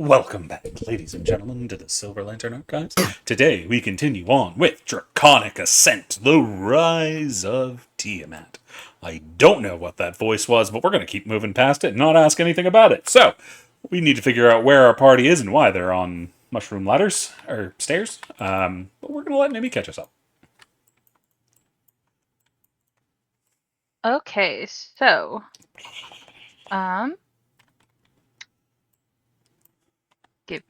Welcome back, ladies and gentlemen, to the Silver Lantern Archives. Today we continue on with Draconic Ascent, the Rise of Tiamat. I don't know what that voice was, but we're going to keep moving past it and not ask anything about it. So, we need to figure out where our party is and why they're on mushroom ladders, or stairs. But we're going to let Nimi catch us up. Okay, so give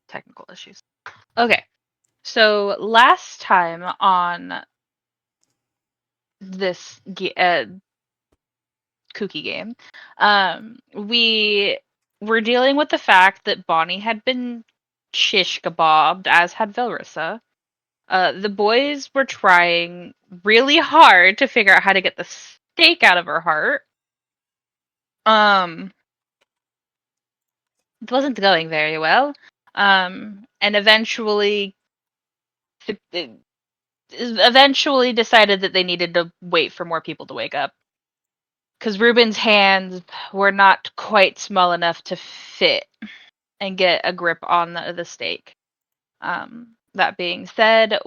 technical issues. Okay. So last time on this kooky game, we were dealing with the fact that Bonnie had been shish kebabbed, as had Velrissa. The boys were trying really hard to figure out how to get the stake out of her heart. It wasn't going very well. And eventually decided that they needed to wait for more people to wake up. Because Ruben's hands were not quite small enough to fit and get a grip on the stake. That being said,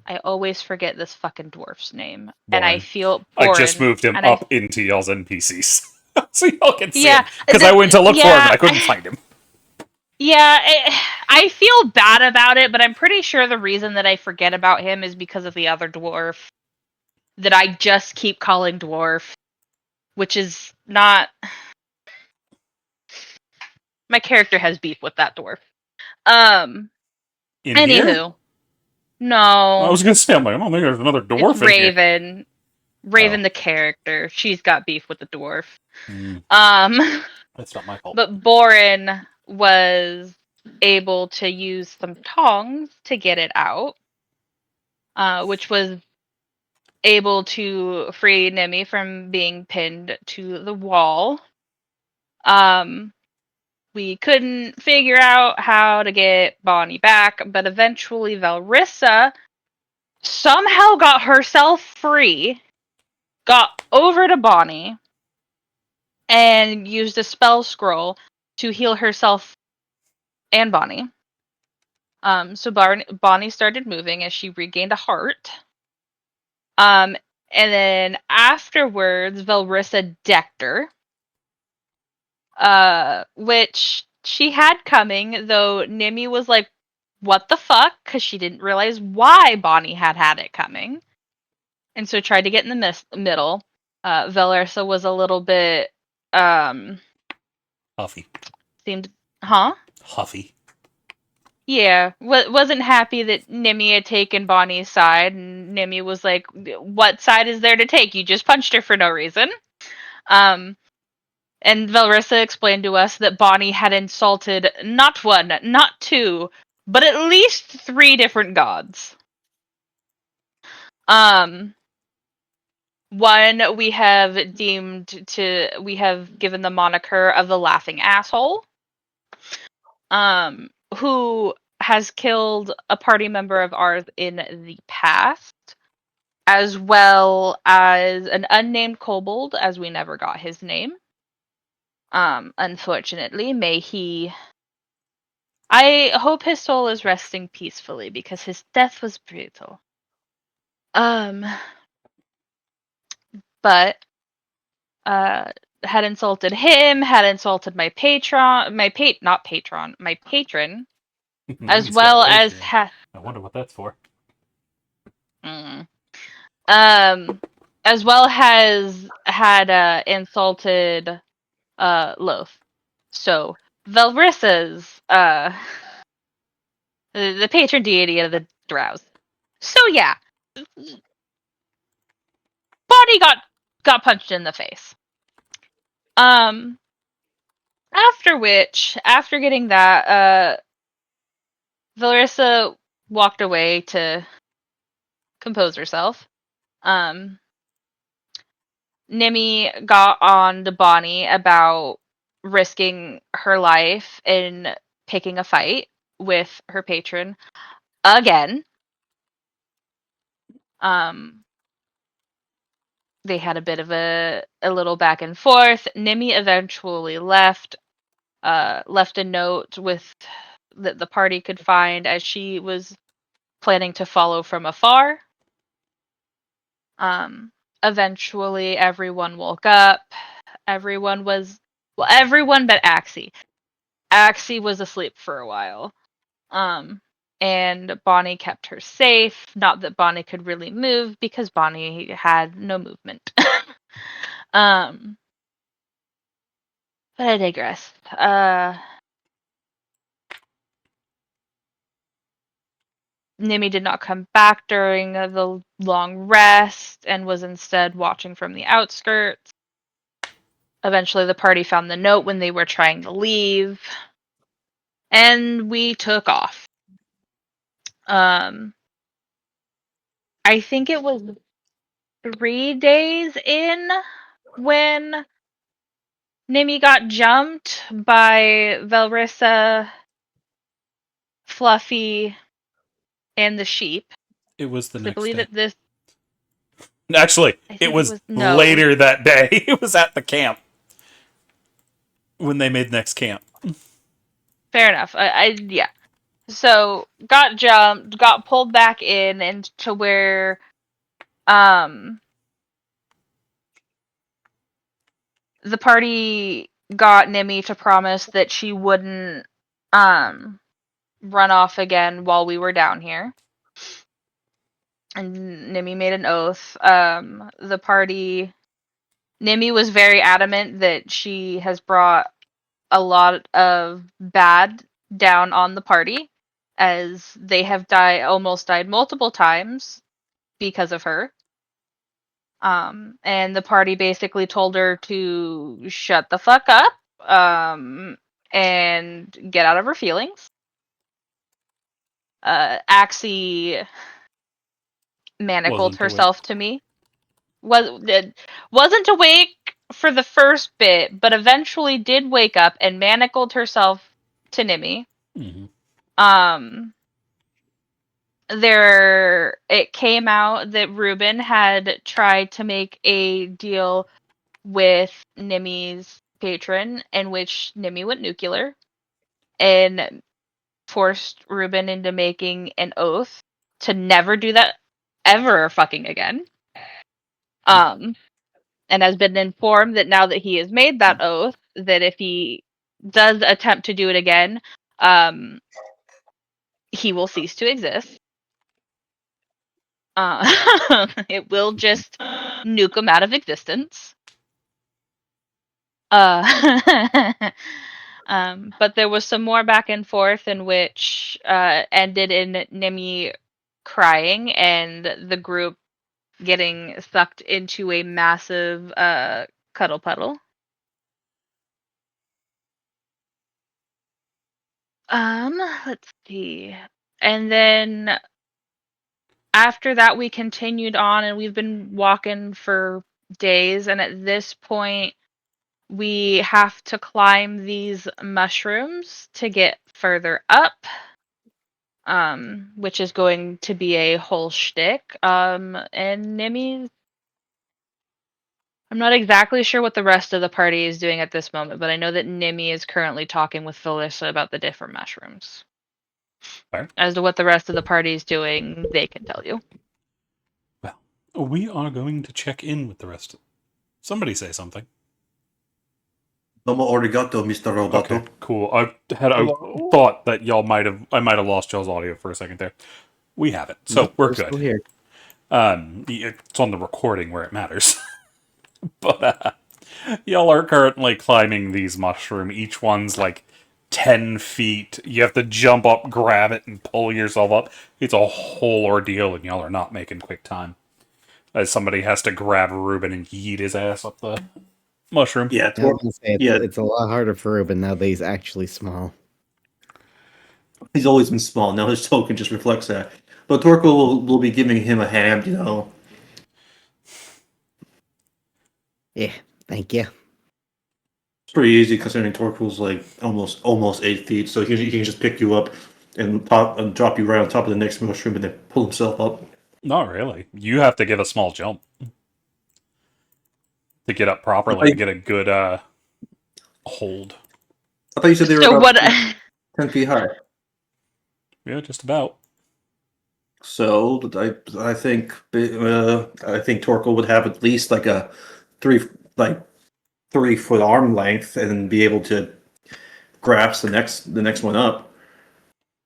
I always forget this fucking dwarf's name. And I feel I just moved him and up into y'all's NPCs. So y'all can see him. Yeah, Because I went to look for him and I couldn't yeah, find him. yeah. I feel bad about it, but I'm pretty sure the reason that I forget about him is because of the other dwarf that I just keep calling dwarf, which is not. My character has beef with that dwarf. In here? Anywho, I no, was going to say, I'm like, I don't think there's another it's dwarf in here. Raven. Oh. Raven, the character, she's got beef with the dwarf. Mm, Um, that's not my fault. but Borin was able to use some tongs to get it out, which was able to free Nemi from being pinned to the wall. We couldn't figure out how to get Bonnie back, but eventually Velrissa somehow got herself free, got over to Bonnie, and used a spell scroll to heal herself and Bonnie. So Bonnie started moving as she regained a heart. And then afterwards, Velrissa decked her, which she had coming, though Nimi was like, what the fuck? Because she didn't realize why Bonnie had it coming. And so tried to get in the middle. Velrissa was a little bit, Huffy. seemed, huh? Huffy. Yeah, wasn't happy that Nimi had taken Bonnie's side, and Nimi was like, "What side is there to take? You just punched her for no reason." And Velrissa explained to us that Bonnie had insulted not one, not two, but at least three different gods. One we have given the moniker of the laughing asshole. Who has killed a party member of ours in the past, as well as an unnamed kobold, as we never got his name. Unfortunately, I hope his soul is resting peacefully because his death was brutal. But had insulted him, had insulted my patron, as well as I wonder what that's for. Mm. As well as had insulted Loth. So Velrissa's the patron deity of the drows. So yeah, Bonnie got punched in the face. After which, after getting that, Velrissa walked away to compose herself. Nimi got on to Bonnie about risking her life in picking a fight with her patron again. They had a bit of a little back and forth. Nimi eventually left, left a note with that the party could find as she was planning to follow from afar. Eventually, everyone woke up. Everyone but Axie. Axie was asleep for a while. And Bonnie kept her safe. Not that Bonnie could really move because Bonnie had no movement. But I digress. Nimi did not come back during the long rest and was instead watching from the outskirts. Eventually, the party found the note when they were trying to leave, and we took off. I think it was 3 days in when Nimi got jumped by Velrissa, Fluffy, and the sheep. It was the I next believe day. it. Actually, I it think it was was no. later that day. It was at the camp when they made next camp. Fair enough. Yeah. So got jumped, got pulled back in, and to where the party got Nimi to promise that she wouldn't run off again while we were down here. And Nimi made an oath. The party Nimi was very adamant that she has brought a lot of bad down on the party, as they have almost died multiple times because of her. And the party basically told her to shut the fuck up, and get out of her feelings. Axie manacled Wasn't herself awake. to me. Wasn't awake for the first bit, but eventually did wake up and manacled herself to Nimi. Mm-hmm. It came out that Ruben had tried to make a deal with Nimi's patron in which Nimi went nuclear and forced Ruben into making an oath to never do that ever fucking again. And has been informed that now that he has made that oath, that if he does attempt to do it again, he will cease to exist. It will just nuke him out of existence. But there was some more back and forth in which ended in Nimi crying and the group getting sucked into a massive cuddle puddle. Let's see. And then after that we continued on and we've been walking for days, and at this point we have to climb these mushrooms to get further up, which is going to be a whole shtick. And Nimi's I'm not exactly sure what the rest of the party is doing at this moment, but I know that Nimi is currently talking with Felissa about the different mushrooms. Fair. As to what the rest of the party is doing, they can tell you. Well, we are going to check in with the rest of. Somebody say something. Domo arigato, Mr. Roboto. Okay, cool. I thought that I might have lost y'all's audio for a second there. We have it, so Nope, we're still good. here. It's on the recording where it matters. But y'all are currently climbing these mushrooms. Each one's like 10 feet. You have to jump up, grab it, and pull yourself up. It's a whole ordeal, and y'all are not making quick time. As somebody has to grab Ruben and yeet his ass up the mushroom. Yeah, I was gonna say, yeah. it's a lot harder for Ruben now that he's actually small. He's always been small. Now his token just reflects that. But Torko will be giving him a hand, Yeah, thank you. It's pretty easy considering Torko's like almost 8 feet, so he can just pick you up and drop you right on top of the next mushroom and then pull himself up. Not really. You have to give a small jump to get up properly, to get a good hold. I thought you said they were So about what? 10 feet high. Yeah, just about. So I think Torkel would have at least like a 3 foot arm length and be able to grasp the next one up.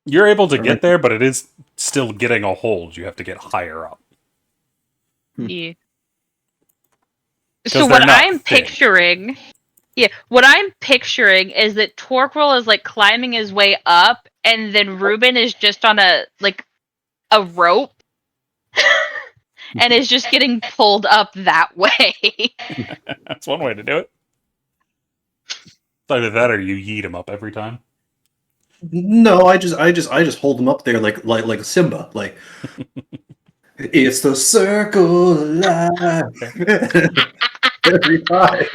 You're able to Or get there, but it is still getting a hold. You have to get higher up. Yeah. 'Cause So they're what not I'm thin. picturing, yeah, what I'm picturing is that Torquil is like climbing his way up, and then Ruben is just on a rope, and is just getting pulled up that way. That's one way to do it. It's either that or you yeet him up every time. No, I just hold them up there like Simba. Like it's the circle of life. Every time.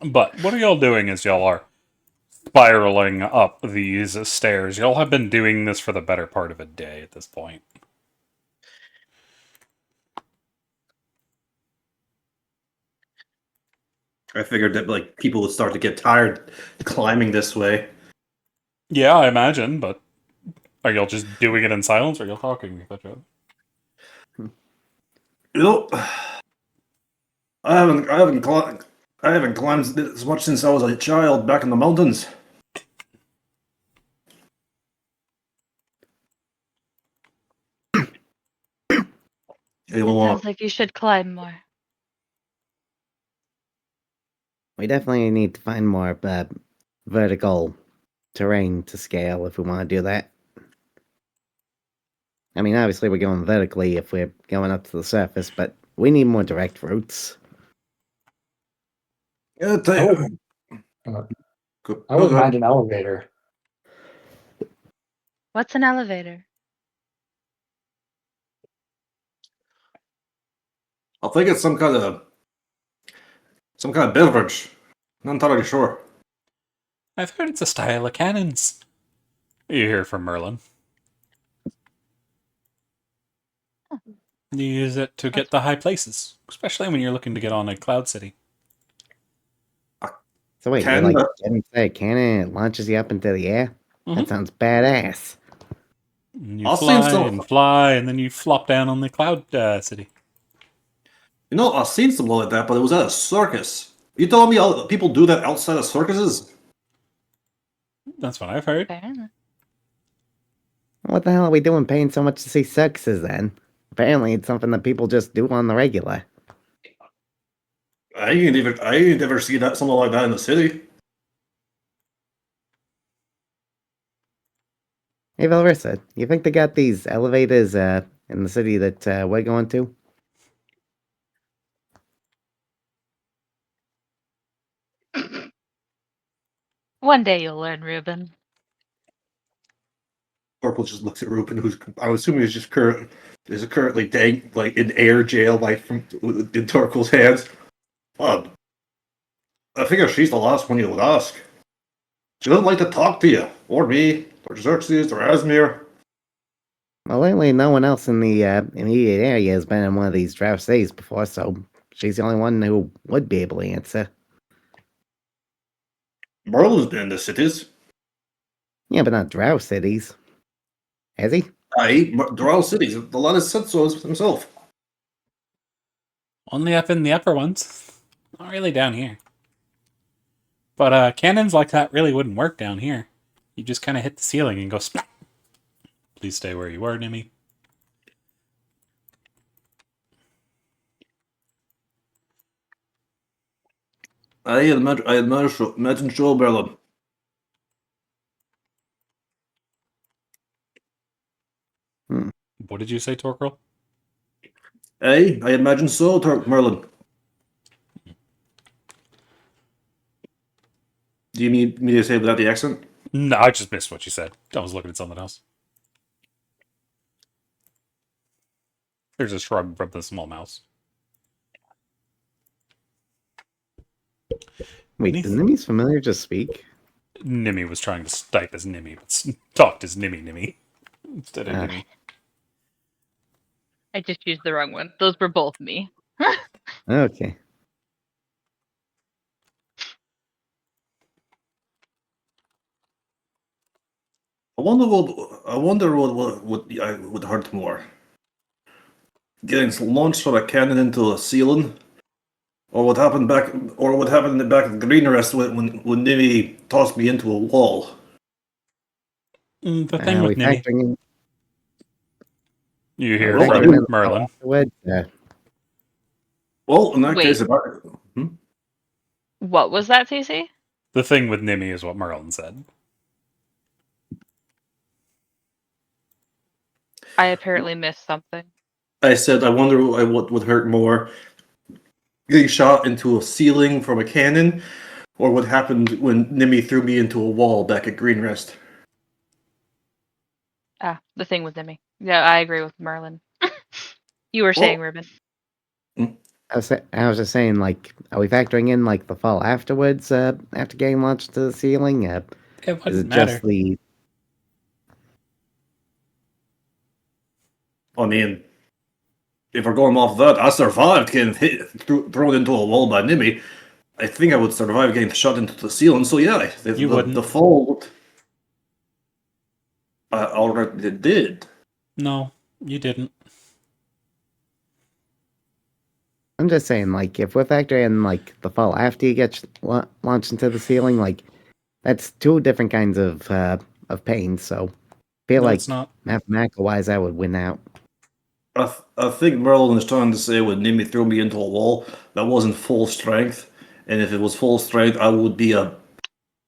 But what are y'all doing as y'all are spiraling up these stairs? Y'all have been doing this for the better part of a day at this point. I figured that like people would start to get tired climbing this way. Yeah, I imagine, but are y'all just doing it in silence or are y'all talking with each other? You know, I haven't climbed this much since I was a child back in the mountains. Anyone want? Sounds like you should climb more. We definitely need to find more vertical terrain to scale if we want to do that. I mean, obviously we're going vertically if we're going up to the surface, but we need more direct routes. Yeah, I wouldn't, I wouldn't mind an elevator. What's an elevator? I think it's some kind of beverage. Not entirely sure. I've heard it's a style of cannons. You hear from Merlin. You use it to get the high places, especially when you're looking to get on a cloud city. So wait, you're like getting to a cannon and it launches you up into the air? That Mhm. sounds badass. And you I'll fly seen some. and fly, and then you flop down on the cloud city. You know, I've seen something like that, but it was at a circus. You telling me people do that outside of circuses? That's what I've heard. Apparently. What the hell are we doing paying so much to see circuses then? Apparently it's something that people just do on the regular. I ain't ever seen that something like that in the city. Hey Valrissa, you think they got these elevators in the city that we're going to? One day you'll learn, Ruben. Purple just looks at Ruben, who's I would assume is currently like in air jail, like from in Torkel's hands. I figure she's the last one you would ask. She doesn't like to talk to you, or me, or Xerxes, or Asmir. Well, lately no one else in the immediate area has been in one of these draft cities before, so she's the only one who would be able to answer. Merlin's been in the cities. Yeah, but not drought cities. Has he? They're all cities. The lot has said so himself. Only up in the upper ones. Not really down here. But cannons like that really wouldn't work down here. You just kind of hit the ceiling and go splat. Please stay where you were, Nimmy. I imagine so, Merlin. What did you say, Torquil? I imagine so, Merlin. Do you need me to say without the accent? No, I just missed what you said. I was looking at something else. There's a shrug from the small mouse. Wait, did Nimi's familiar just speak? Nimmy was trying to type as Nimmy, but talked as Nimmy instead of Nimmy. I just used the wrong one. Those were both me. Okay. I wonder what would hurt more. Getting launched from a cannon into a ceiling, or what happened back at the Green Rest when Nimi tossed me into a wall. The thing with we Nimi, factoring in, you hear well, I from mean- Merlin. afterwards. Well, in that Wait. case, What was that, TC? The thing with Nimi is what Merlin said. I apparently missed something. I said I wonder what would hurt more: getting shot into a ceiling from a cannon, or what happened when Nimi threw me into a wall back at Green Rest. The thing with Nimi. Yeah, I agree with Merlin. You were saying, Ruben. I was just saying, like, are we factoring in like the fall afterwards, after getting launched to the ceiling? It Is wouldn't it matter. just the? I mean, if we're going off that, I survived getting thrown into a wall by Nimi. I think I would survive getting shot into the ceiling. So yeah, You wouldn't. The fall. I already did. No, you didn't. I'm just saying, like, if we're factoring in like the fall after you get launched into the ceiling, like, that's two different kinds of pain. So, I feel No, like it's not. mathematical wise, I would win out. I think Merlin is trying to say when Nimi threw me into a wall, that wasn't full strength. And if it was full strength, I would be a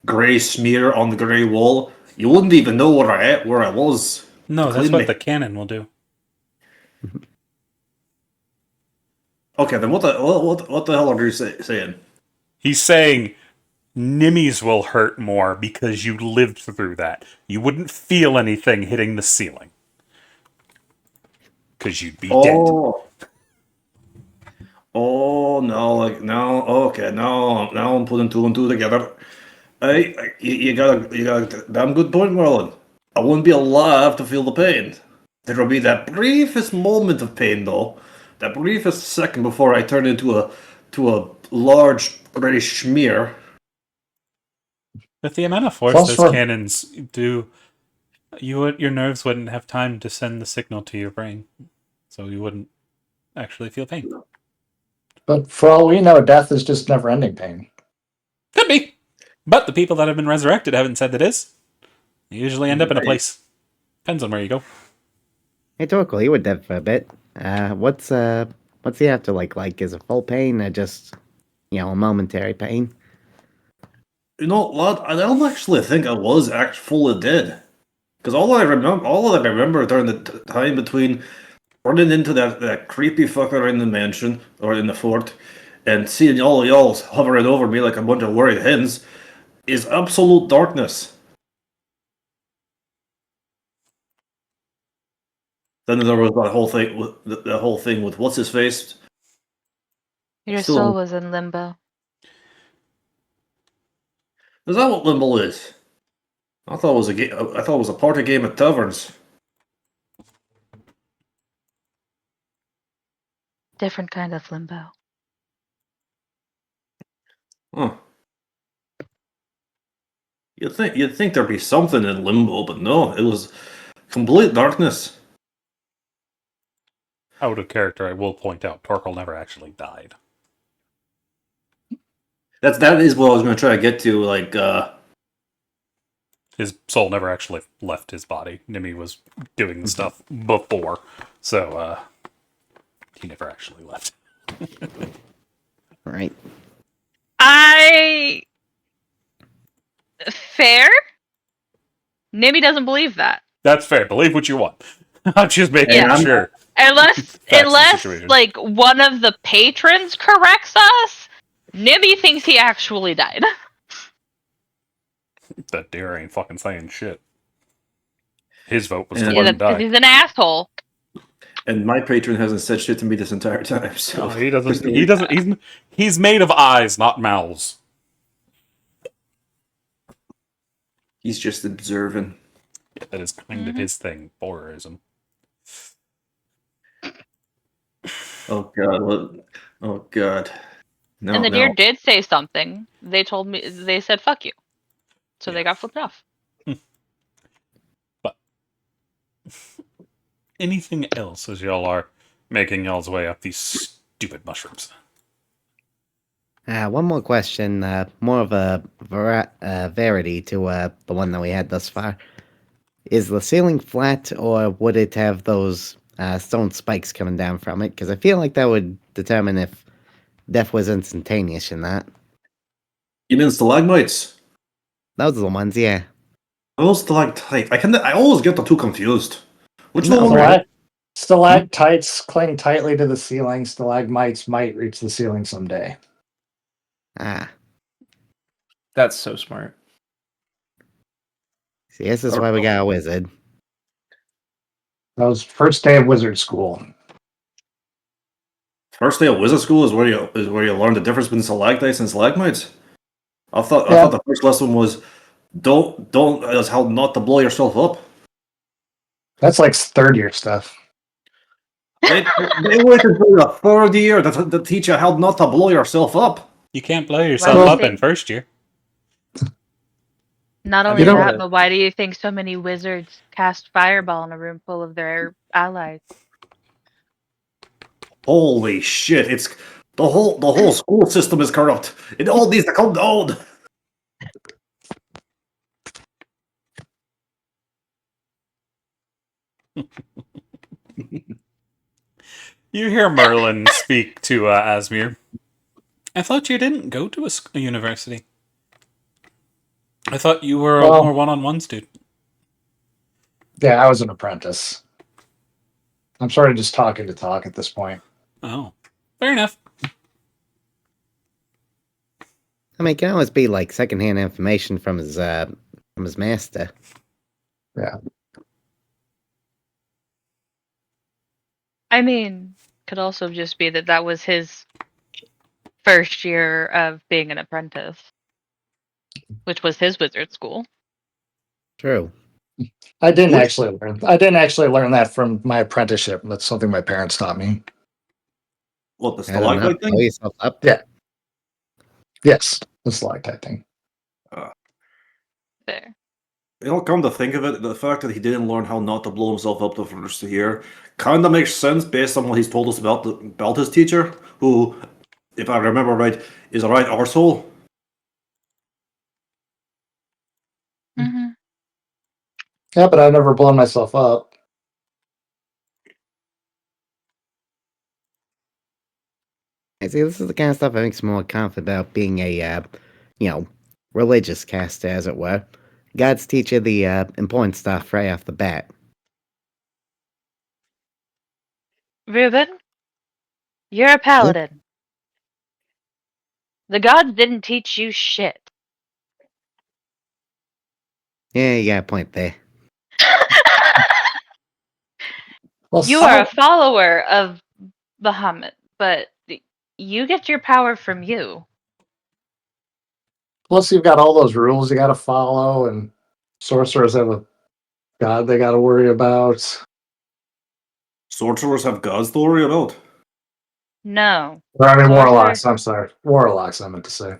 gray smear on the gray wall. You wouldn't even know where I was. No, to that's clean what me. the cannon will do. Okay, then what the hell are you saying? He's saying Nimmy's will hurt more because you lived through that. You wouldn't feel anything hitting the ceiling. Because you'd be dead. Oh no! Like now, okay, now I'm putting two and two together. You got a damn good point, Merlin. I wouldn't be alive to feel the pain. There will be that briefest moment of pain, though, that briefest second before I turn into a large gray smear. With the amount of force Plus those for- cannons do, your nerves wouldn't have time to send the signal to your brain. So you wouldn't actually feel pain. But for all we know, death is just never-ending pain. Could be. But the people that have been resurrected haven't said that is. They usually end up in a place. Depends on where you go. Hey, Torkel, you were dead for a bit. What's the afterlife like? Is it full pain or just, a momentary pain? You know, lad, I don't actually think I was fully dead, because all that I remember during the time between running into that creepy fucker in the mansion or in the fort, and seeing all y'all hovering over me like a bunch of worried hens, is absolute darkness. Then there was that whole thing with what's his face. Your Still- soul was in limbo. Is that what limbo is? I thought it was a game. I thought it was a party game at taverns. Different kind of limbo. Huh. You'd think there'd be something in limbo, but no, it was complete darkness. Out of character, I will point out, Torkel never actually died. That is what I was going to try to get to. Like, His soul never actually left his body. Nimmy was doing the stuff before, so he never actually left. Right. Fair? Nimmy doesn't believe that. That's fair. Believe what you want. I'm just making Yeah. sure. Unless, Facts of the situation. like, one of the patrons corrects us, Nimmy thinks he actually died. That deer ain't fucking saying shit. His vote was Yeah, to Yeah, let him that's 'cause die. he's an asshole. and my patron hasn't said shit to me this entire time. So No, he doesn't. He doesn't. He's made of eyes, not mouths. He's just observing. Yeah, that is kind of his thing. Voyeurism. Oh god! Oh god! No, And the no. deer did say something. They told me, they said, fuck you. So they got flipped off. Anything else as y'all are making y'all's way up these stupid mushrooms? One more question, more of a verity to the one that we had thus far. Is the ceiling flat, or would it have those stone spikes coming down from it? Because I feel like that would determine if death was instantaneous in that. You mean stalagmites? Those are the ones, yeah. Those stalactites. I always get the two confused. Which No, one? right. Stalactites cling tightly to the ceiling. Stalagmites might reach the ceiling someday. Ah, That's so smart. see, this is why we got a wizard. That was first day of wizard school. First day of wizard school is where you learn the difference between stalactites and stalagmites. I thought Yeah. the first lesson was don't is how not to blow yourself up. That's like third year stuff. They waited until the third year to teach you how not to blow yourself up. You can't blow yourself Well, up see- in first year. Not I only mean, that, but why do you think so many wizards cast fireball in a room full of their allies? Holy shit! It's the whole school system is corrupt. It all needs to come down. You hear Merlin speak to Asmir. I thought you didn't go to a university. I thought you were a Well- more one-on-one student. Yeah, I was an apprentice. I'm sort of just talking to talk at this point. Oh, fair enough. I mean, it can always be like secondhand information from his master. I mean, could also just be that that was his first year of being an apprentice, which was his wizard school. True. I didn't actually learn that from my apprenticeship. That's something my parents taught me. What, the I don't know. stalactite Blow thing? yourself up. Yeah. Yes, the stalactite thing. There. Come to think of it, the fact that he didn't learn how not to blow himself up the first year kind of makes sense based on what he's told us about his teacher, who, if I remember right, is a right arsehole. Hmm. Yeah, but I've never blown myself up. I see, this is the kind of stuff that makes me more confident about being a, religious caster, as it were. Gods teach you the important stuff right off the bat. Reuben, you're a paladin. The gods didn't teach you shit. Yeah, you got a point there. Well, You are a follower of Bahamut, but you get your power from you. plus you've got all those rules you got to follow, and sorcerers have a god they got to worry about. Sorcerers have gods to worry about. No. Or, I mean, Sorcerer- warlocks. I'm sorry, warlocks. I meant to say.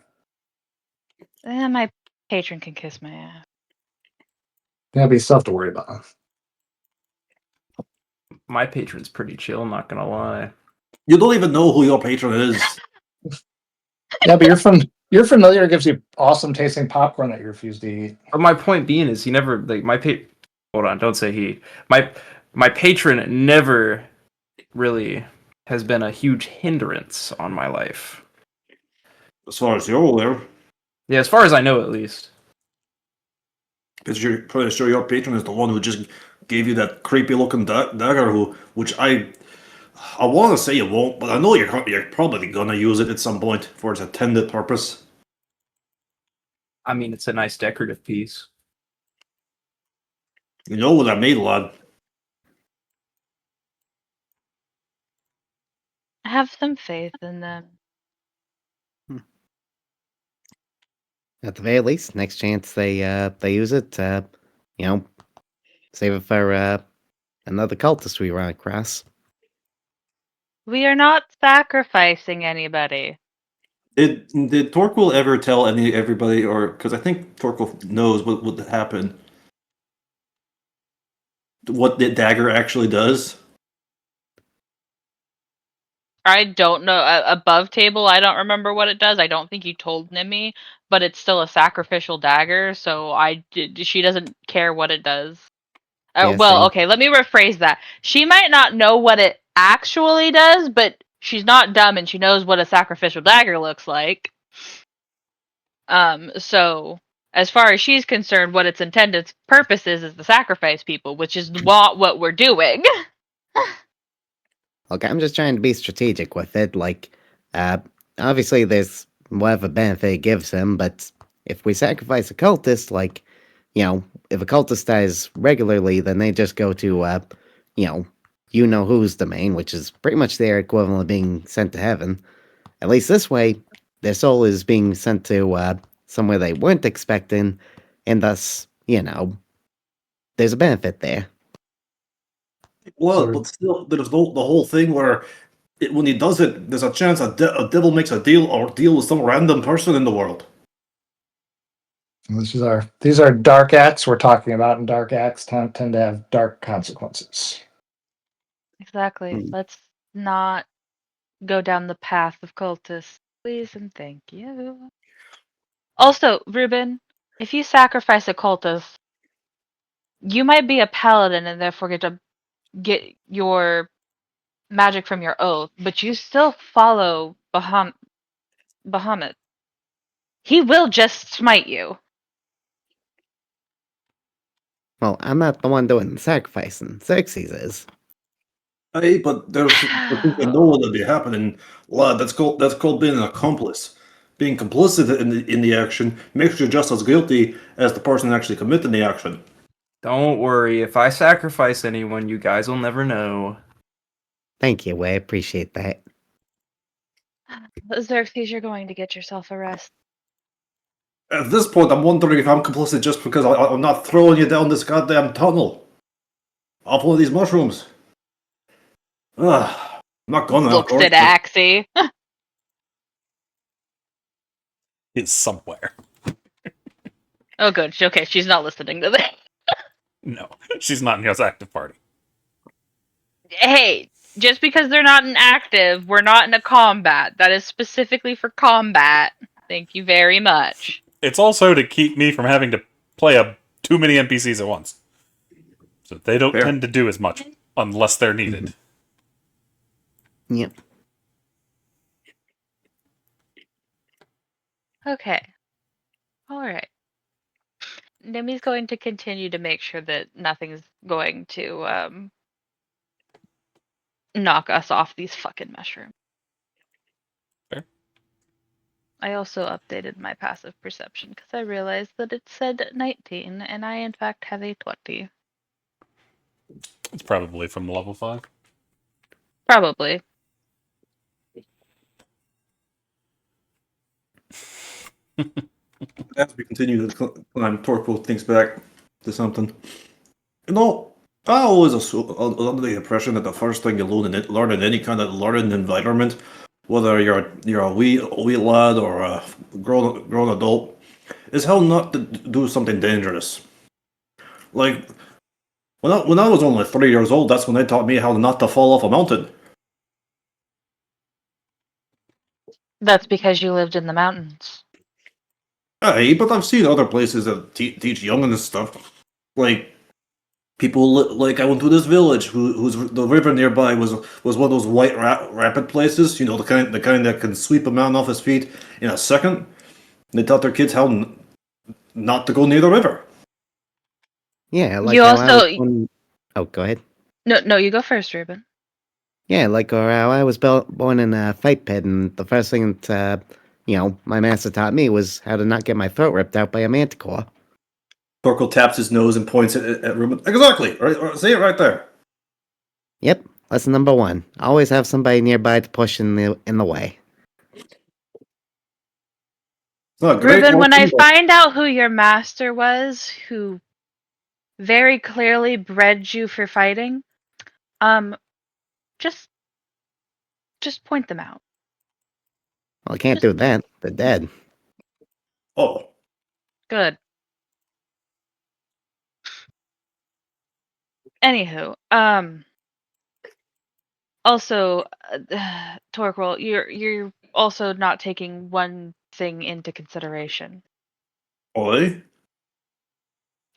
My patron can kiss my ass. That'd be stuff to worry about. My patron's pretty chill, not gonna lie. You don't even know who your patron is. Yeah, but you're familiar. It gives you awesome tasting popcorn that you refuse to eat. But my point being is he never like hold on, don't say he. My patron never really has been a huge hindrance on my life. As far as you're aware. Yeah, as far as I know at least. Because you're pretty sure your patron is the one who just gave you that creepy looking dagger, which I want to say you won't, but I know you're probably gonna use it at some point for its intended purpose. I mean, it's a nice decorative piece. You know what I made, lad. Have some faith in them. At the very least, next chance they use it, save it for another cultist we run across. We are not sacrificing anybody. Did Torquil ever tell everybody, or because I think Torquil knows what would happen? what the dagger actually does? I don't know. Above table, I don't remember what it does. I don't think you told Nimmy, but it's still a sacrificial dagger, so she doesn't care what it does. Yeah, Well, same. okay, let me rephrase that. She might not know what it actually does, but she's not dumb and she knows what a sacrificial dagger looks like. So as far as she's concerned, what its intended purpose is to sacrifice people, which is what we're doing. Okay, I'm just trying to be strategic with it. Like, obviously there's whatever benefit it gives him, but if we sacrifice a cultist, like, if a cultist dies regularly, then they just go to, who's domain, which is pretty much their equivalent of being sent to heaven. At least this way, their soul is being sent to somewhere they weren't expecting, and thus, there's a benefit there. Well, So- but still, there's the whole thing where when he does it, there's a chance a devil makes a deal with some random person in the world. These are dark acts we're talking about, and dark acts tend to have dark consequences. Exactly. Mm. Let's not go down the path of cultists, please and thank you. Also, Ruben, if you sacrifice a cultist, you might be a paladin and therefore get your magic from your oath, but you still follow Bahamut. He will just smite you. Well, I'm not the one doing the sacrificing. Xerxes is. Hey, but there's things I know that'll be happening. Lad, that's called being an accomplice. Being complicit in the action makes you just as guilty as the person actually committing the action. Don't worry, if I sacrifice anyone, you guys will never know. Thank you, I appreciate that. Xerxes, you're going to get yourself arrested. At this point, I'm wondering if I'm complicit just because I'm not throwing you down this goddamn tunnel off one of these mushrooms. Ugh, I'm not gonna. Of Looks course, at Axie. Is somewhere. Oh, good. Okay, she's not listening to this. No, she's not in his active party. Hey, just because they're not in active, we're not in a combat. That is specifically for combat. Thank you very much. It's also to keep me from having to play too many NPCs at once. So they don't Fair. tend to do as much unless they're needed. Yep. Okay. All right. Nimi's going to continue to make sure that nothing's going to knock us off these fucking mushrooms. Fair. I also updated my passive perception because I realized that it said 19 and I in fact have a 20. It's probably from level 5. Probably. as we continue to climb, Torpo thinks back to something. You know, I always under the impression that the first thing you learn in any kind of learning environment, whether you're a wee lad or a grown adult, is how not to do something dangerous. Like when I was only 3 years old, that's when they taught me how not to fall off a mountain. That's because you lived in the mountains. Hey, but I've seen other places that teach youngins stuff. Like people, like I went to this village whose the river nearby was one of those white rapid places. You know, the kind that can sweep a man off his feet in a second. They taught their kids how not to go near the river. Yeah, like You how I was also Oh, go ahead. no, you go first, Ruben. Yeah, like how I was born in a fight pit, and the first thing that, my master taught me was how to not get my throat ripped out by a manticore. Torkel taps his nose and points at Ruben. Exactly. Right, say it right there. Yep, lesson number 1. Always have somebody nearby to push in the way. It's not a great Ruben, when I lesson, but find out who your master was, who very clearly bred you for fighting, just point them out. Well, I can't do that. They're dead. oh, Good. Anywho, also, Torquil, you're also not taking one thing into consideration. Oi?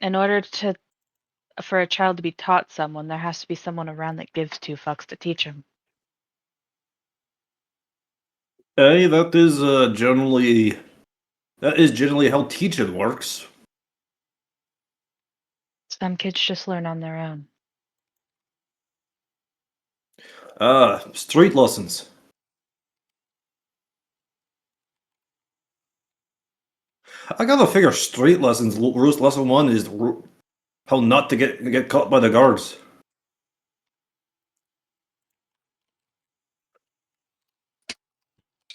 In order for a child to be taught someone, there has to be someone around that gives two fucks to teach him. Hey, that is generally how teaching works. Some kids just learn on their own. Street lessons. I gotta figure street lessons. Roost lesson one is how not to get caught by the guards.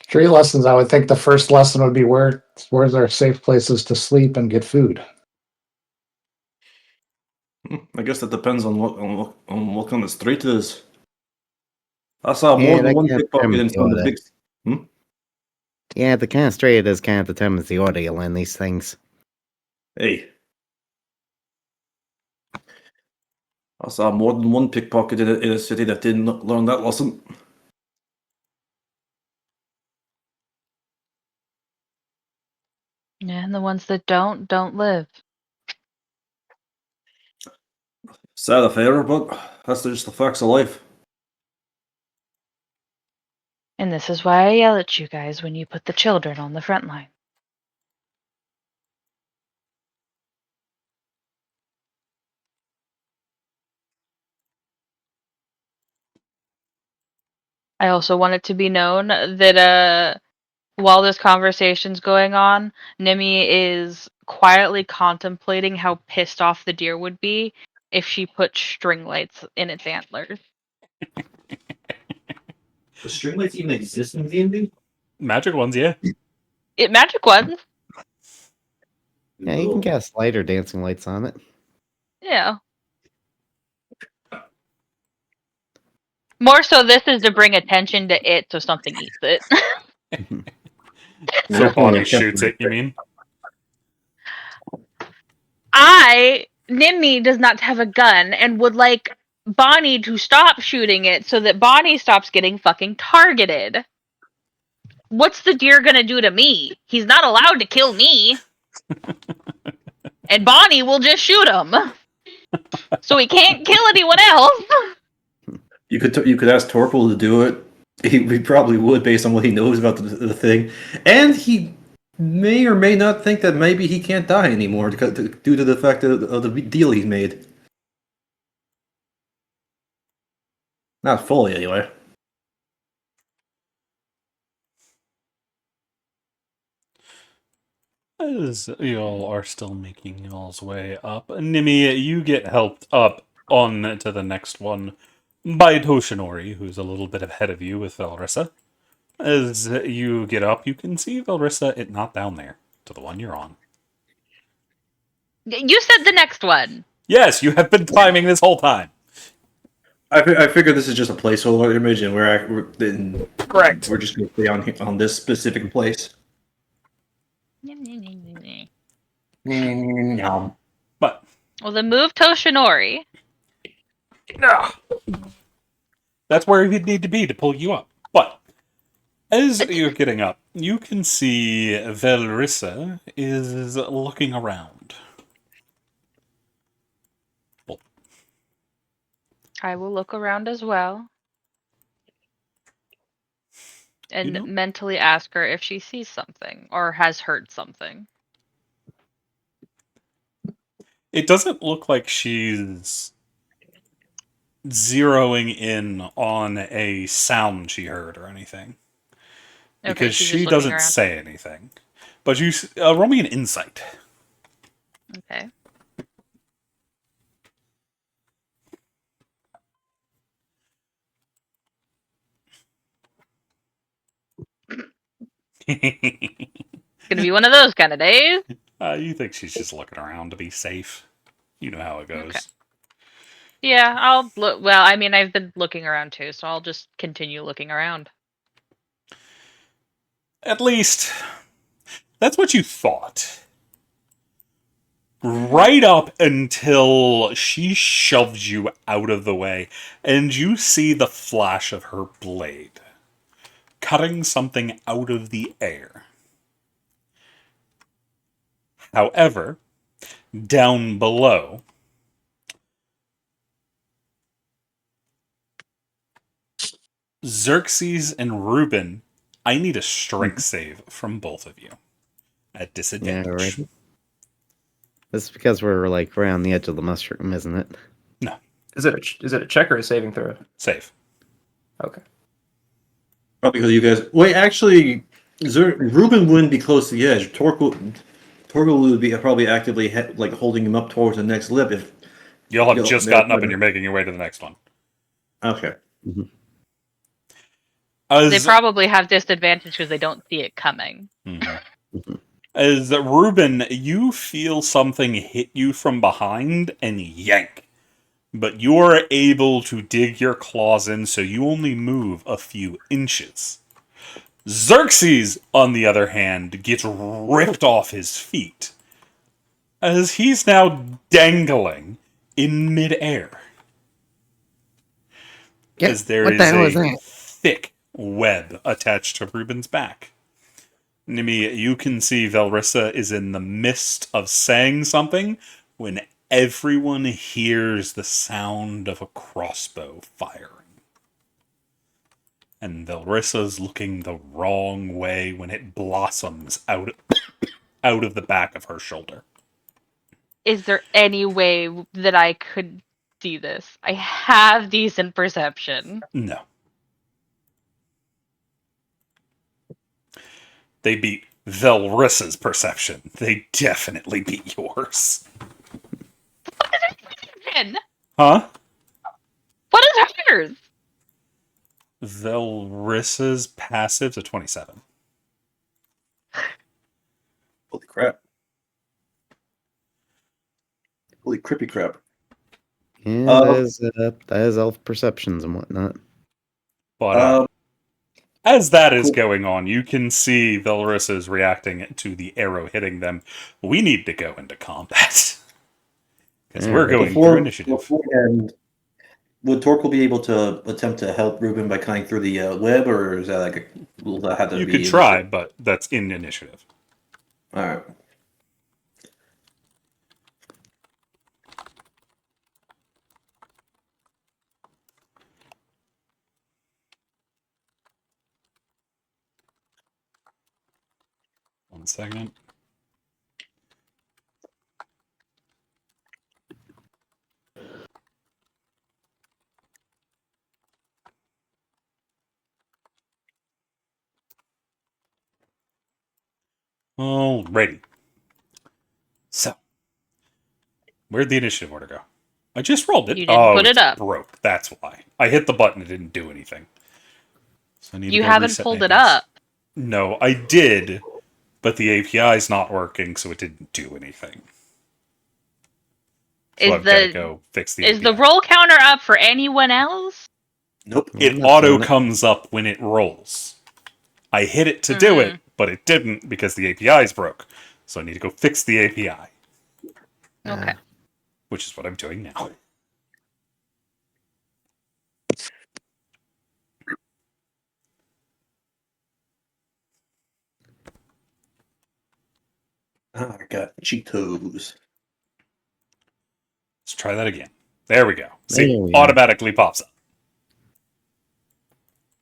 Street lessons, I would think the first lesson would be where's our safe places to sleep and get food. I guess that depends on what kind of street it is. I saw Yeah, more than that one kind of pickpocket in determines the some of the order. big. Yeah, the kind of street it is kind of determines the order you learn these things. Hey, I saw more than one pickpocket in a city that didn't learn that lesson. Yeah, and the ones that don't live. Sad affair, but that's just the facts of life. And this is why I yell at you guys when you put the children on the front line. I also want it to be known that while this conversation's going on, Nimi is quietly contemplating how pissed off the deer would be if she put string lights in its antlers. Does string lights even exist in D&D? Magic ones, yeah. It magic ones. Yeah, you can cast light or dancing lights on it. Yeah. More so, this is to bring attention to it so something eats it. So Bonnie Yeah, shoots it, you mean? Nimmi does not have a gun and would like Bonnie to stop shooting it so that Bonnie stops getting fucking targeted. What's the deer gonna do to me? He's not allowed to kill me. And Bonnie will just shoot him. So he can't kill anyone else. You could ask Torpil to do it. He probably would based on what he knows about the thing, and he may or may not think that maybe he can't die anymore due to the fact of the deal he's made. Not fully, anyway. As y'all are still making y'all's way up, Nimi, you get helped up on to the next one by Toshinori, who's a little bit ahead of you with Valrissa. As you get up, you can see Valrissa not down there, to the one you're on. You said the next one. Yes, you have been climbing this whole time. I figure this is just a placeholder image, and Correct. we're just going to stay on this specific place. But Well, then move Toshinori. that's where you'd need to be to pull you up. But as you're getting up, you can see Valrissa is looking around. I will look around as well. And You know? mentally ask her if she sees something or has heard something. It doesn't look like she's zeroing in on a sound she heard or anything. Okay, Because she's she just looking doesn't around. say anything. But you roll me an insight. Okay. Gonna be one of those kind of days. You think she's just looking around to be safe. You know how it goes. Okay. Yeah, I'll look. Well, I mean, I've been looking around too, so I'll just continue looking around. At least, that's what you thought. right up until she shoves you out of the way, and you see the flash of her blade, cutting something out of the air. However, down below, Xerxes and Reuben, I need a strength save from both of you at Yeah, disadvantage. right. This is because we're like right on the edge of the mushroom, isn't it? No, Is it a check or a saving throw? save. Okay. Probably because you guys. Wait, actually, Ruben wouldn't be close to the edge. Torgal would be probably actively like holding him up towards the next lip. If You'll have just they're- gotten up and you're making your way to the next one. Okay. They As, probably have disadvantage because they don't see it coming. as Reuben, you feel something hit you from behind and yank. But you're able to dig your claws in, so you only move a few inches. Xerxes, on the other hand, gets ripped off his feet, as he's now dangling in midair. Yeah, As there what the is hell is a that? thick web attached to Reuben's back. Nimi, you can see Velrissa is in the midst of saying something when everyone hears the sound of a crossbow firing. And Velrissa's looking the wrong way when it blossoms out of the back of her shoulder. Is there any way that I could see this? I have decent perception. No. They beat Velrissa's perception. They definitely beat yours. Then Huh? what is hers? Velrissa's passive's a 27. Holy crap! Holy crippy crap! Yeah, that is elf perceptions and whatnot. But as that is Cool. going on, you can see Velrissa is reacting to the arrow hitting them. We need to go into combat. Because we're going through initiative. Beforehand, would Torkel be able to attempt to help Ruben by cutting through the web, or is that like will that have to You be? could try, but that's in initiative. All right. One second. Alrighty. So, where'd the initiative order go? I just rolled it. You didn't put it it's up. broke. That's why. I hit the button. It didn't do anything. So I need to You go haven't reset pulled my it dice. up. No, I did, but the API's not working, so it didn't do anything. So I've got to go fix the Is API. the roll counter up for anyone else? Nope. It I'm not auto seeing it. comes up when it rolls. I hit it to do it, but it didn't because the API's broke. So I need to go fix the API, Okay. which is what I'm doing now. I got Cheetos. Let's try that again. There we go. See, There we go. automatically pops up.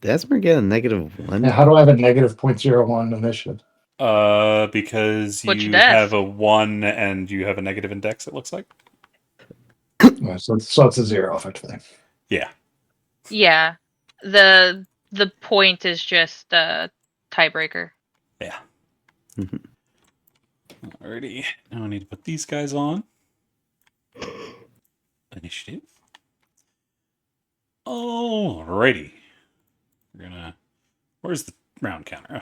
Did Esmer get a -1? Now, how do I have a negative 0.01 initiative? Because What's your you dex? have a 1 and you have a negative index, it looks like. So it's a 0, effectively. Yeah. Yeah. The point is just a tiebreaker. Yeah. Mhm. Alrighty. Now I need to put these guys on. Initiative. Alrighty. We're gonna. Where's the round counter?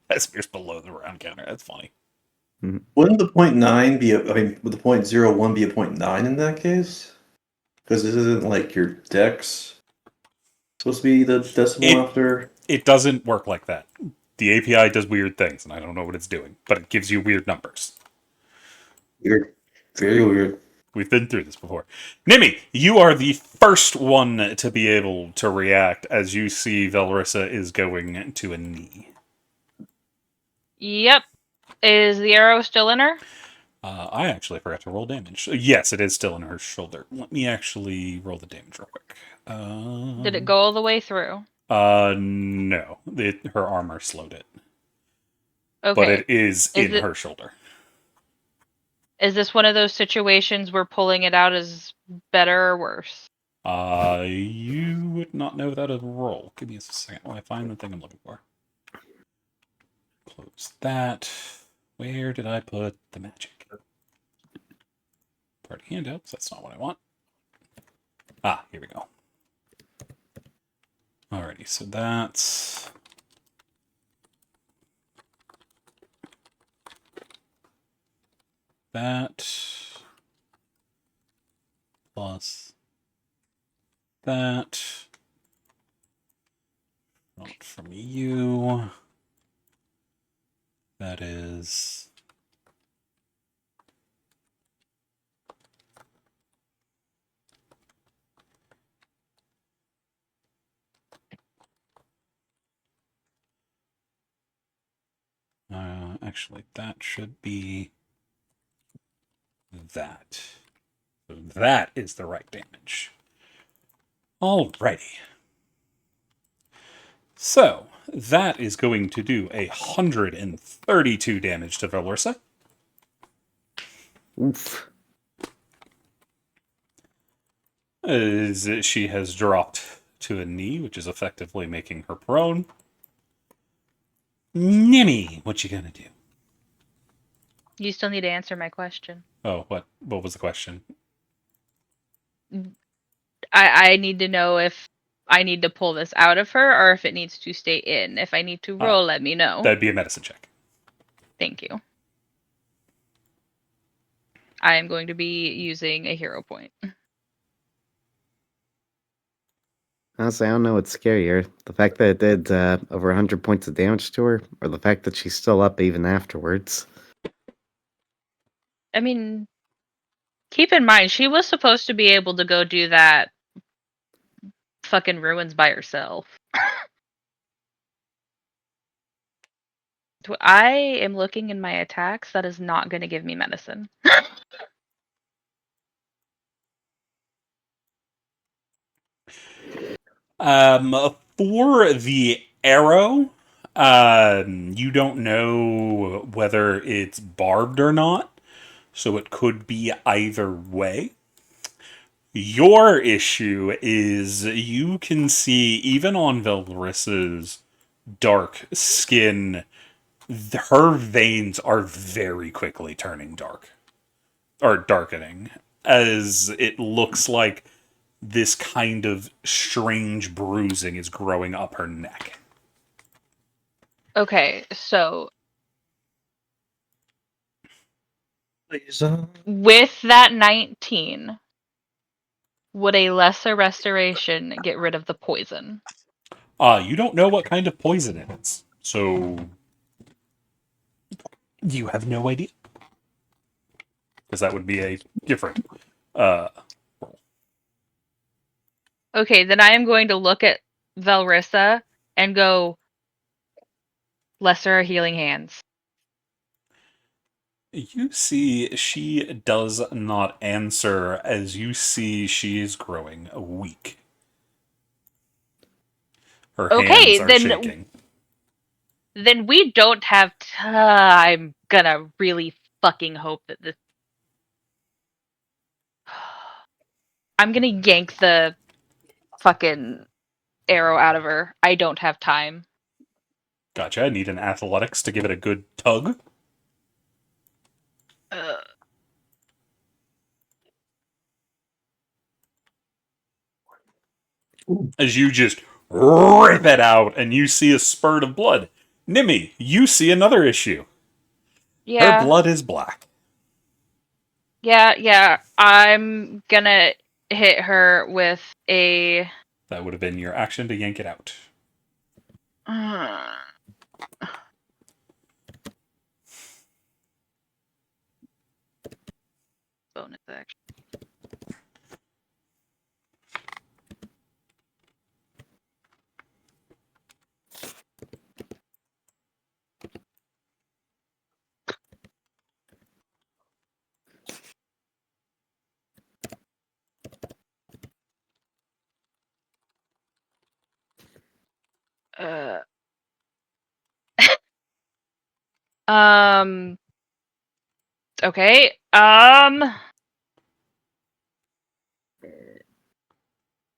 Esmer's below the round counter. That's funny. Wouldn't the 0.9 be would the 0.01 be a 0.9 in that case? Because this isn't like your dex. Supposed to be the decimal after. It doesn't work like that. The API does weird things, and I don't know what it's doing, but it gives you weird numbers. Weird. Very weird. We've been through this before. Nimi, you are the first one to be able to react as you see Velrissa is going to a knee. Yep. Is the arrow still in her? I actually forgot to roll damage. Yes, it is still in her shoulder. Let me actually roll the damage real quick. Did it go all the way through? No. Her armor slowed it. Okay. But it is in it- her shoulder. Is this one of those situations where pulling it out is better or worse? You would not know without a roll. Give me a second while I find the thing I'm looking for. Close that. Where did I put the magic? Party handouts. That's not what I want. Ah, here we go. Alrighty, so that's... that... plus... that... not from you... that is... actually, that should be that. So that is the right damage. Alrighty. So, that is going to do 132 damage to Velorsa. Oof. As she has dropped to a knee, which is effectively making her prone. Nimmy, what you gonna do? You still need to answer my question. Oh, what was the question? I need to know if I need to pull this out of her or if it needs to stay in. If I need to roll, let me know. That'd be a medicine check. Thank you. I am going to be using a hero point. Honestly, I don't know what's scarier. The fact that it did over 100 points of damage to her, or the fact that she's still up even afterwards. I mean, keep in mind, she was supposed to be able to go do that fucking ruins by herself. I am looking in my attacks. That is not going to give me medicine. For the arrow, you don't know whether it's barbed or not, so it could be either way. Your issue is you can see, even on Velrissa's dark skin, her veins are very quickly turning dark. Or darkening. As it looks like this kind of strange bruising is growing up her neck. Okay, so Laser. with that 19, would a lesser restoration get rid of the poison? You don't know what kind of poison it is, so you have no idea. Because that would be a different Okay, then I am going to look at Velrissa and go, lesser healing hands. You see, she does not answer as you see she is growing weak. Her Okay, hands are then shaking. Then we don't have I'm gonna really fucking hope that this. I'm gonna yank the fucking arrow out of her. I don't have time. Gotcha. I need an athletics to give it a good tug. As you just rip it out and you see a spurt of blood. Nimmy, you see another issue. Yeah. Her blood is black. Yeah. I'm gonna hit her with a. That would have been your action to yank it out. bonus action. Uh, okay.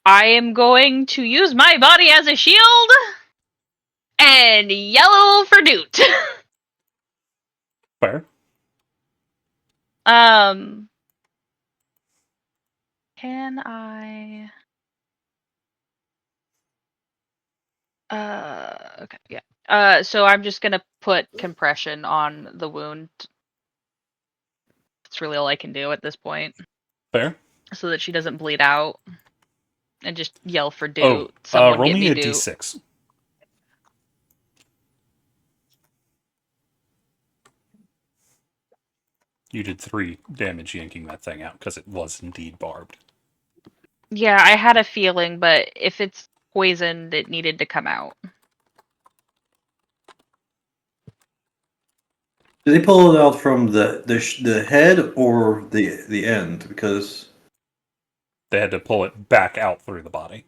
I am going to use my body as a shield and yell for Doot. Fair. Can I? Okay, yeah. So I'm just gonna put compression on the wound. That's really all I can do at this point, Fair. so that she doesn't bleed out. And just yell for Doot. Oh, Someone roll get me me a Doot. d6. You did 3 damage yanking that thing out because it was indeed barbed. Yeah, I had a feeling, but if it's poisoned, it needed to come out. Did they pull it out from the head or the end? Because They had to pull it back out through the body.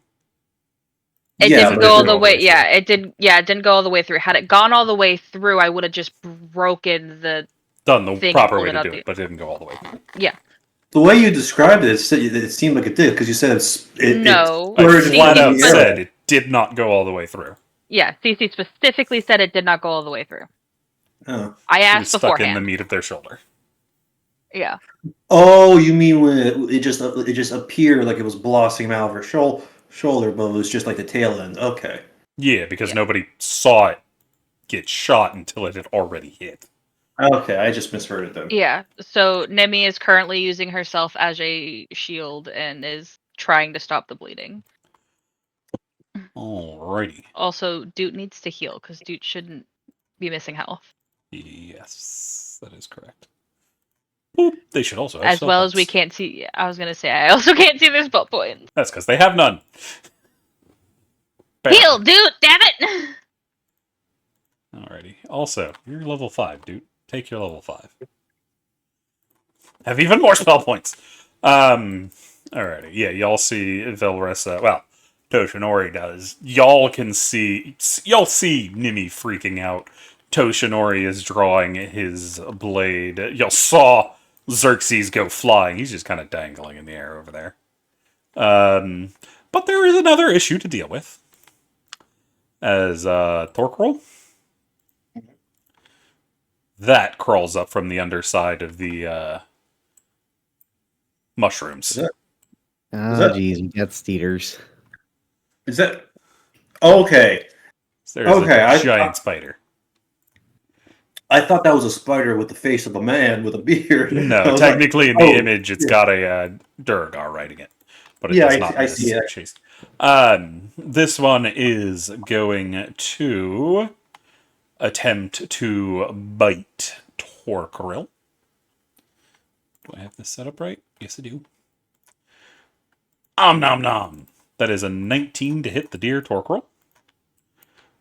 It yeah, didn't but go all it the all the way. way Yeah, through. it did. Yeah, it didn't go all the way through. Had it gone all the way through, I would have just broken the Done the thing and proper pulled way it to out. do it, but it didn't go all the way through. Yeah. the way you described it, it seemed like it did because you said it No. I splurged flat CC out in the arrow. said it did not go all the way through. Yeah, CC specifically said it did not go all the way through. Oh. I It was asked stuck beforehand. in the meat of their shoulder. Yeah. Oh, you mean when it just appeared like it was blossoming out of her shoulder, but it was just like the tail end. Okay. Yeah, because Yeah. nobody saw it get shot until it had already hit. Okay, I just misheard it then. Yeah. So Nemi is currently using herself as a shield and is trying to stop the bleeding. Alrighty. Also, Doot needs to heal because Doot shouldn't be missing health. Yes, that is correct. Boop. They should also have As spell well as we points. can't see. I was gonna say I also can't see their spell points. That's because they have none. Bam. Heal, Doot! Damn it! Alrighty. Also, you're level 5, dude. Take your level 5. Have even more spell points. Alrighty. Yeah, y'all see Velressa. Well, Toshinori does. Y'all can see. Y'all see Nimi freaking out. Toshinori is drawing his blade. Y'all saw Xerxes go flying. He's just kind of dangling in the air over there. But there is another issue to deal with. As Torquil. That crawls up from the underside of the mushrooms. Is that- Oh, that- geez, we got Steeders. Is that okay? There's Okay, a giant spider. I thought that was a spider with the face of a man with a beard. I No, was technically in like, the oh, image it's yeah. got a Duragar writing it. But it Yeah, does not I in this see it. case. This one is going to attempt to bite Torquil. Do I have this set up right? Yes, I do. Nom nom. That is a 19 to hit the deer Torquil.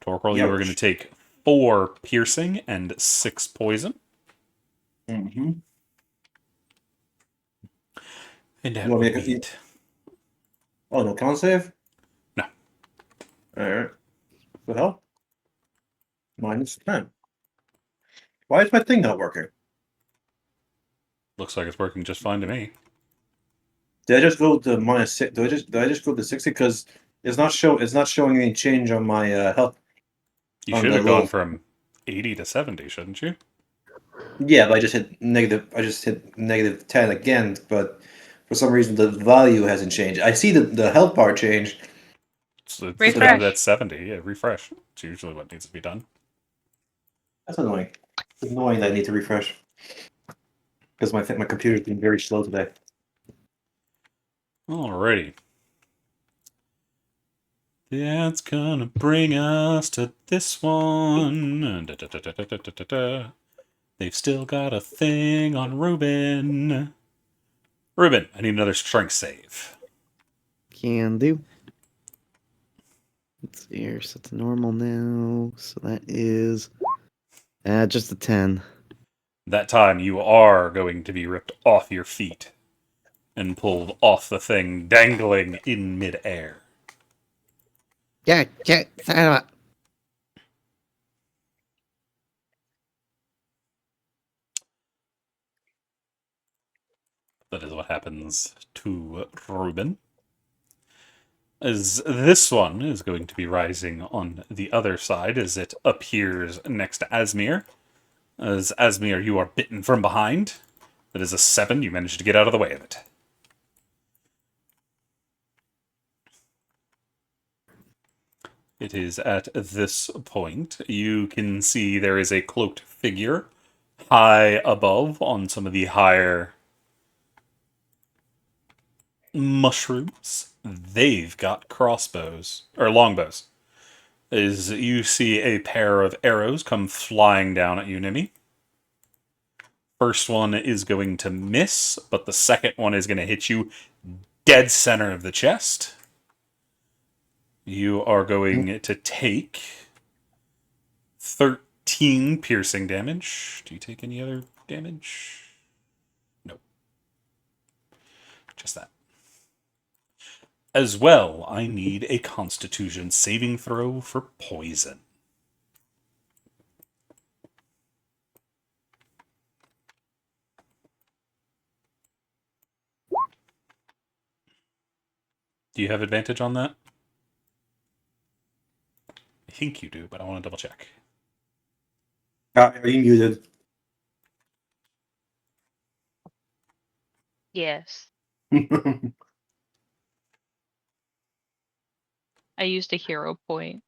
Torquil, you are going to take 4 piercing and 6 poison. Mm-hmm. And You want me to- Oh, no con save? No. Alright. What the hell? -10. Why is my thing not working? Looks like it's working just fine to me. Did I just go to -6? Did I just go to 60? Because it's not showing any change on my health. You On should the have gone little- from 80 to 70, shouldn't you? Yeah, but I just hit -10 again, but for some reason the value hasn't changed. I see the health bar changed. So Refresh. that's 70. Yeah, refresh. It's usually what needs to be done. That's annoying. It's annoying that I need to refresh. Because my computer's been very slow today. Alrighty. That's gonna bring us to this one. They've still got a thing on Ruben. Ruben, I need another strength save. Can do. Let's see here. So it's normal now. So that is just a 10. That time you are going to be ripped off your feet and pulled off the thing dangling in midair. Yeah, sign up. That is what happens to Ruben. As this one is going to be rising on the other side as it appears next to Asmir. As Asmir, you are bitten from behind. That is a 7. You managed to get out of the way of it. It is at this point. You can see there is a cloaked figure high above on some of the higher mushrooms. They've got crossbows, or longbows. As you see a pair of arrows come flying down at you, Nimi. First one is going to miss, but the second one is going to hit you dead center of the chest. You are going to take 13 piercing damage. Do you take any other damage? No. Just that. As well, I need a Constitution saving throw for poison. Do you have advantage on that? I think you do, but I want to double check. Are you muted? Yes. I used a hero point.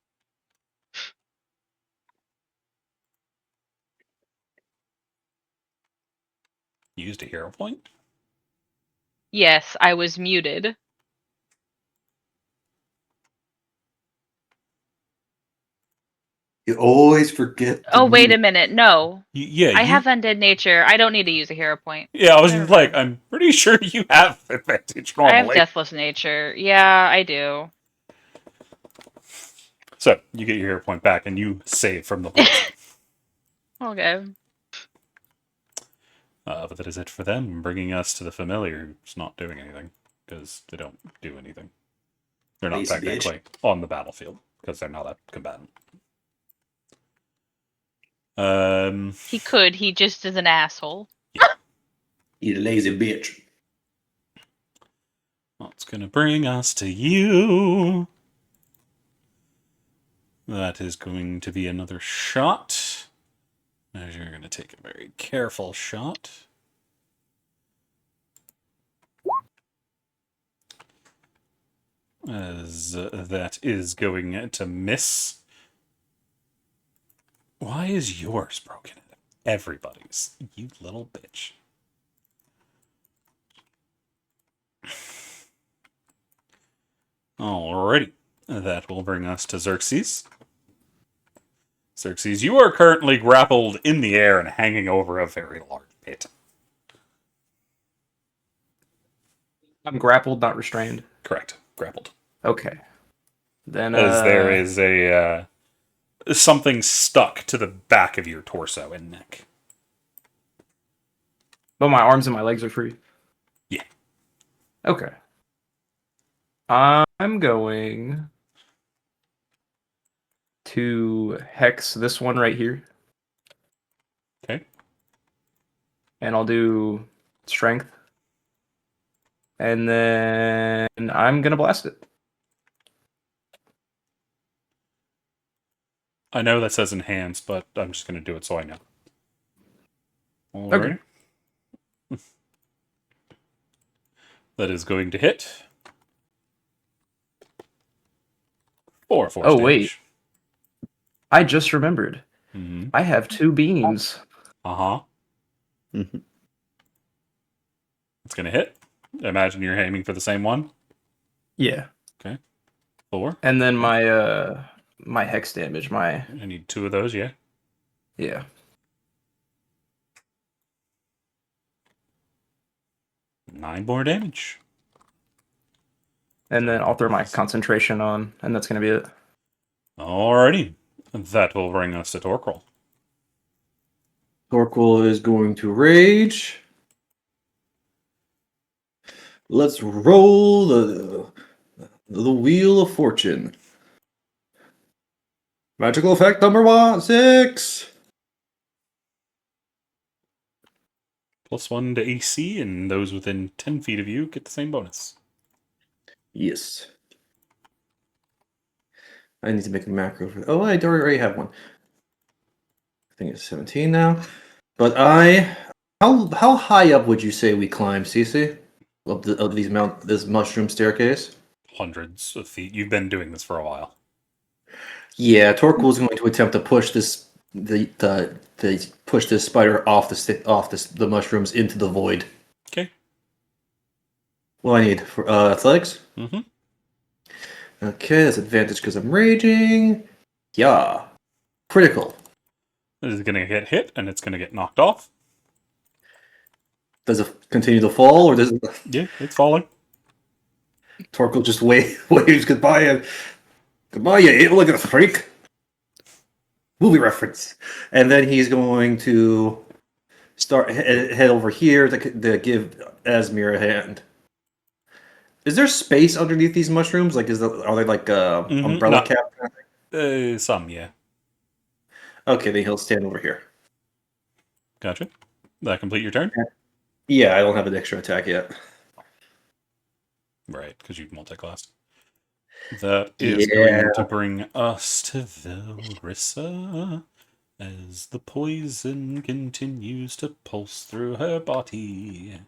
You used a hero point? Yes, I was muted. You always forget. Oh, wait a minute. No. Yeah, I have Undead Nature. I don't need to use a hero point. Yeah, I was Never like, mind. I'm pretty sure you have advantage I have normally. Deathless Nature. Yeah, I do. So, you get your hero point back, and you save from the poison. Okay. But that is it for them, bringing us to the familiar who's not doing anything, because they don't do anything. They're not Lazy technically on the battlefield, because they're not a combatant. He could. He just is an asshole. You lazy bitch. What's going to bring us to you? That is going to be another shot. As you're going to take a very careful shot. As that is going to miss. Why is yours broken? Everybody's. You little bitch. Alrighty. That will bring us to Xerxes. Xerxes, you are currently grappled in the air and hanging over a very large pit. I'm grappled, not restrained. Correct. Grappled. Okay. Then As there is a something stuck to the back of your torso and neck. but my arms and my legs are free. Yeah. Okay. I'm going to hex this one right here. Okay. And I'll do strength. And then I'm going to blast it. I know that says enhance, but I'm just going to do it so I know. Alright. Okay. That is going to hit. 4 force Oh, damage. wait. I just remembered. Mm-hmm. I have 2 beams. Uh-huh. Mhm. It's going to hit. Imagine you're aiming for the same one. Yeah. 4. And then my hex damage, I need 2 of those, yeah. yeah. 9 more damage. And then I'll throw my concentration on, and that's going to be it. Alrighty. That will bring us to Torquil. Torquil is going to rage. Let's roll the wheel of fortune. Magical effect number 6. +1 to AC, and those within 10 feet of you get the same bonus. Yes. I need to make a macro for. Oh, I already have one. I think it's 17 now. But how high up would you say we climb, Cece? Of this mushroom staircase? Hundreds of feet. You've been doing this for a while. Yeah, Torquil's going to attempt to push this push this spider off the mushrooms into the void. Okay. What do I need for athletics? Mm-hmm. Okay, that's advantage because I'm raging. Yeah, critical. This is going to get hit, and it's going to get knocked off. Does it continue to fall, or does it... Yeah, it's falling. Torquil just waves goodbye and goodbye, you eight-legged freak. Movie reference, and then he's going to head over here to give Asmir a hand. Is there space underneath these mushrooms? Like, are they like umbrella cap? Some, yeah. Okay, then he'll stand over here. Gotcha. That complete your turn? Yeah, I don't have an extra attack yet. Right, because you've multi-classed. That is going to bring us to Velrissa as the poison continues to pulse through her body.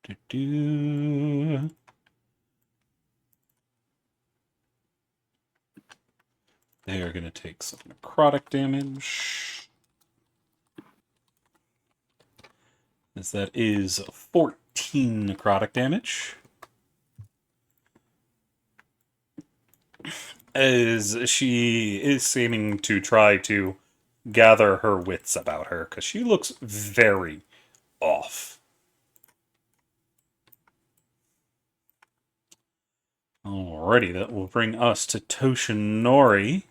Do-do. They are going to take some necrotic damage. As that is 14 necrotic damage. As she is seeming to try to gather her wits about her, because she looks very off. Alrighty, that will bring us to Toshinori.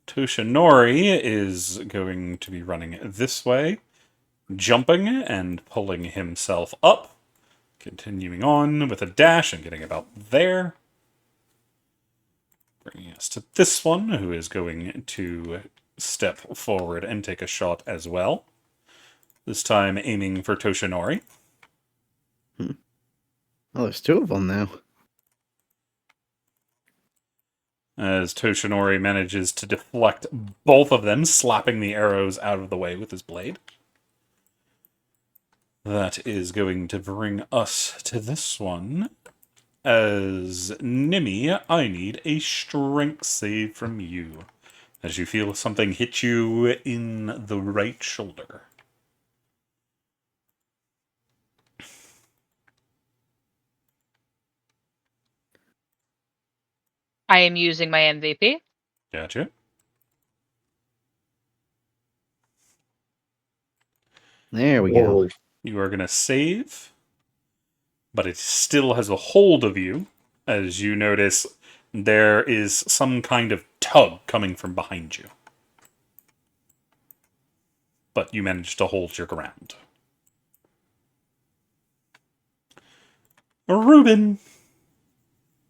Toshinori is going to be running this way, jumping and pulling himself up, continuing on with a dash and getting about there. Bringing us to this one, who is going to step forward and take a shot as well. This time aiming for Toshinori. Well, there's 2 of them now. As Toshinori manages to deflect both of them, slapping the arrows out of the way with his blade. That is going to bring us to this one. As Nimi, I need a strength save from you. As you feel something hit you in the right shoulder. I am using my MVP. Gotcha. There we go. You are going to save, but it still has a hold of you, as you notice there is some kind of tug coming from behind you. But you manage to hold your ground. Ruben!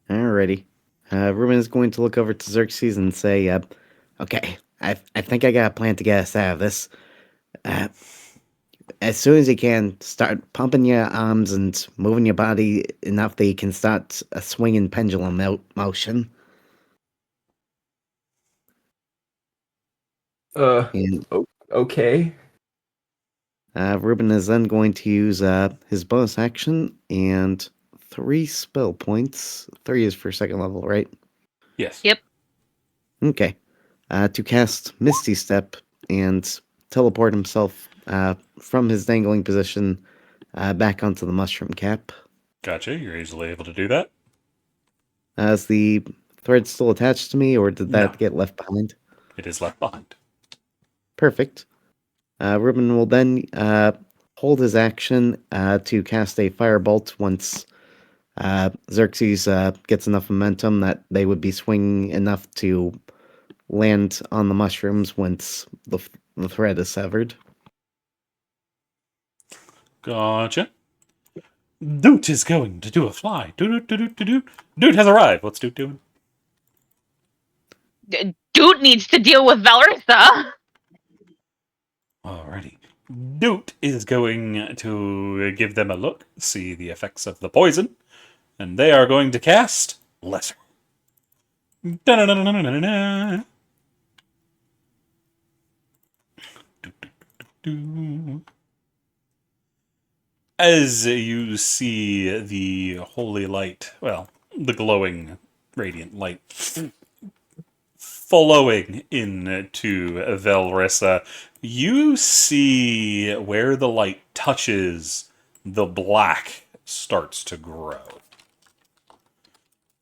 Alrighty. Ruben is going to look over to Xerxes and say, okay, I think I got a plan to get us out of this. As soon as you can, start pumping your arms and moving your body enough that you can start a swinging pendulum motion. And Okay. Ruben is then going to use his bonus action and 3 spell points. 3 is for 2nd level, right? Yes. Yep. Okay. To cast Misty Step and teleport himself from his dangling position back onto the mushroom cap. Gotcha, you're easily able to do that. Is the thread still attached to me, or did that No. get left behind? It is left behind. Perfect. Ruben will then hold his action to cast a firebolt once Xerxes gets enough momentum that they would be swinging enough to land on the mushrooms once the thread is severed. Gotcha. Doot is going to do a fly. Doot. Doot has arrived. What's Doot doing? Dude needs to deal with Valrissa. Alrighty. Doot is going to give them a look, see the effects of the poison, and they are going to cast Lesser. Da-na-na-na-na-na-na. As you see the holy light, well, the glowing, radiant light, flowing into Velrissa, you see where the light touches, the black starts to grow.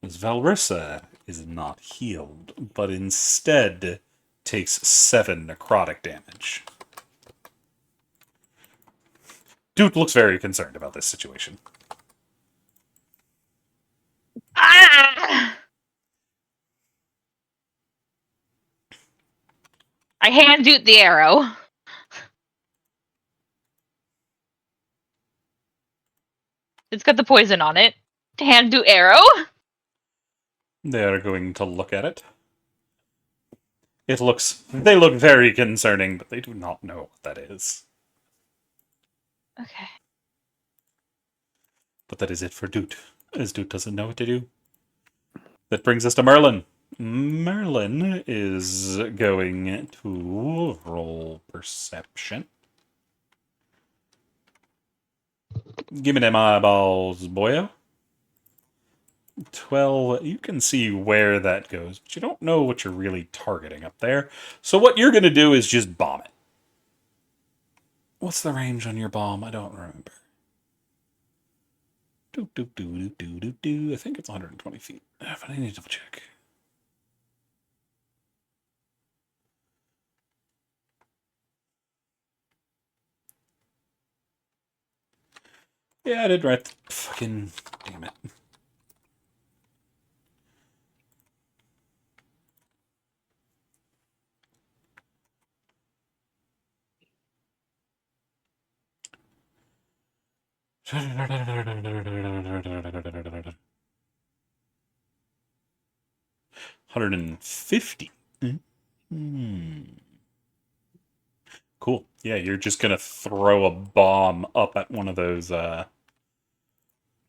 As Velrissa is not healed, but instead takes 7 necrotic damage. Duke looks very concerned about this situation. Ah! I hand Dude the arrow. It's got the poison on it. Hand Dude arrow. They are going to look at it. They look very concerning, but they do not know what that is. Okay. But that is it for Doot, as Doot doesn't know what to do. That brings us to Merlin. Merlin is going to roll perception. Give me them eyeballs, boyo. 12. You can see where that goes, but you don't know what you're really targeting up there. So what you're going to do is just bomb it. What's the range on your bomb? I don't remember. I think it's 120 feet. But I need to double check. Yeah, I did right. Fucking damn it. $150. Cool. Yeah, you're just gonna throw a bomb up at one of those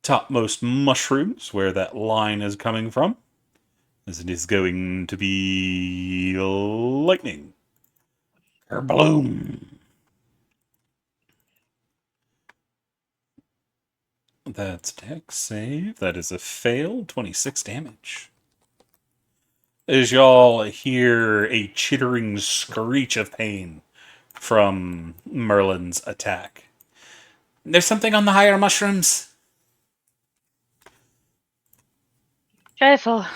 topmost mushrooms where that line is coming from. As it is going to be lightning. Bloom. That's dex save. That is a fail. 26 damage. As y'all hear a chittering screech of pain from Merlin's attack. There's something on the higher mushrooms. Joyful.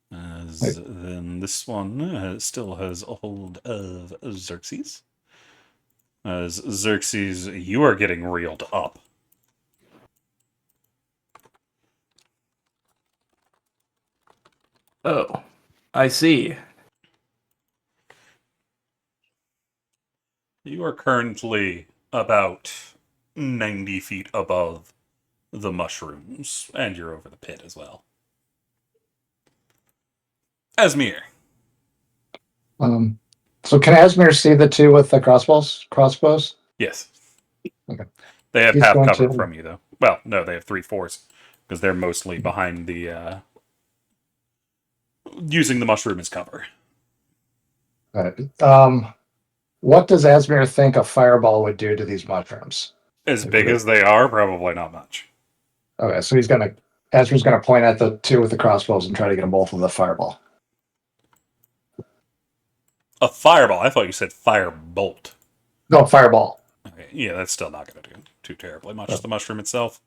Then this one still has a hold of Xerxes. As Xerxes, you are getting reeled up. Oh, I see. You are currently about 90 feet above the mushrooms, and you're over the pit as well. Asmir. So can Asmir see the two with the crossbows? Yes. Okay. They have He's half going cover to- from you, though. Well, no, they have 3/4, because they're mostly behind the, using the mushroom as cover. What does Asmir think a fireball would do to these mushrooms? As big as they are, probably not much. Okay, so Asmir's gonna point at the two with the crossbows and try to get them both with a fireball. A fireball? I thought you said firebolt. No, fireball. Okay, yeah, that's still not going to do too terribly much. The mushroom itself.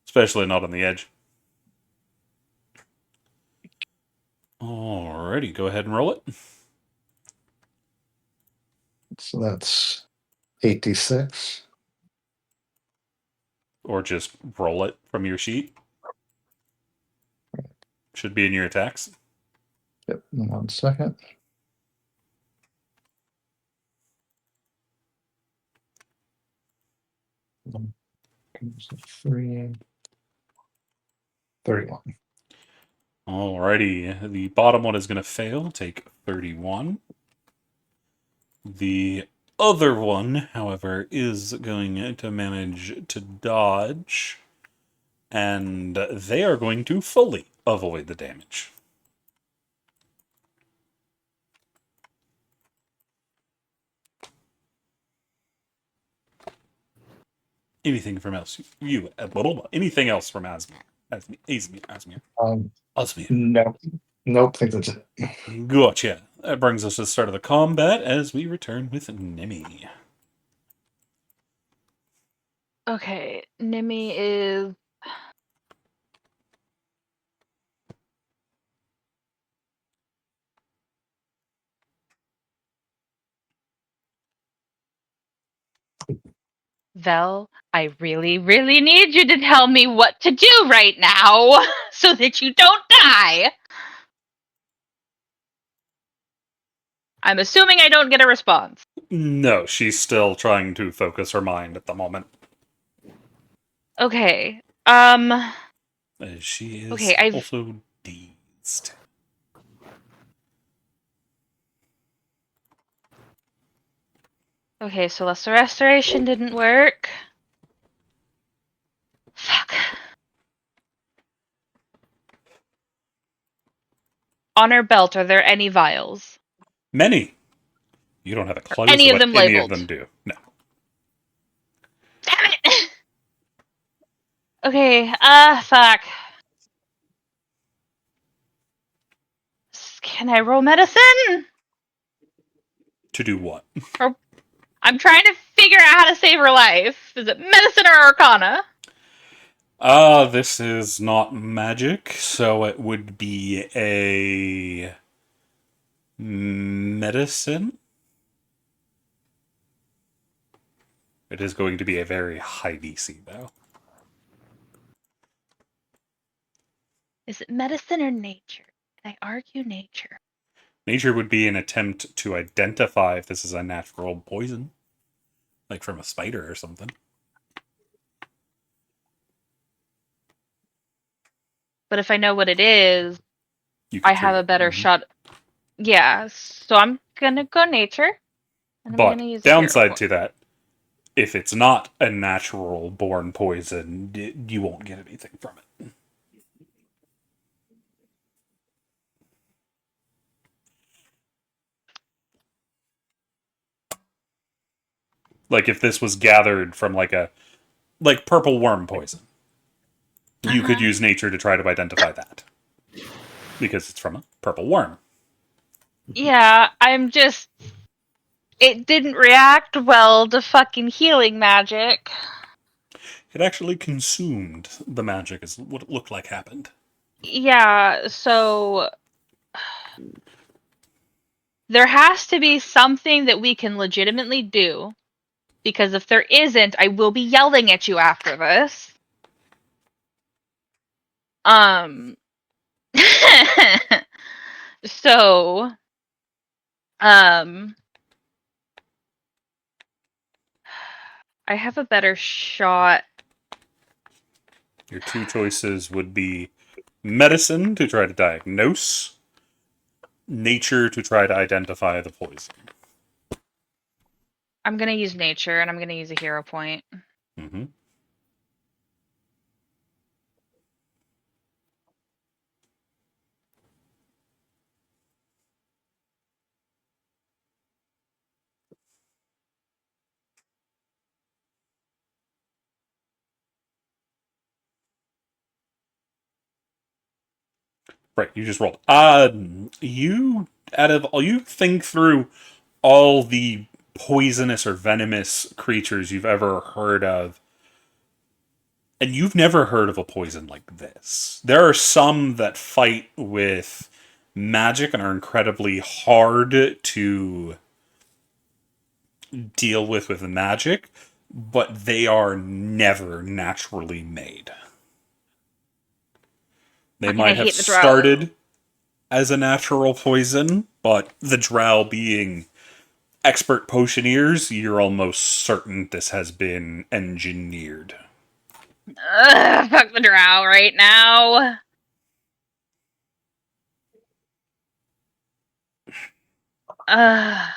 Especially not on the edge. Alrighty, go ahead and roll it. So that's 86. Or just roll it from your sheet. Should be in your attacks. Yep. 1 second. Three. 31. Alrighty. The bottom one is going to fail. Take 31. The other one, however, is going to manage to dodge. And they are going to fully avoid the damage. Anything from else? Anything else from Asmir? Asmir. Nope. Think that's it. Gotcha. That brings us to the start of the combat as we return with Nimi. Okay, Nimi is. Vel, I really, really need you to tell me what to do right now so that you don't die. I'm assuming I don't get a response. No, she's still trying to focus her mind at the moment. Okay. She is Okay, I've- also dazed. Okay, so Lesser Restoration didn't work. Fuck. On her belt, are there any vials? Many. You don't have a clue any to of what them any labeled? of them do. No. Damn it! Okay, fuck. Can I roll medicine? To do what? I'm trying to figure out how to save her life. Is it medicine or arcana? This is not magic, so it would be a medicine. It is going to be a very high DC, though. Is it medicine or nature? Can I argue nature? Nature would be an attempt to identify if this is a natural poison, like from a spider or something. But if I know what it is, You could I have treat a it. better shot. Yeah, so I'm gonna go nature. And I'm But gonna use a hero downside point. to that, if it's not a natural born poison, you won't get anything from it. Like if this was gathered from like purple worm poison, you could use nature to try to identify that. Because it's from a purple worm. Yeah, I'm just. It didn't react well to fucking healing magic. It actually consumed the magic, is what it looked like happened. Yeah, so. There has to be something that we can legitimately do. Because if there isn't, I will be yelling at you after this. So. I have a better shot. Your two choices would be medicine to try to diagnose, nature to try to identify the poison. I'm gonna use nature, and I'm gonna use a hero point. Mm-hmm. Right, you just rolled. You think through all the poisonous or venomous creatures you've ever heard of, and you've never heard of a poison like this. There are some that fight with magic and are incredibly hard to deal with magic, but they are never naturally made. They Fucking, I might have hate the drow. started as a natural poison, but the drow being expert potioneers, you're almost certain this has been engineered. Ugh, fuck the drow right now. Ugh.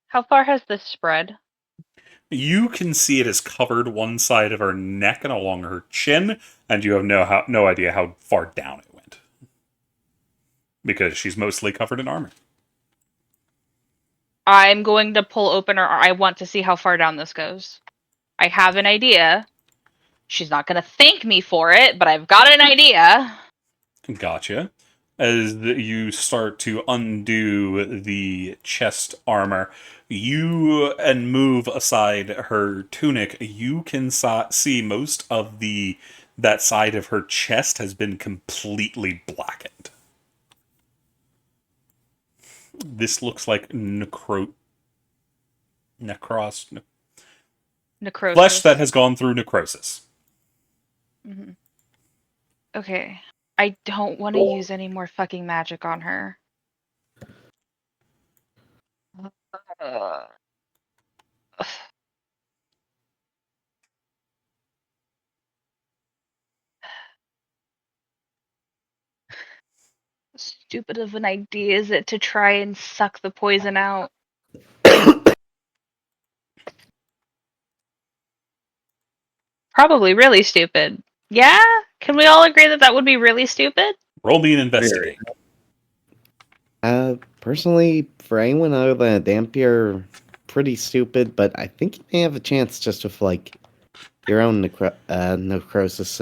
How far has this spread? You can see it has covered one side of her neck and along her chin, and you have no idea how far down it went. Because she's mostly covered in armor. I'm going to pull open her. I want to see how far down this goes. I have an idea. She's not going to thank me for it, but I've got an idea. Gotcha. As you start to undo the chest armor, and move aside her tunic, you can see most of that side of her chest has been completely blackened. This looks like necrosis. Necrosis. Flesh that has gone through necrosis. Mm-hmm. Okay. I don't want to use any more fucking magic on her. Stupid of an idea is it to try and suck the poison out? Probably really stupid. Yeah? Can we all agree that that would be really stupid? Roll me an investigate. Personally, for anyone other than a Dampier, pretty stupid, but I think you may have a chance just with, like, your own necrosis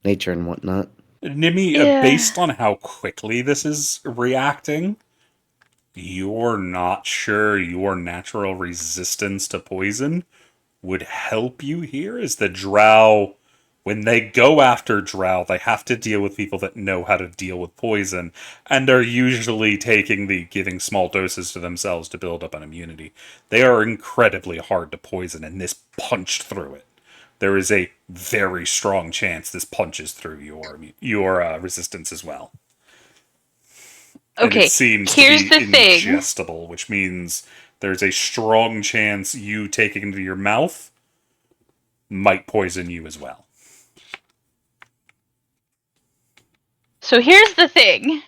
nature and whatnot. Nimi, Yeah. based on how quickly this is reacting, you're not sure your natural resistance to poison would help you here. As the drow, when they go after drow, they have to deal with people that know how to deal with poison, and are usually giving small doses to themselves to build up an immunity. They are incredibly hard to poison, and this punched through it. There is a very strong chance this punches through your resistance as well. Okay, And it seems here's to be the thing. ingestible, which means there's a strong chance you taking it into your mouth might poison you as well. So here's the thing.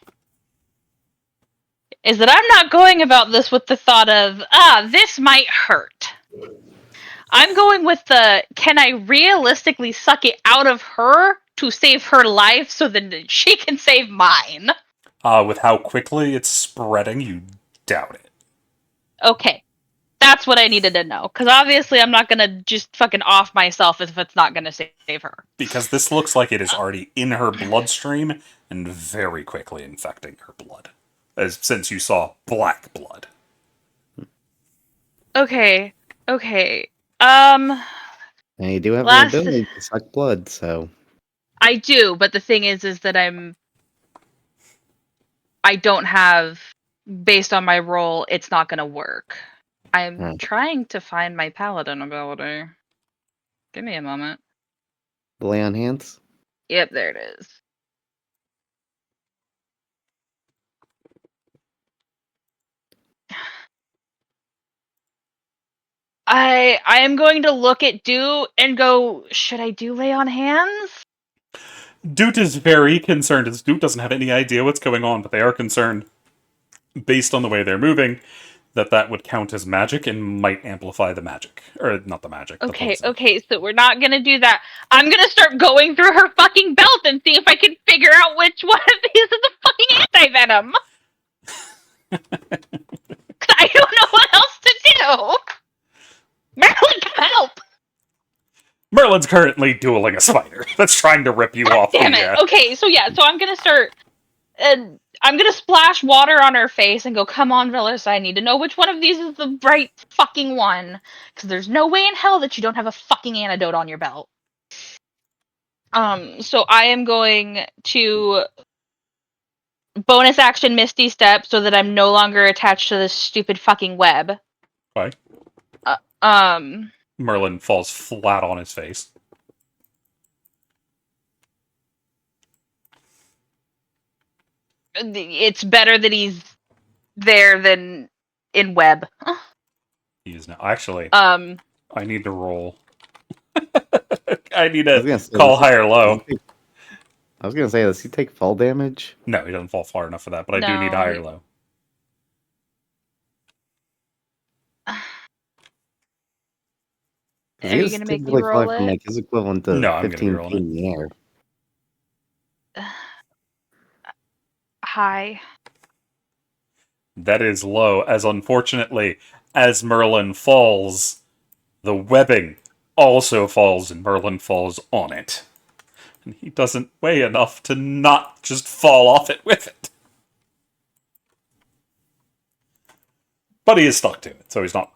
Is that I'm not going about this with the thought of, this might hurt. I'm going with can I realistically suck it out of her to save her life so that she can save mine? With how quickly it's spreading, you doubt it. Okay. That's what I needed to know. Because obviously I'm not going to just fucking off myself if it's not going to save her. Because this looks like it is already in her bloodstream and very quickly infecting her blood. Since you saw black blood. Okay. And you do have the ability to suck blood, so... I do, but the thing is that I don't have, based on my role, it's not going to work. I'm trying to find my paladin ability. Give me a moment. Lay on hands? Yep, there it is. I am going to look at Doot and go, should I do lay on hands? Doot is very concerned, as Doot doesn't have any idea what's going on, but they are concerned, based on the way they're moving, that would count as magic and might amplify the magic. Or, not the magic, the poison. Okay, so we're not gonna do that. I'm gonna start going through her fucking belt and see if I can figure out which one of these is the fucking anti-venom. Cause I don't know what else to do. Merlin, come help! Merlin's currently dueling a spider that's trying to rip you off. Damn it. Okay, so I'm gonna start. I'm I'm gonna splash water on her face and go, come on, Melissa, I need to know which one of these is the right fucking one. Because there's no way in hell that you don't have a fucking antidote on your belt. So I am going to bonus action Misty Step so that I'm no longer attached to this stupid fucking web. Why? Um, Merlin falls flat on his face. it's better that he's there than in web. He is now. Actually, Um, I need to roll. I need I was to gonna say, call does he- high or low. I was gonna say, does he take fall damage? No, he doesn't fall far enough for that, but I do need No, high or he- low. Are you gonna make me Typically roll fly from it? like his equivalent to No, I'm gonna be 15 rolling feet in the air. Hi. That is low, as unfortunately, as Merlin falls, the webbing also falls and Merlin falls on it. And he doesn't weigh enough to not just fall off it with it. But he is stuck to it, so he's not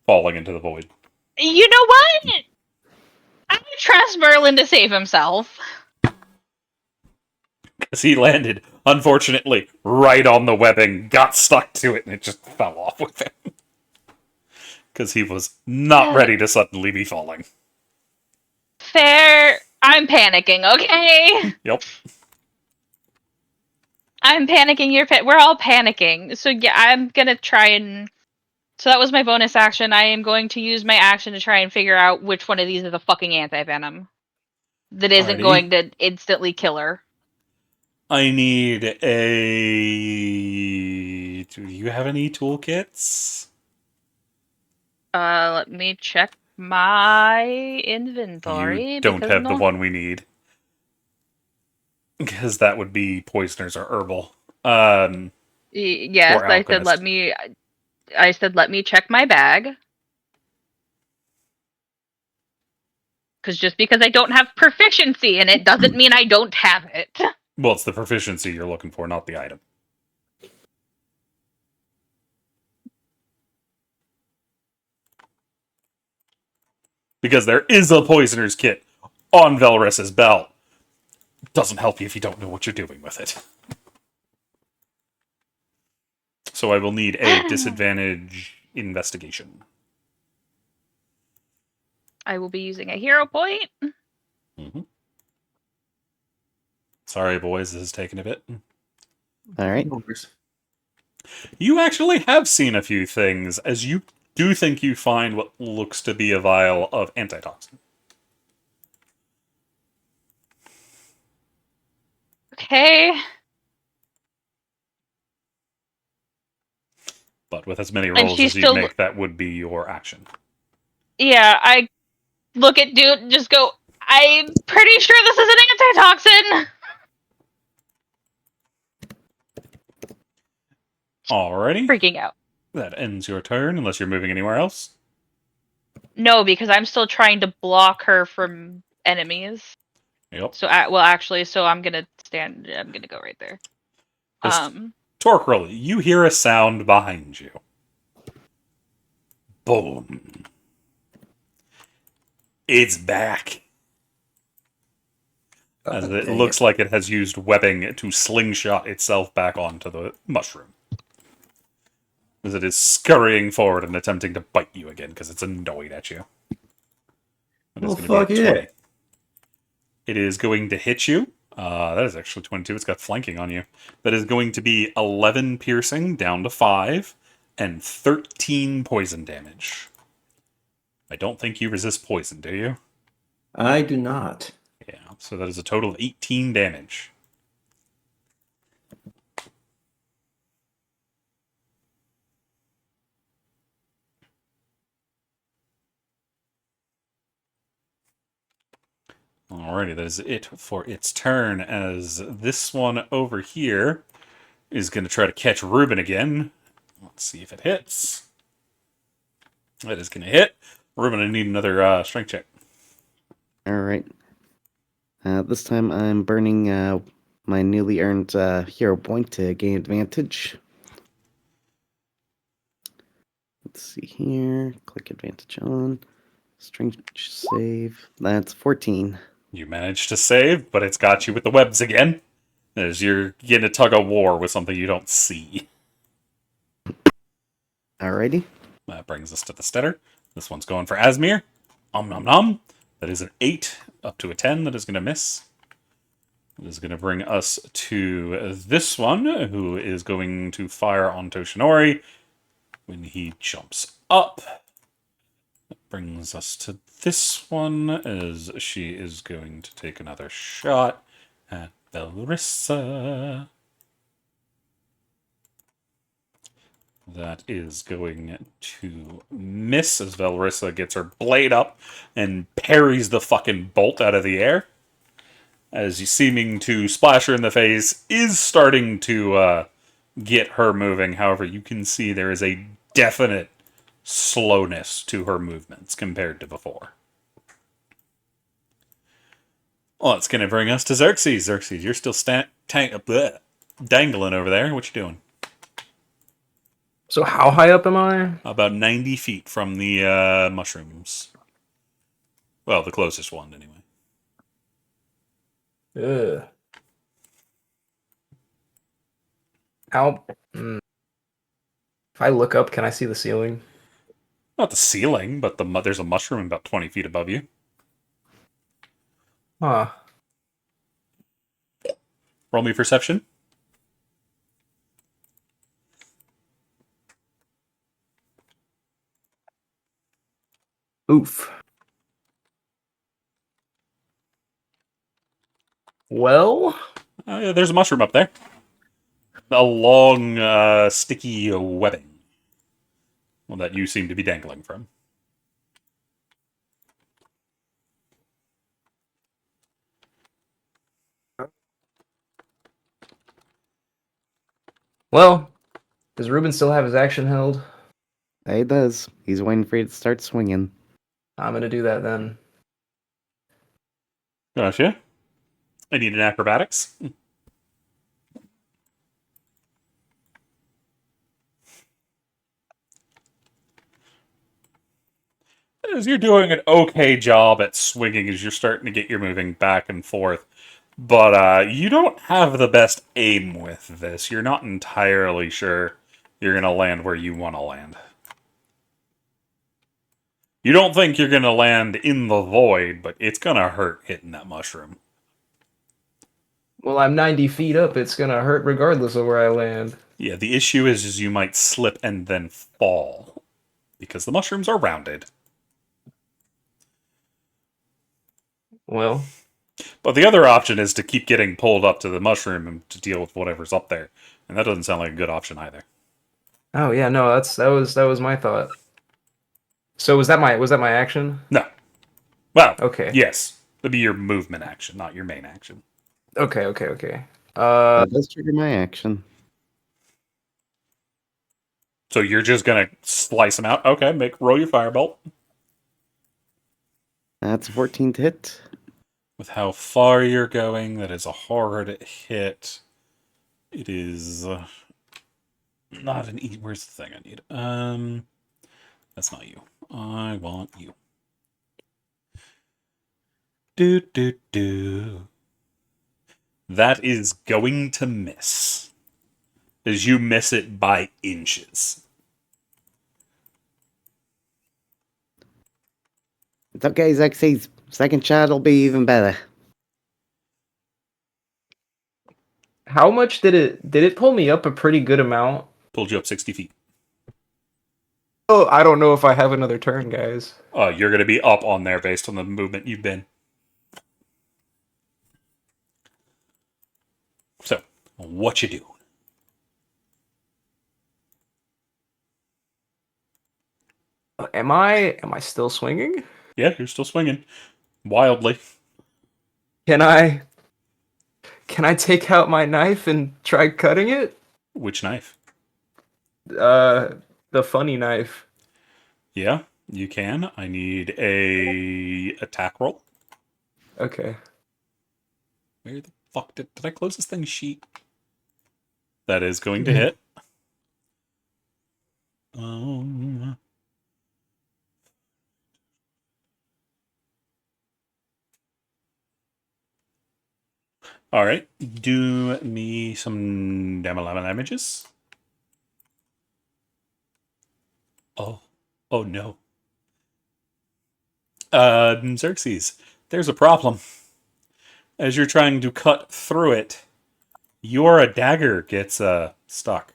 falling into the void. You know what? I trust Merlin to save himself. Because he landed, unfortunately, right on the webbing, got stuck to it, and it just fell off with him. Because he was not ready to suddenly be falling. Fair. I'm panicking, okay? Yep. I'm panicking. We're all panicking. So yeah, I'm gonna try and. So that was my bonus action. I am going to use my action to try and figure out which one of these is a fucking anti-venom that isn't Alrighty. going to instantly kill her. I need a... Do you have any toolkits? Let me check my inventory. You don't because have the no- one we need. Because that would be poisoners or herbal. Yes, or I said alchemist. let me check my bag. Because just because I don't have proficiency in it doesn't mean I don't have it. Well, it's the proficiency you're looking for, not the item. Because there is a poisoner's kit on Velris's belt. Doesn't help you if you don't know what you're doing with it. So I will need a disadvantage investigation. I will be using a hero point. Mm-hmm. Sorry, boys, this is taking a bit. All right. You actually have seen a few things, as you do think you find what looks to be a vial of antitoxin. Okay. But with as many And rolls she's as you still- make, that would be your action. Yeah, I look at dude and just go, I'm pretty sure this is an antitoxin. Alrighty. Freaking out. That ends your turn, unless you're moving anywhere else. No, because I'm still trying to block her from enemies. Yep. So, actually, so I'm gonna go right there. Just torque roll. You hear a sound behind you. Boom. It's back. As it dang looks like it has used webbing to slingshot itself back onto the mushroom. As it is scurrying forward and attempting to bite you again because it's annoyed at you. That is Well, gonna fuck be a yeah. 20. It is going to hit you. That is actually 22. It's got flanking on you. That is going to be 11 piercing down to 5 and 13 poison damage. I don't think you resist poison, do you? I do not. Yeah, so that is a total of 18 damage. Alrighty, that is it for its turn, as this one over here is going to try to catch Ruben again. Let's see if it hits. That is going to hit. Ruben, I need another strength check. All right. This time I'm burning my newly earned hero point to gain advantage. Let's see here. Click advantage on. Strength save. That's 14. You managed to save, but it's got you with the webs again. As you're getting a tug of war with something you don't see. Alrighty. That brings us to the stutter. This one's going for Asmir. Nom nom nom. That is an 8 up to a 10 that is going to miss. That is going to bring us to this one, who is going to fire on Toshinori when he jumps up. That brings us to this one, as she is going to take another shot at Belrissa. That is going to miss as Belrissa gets her blade up and parries the fucking bolt out of the air. As he's seeming to splash her in the face, is starting to get her moving. However, you can see there is a definite slowness to her movements compared to before. Well, it's going to bring us to Xerxes. Xerxes, you're still dangling over there. What you doing? So how high up am I? About 90 feet from the mushrooms. Well, the closest one, anyway. Ugh. How? If I look up, can I see the ceiling? Not the ceiling, but there's a mushroom about 20 feet above you. Huh. Roll me perception. Oof. Well, Yeah, there's a mushroom up there. A long, sticky webbing. Well, that you seem to be dangling from. does Ruben still have his action held? He does. He's waiting for you to start swinging. I'm gonna do that then. Gotcha. I need an acrobatics. As you're doing an okay job at swinging as you're starting to get your moving back and forth. But you don't have the best aim with this. You're not entirely sure you're going to land where you want to land. You don't think you're going to land in the void, but it's going to hurt hitting that mushroom. Well, I'm 90 feet up. It's gonna hurt regardless of where I land. Yeah, the issue is you might slip and then fall. Because the mushrooms are rounded. Well, But the other option is to keep getting pulled up to the mushroom and to deal with whatever's up there. And that doesn't sound like a good option either. oh yeah, no, that was my thought. So was that my action? No. Well, Okay. yes. That'd be your movement action, not your main action. Okay. That does trigger my action. So you're just gonna slice them out? Okay, roll your firebolt. That's a 14 to hit. With how far you're going, that is a hard hit. It is not an easy. Where's the thing I need? That's not you. I want you. Do. That is going to miss. As you miss it by inches. It's okay, Xerxes. Second shot will be even better. How much did it pull me up a pretty good amount? Pulled you up 60 feet. Oh, I don't know if I have another turn, guys. You're going to be up on there based on the movement you've been. So, what you do? Am I still swinging? Yeah, you're still swinging. Wildly. Can I take out my knife and try cutting it? Which knife? The funny knife. Yeah, you can. I need a attack roll. Okay. Where the Fuck, did I close this thing's sheet? That is going to hit. Alright, do me some damages. Oh no. Xerxes, there's a problem. As you're trying to cut through it, your dagger gets stuck.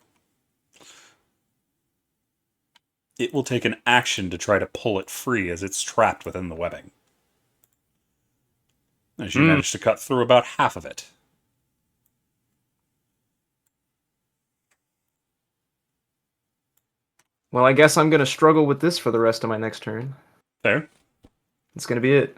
It will take an action to try to pull it free as it's trapped within the webbing. As you manage to cut through about half of it. Well, I guess I'm going to struggle with this for the rest of my next turn. There. It's going to be it.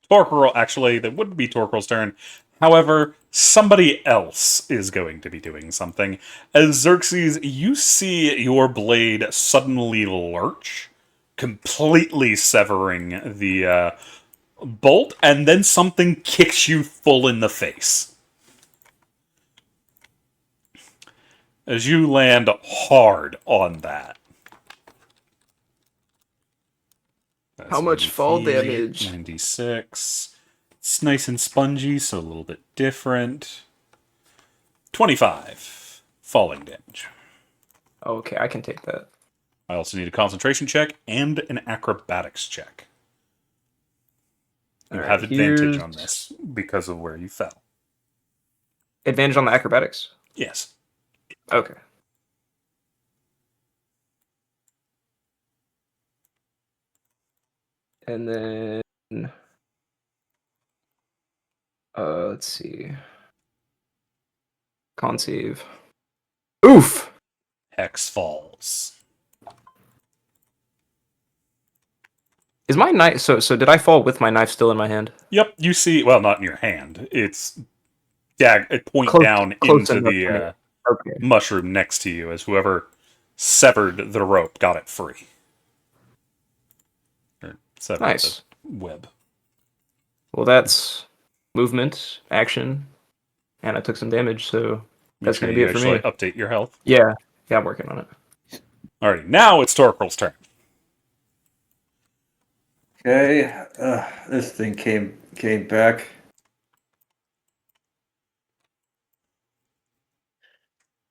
Torquil, actually, that would be Torquil's turn. However, somebody else is going to be doing something. As Xerxes, you see your blade suddenly lurch, completely severing the bolt, and then something kicks you full in the face. As you land hard on that. That's How much fall 93, damage? 96. It's nice and spongy, so a little bit different. 25 falling damage. Okay, I can take that. I also need a concentration check and an acrobatics check. You All have right, advantage here's- on this because of where you fell. Advantage on the acrobatics? Yes. Okay. And then... let's see. Con save. Oof! Hex falls. Is my knife... So did I fall with my knife still in my hand? Yep, you see... Well, not in your hand. It's... point Close- down close into enough the to me. Okay. mushroom next to you as whoever severed the rope got it free. Or severed Nice. the web. Well, that's movement, action, and I took some damage, so that's going to be it for me. Update your health. Yeah, I'm working on it. Alrighty, now it's Torquil's turn. Okay, this thing came back.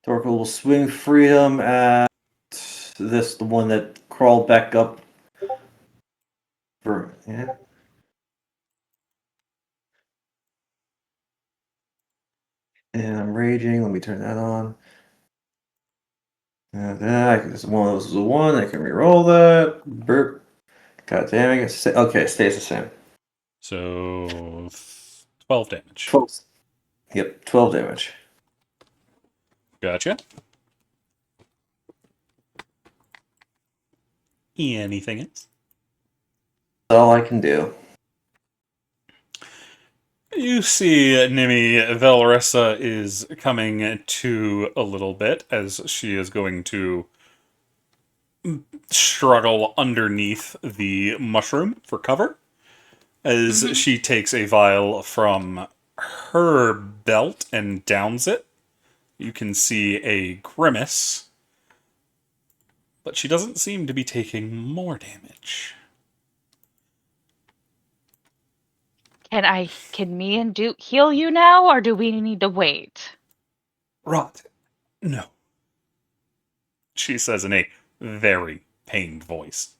Torquil will swing freedom at the one that crawled back up. Yeah. And I'm raging. Let me turn that on. And this one of those is a 1. I can reroll that. Burp. God damn it. Okay, it stays the same. So 12 damage. 12. Yep, 12 damage. Gotcha. Anything else? That's all I can do. You see Nimi Valressa is coming to a little bit as she is going to struggle underneath the mushroom for cover. As she takes a vial from her belt and downs it. You can see a grimace. But she doesn't seem to be taking more damage. Can me and Duke heal you now, or do we need to wait? Rot. No. She says in a very pained voice.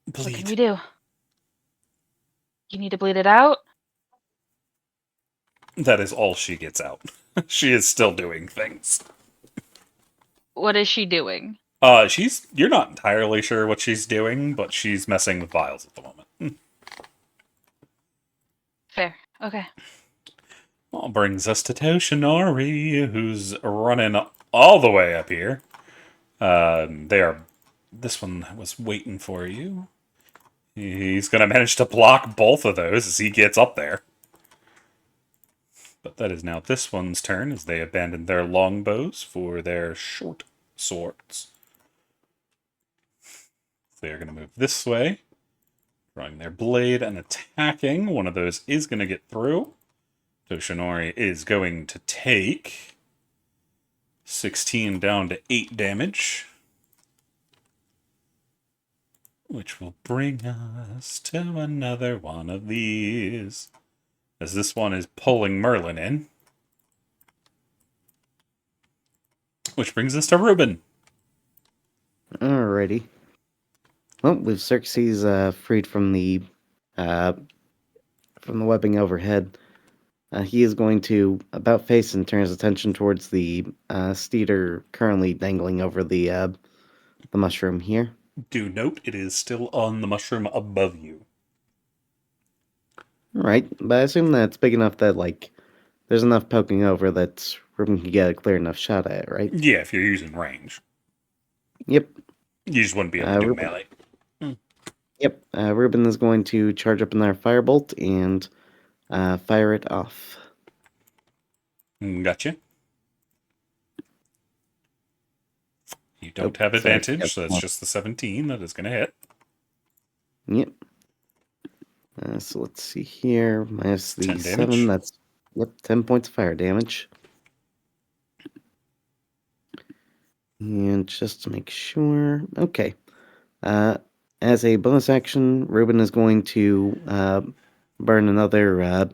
What can we Bleed. do? You need to bleed it out? That is all she gets out. She is still doing things. What is she doing? You're not entirely sure what she's doing, but she's messing with vials at the moment. Fair. Okay. Well, brings us to Toshinori, who's running all the way up here. This one was waiting for you. He's going to manage to block both of those as he gets up there. But that is now this one's turn as they abandon their longbows for their short swords. They are going to move this way, Drawing their blade and attacking. One of those is going to get through. Toshinori is going to take 16 down to 8 damage. Which will bring us to another one of these. As this one is pulling Merlin in. Which brings us to Ruben. Alrighty. Well, with Xerxes freed from the webbing overhead, he is going to about face and turn his attention towards the steeder currently dangling over the mushroom here. Do note it is still on the mushroom above you. Right, but I assume that it's big enough that, like, there's enough poking over that Ruben can get a clear enough shot at it, right? Yeah, if you're using range. Yep. You just wouldn't be able to do Ruben. melee. Yep. Ruben is going to charge up another firebolt and fire it off. Gotcha. You don't Oh, have sorry, advantage, yep. so that's just the 17 that is going to hit. Yep. So let's see here. Minus the 10 7, damage. that's 10 points of fire damage. And just to make sure, okay. As a bonus action, Ruben is going to burn another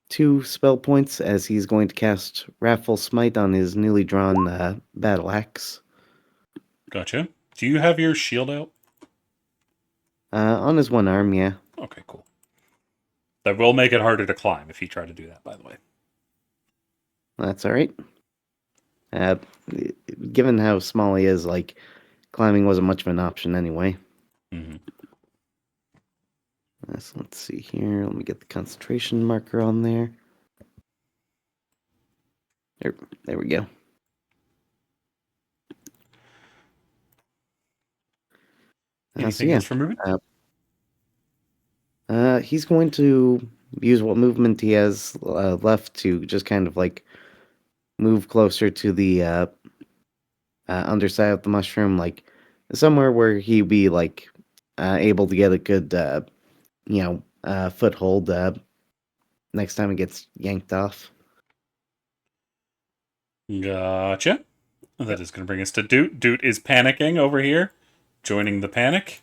2 spell points as he's going to cast Wrathful Smite on his newly drawn battle axe. Gotcha. Do you have your shield out? On his one arm, yeah. Okay, cool. That will make it harder to climb if you try to do that, by the way. That's alright. Given how small he is, like, climbing wasn't much of an option anyway. Mm-hmm. So let's see here. Let me get the concentration marker on there. There we go. Anything else from Ruben? He's going to use what movement he has left to just kind of like move closer to the underside of the mushroom, like somewhere where he'd be like able to get a good, foothold next time he gets yanked off. Gotcha. That is going to bring us to Doot. Doot is panicking over here, joining the panic.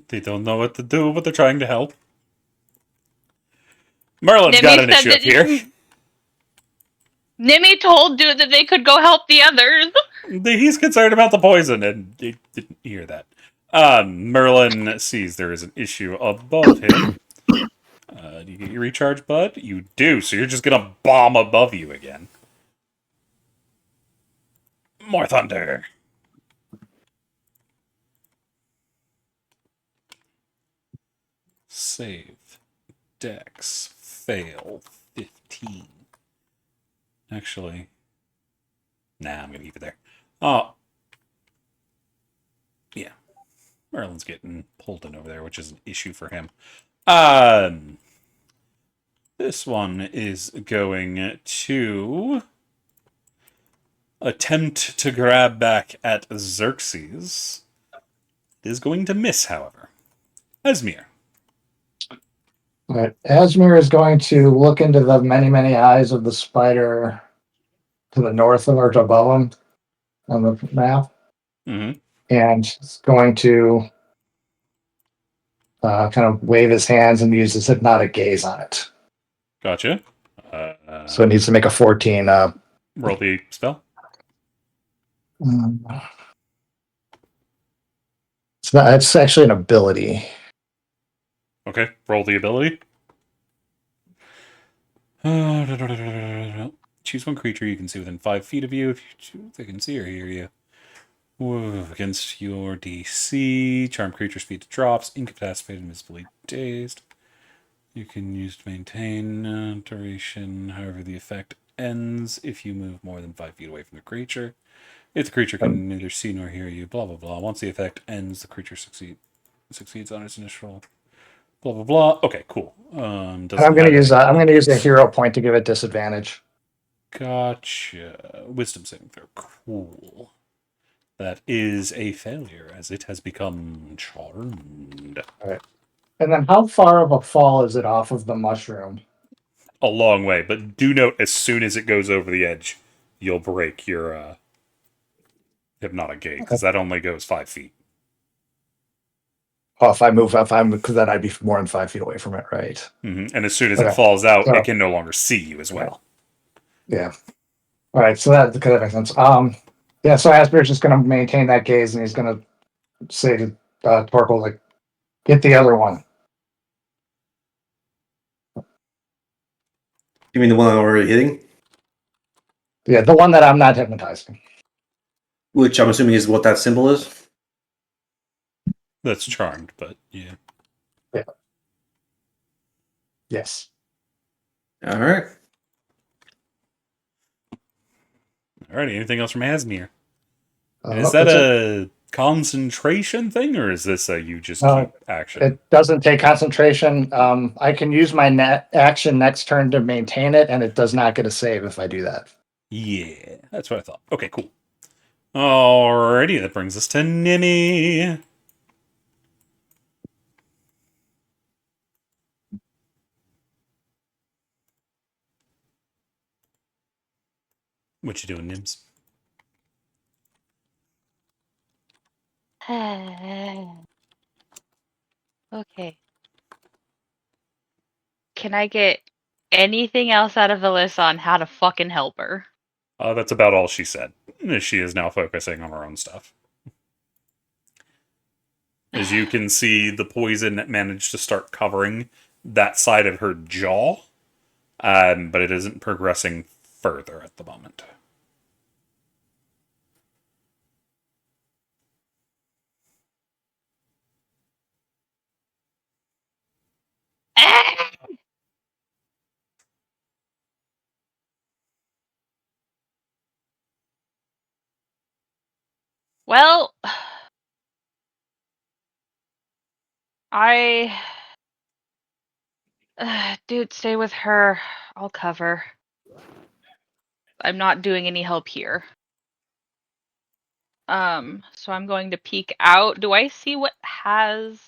They don't know what to do, but they're trying to help. Merlin's got an issue up here. Nimmy told Dude that they could go help the others. He's concerned about the poison, and he didn't hear that. Merlin sees there is an issue above him. Do you get your recharge, bud? You do, so you're just going to bomb above you again. More thunder. Save. Dex. Fail. 15. Actually. Nah, I'm going to keep it there. Oh. Yeah. Merlin's getting pulled in over there, which is an issue for him. This one is going to attempt to grab back at Xerxes. It is going to miss, however. Esmir. All right. Asmir is going to look into the many, many eyes of the spider to the north of or to above him on the map. Mm-hmm. And is going to kind of wave his hands and use his hypnotic gaze on it. Gotcha. So it needs to make a 14. Roll the spell. It's actually an ability. Okay, roll the ability. Choose one creature you can see within 5 feet of you. If you choose, they can see or hear you. Whoa, against your DC. Charm creature speed drops. Incapacitated, invisibly dazed. You can use to maintain duration. However, the effect ends if you move more than 5 feet away from the creature. If the creature can neither see nor hear you, blah, blah, blah. Once the effect ends, the creature succeeds on its initial... Blah, blah, blah. Okay, cool. I'm going to use a hero point to give it disadvantage. Gotcha. Wisdom saving throw. Cool. That is a failure, as it has become charmed. And then how far of a fall is it off of the mushroom? A long way, but do note, as soon as it goes over the edge, you'll break your hypnotic gate, because that only goes 5 feet. Oh, if I move up, because then I'd be more than 5 feet away from it, right? And as soon as it Okay. falls out, So- it can no longer see you as well. Yeah. All right, so that makes sense. Yeah, so Asper's just going to maintain that gaze, and he's going to say to Torkel, like, get the other one. You mean the one I'm already hitting? Yeah, the one that I'm not hypnotizing. Which I'm assuming is what that symbol is? That's charmed, but yeah. Yeah. Yes. Alright. Alrighty, anything else from Asmir? And is that That's it. a concentration thing, or is this a you just No, keep action? It doesn't take concentration. I can use my net action next turn to maintain it, and it does not get a save if I do that. Yeah, that's what I thought. Okay, cool. Alrighty, that brings us to Nini. What you doing, Nims? Okay. Can I get anything else out of Alyssa on how to fucking help her? That's about all she said. She is now focusing on her own stuff. As you can see, the poison managed to start covering that side of her jaw, but it isn't progressing further at the moment. Well, I... dude, stay with her. I'll cover. I'm not doing any help here. So I'm going to peek out. Do I see what has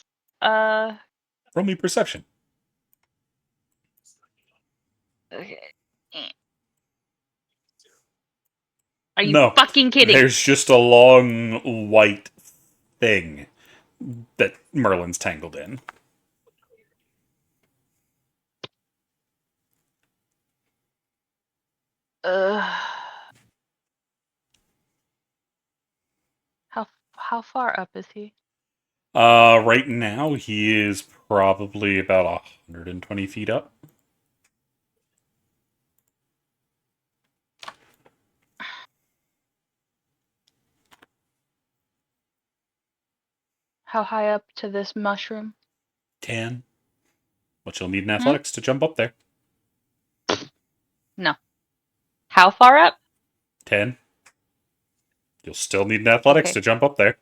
Roll me perception. okay. Are you No, fucking kidding? there's just a long white thing that Merlin's tangled in. How far up is he? Right now he is probably about 120 feet up. How high up to this mushroom? 10. But you'll need an athletics to jump up there. No. How far up? 10. You'll still need an athletics Okay. to jump up there.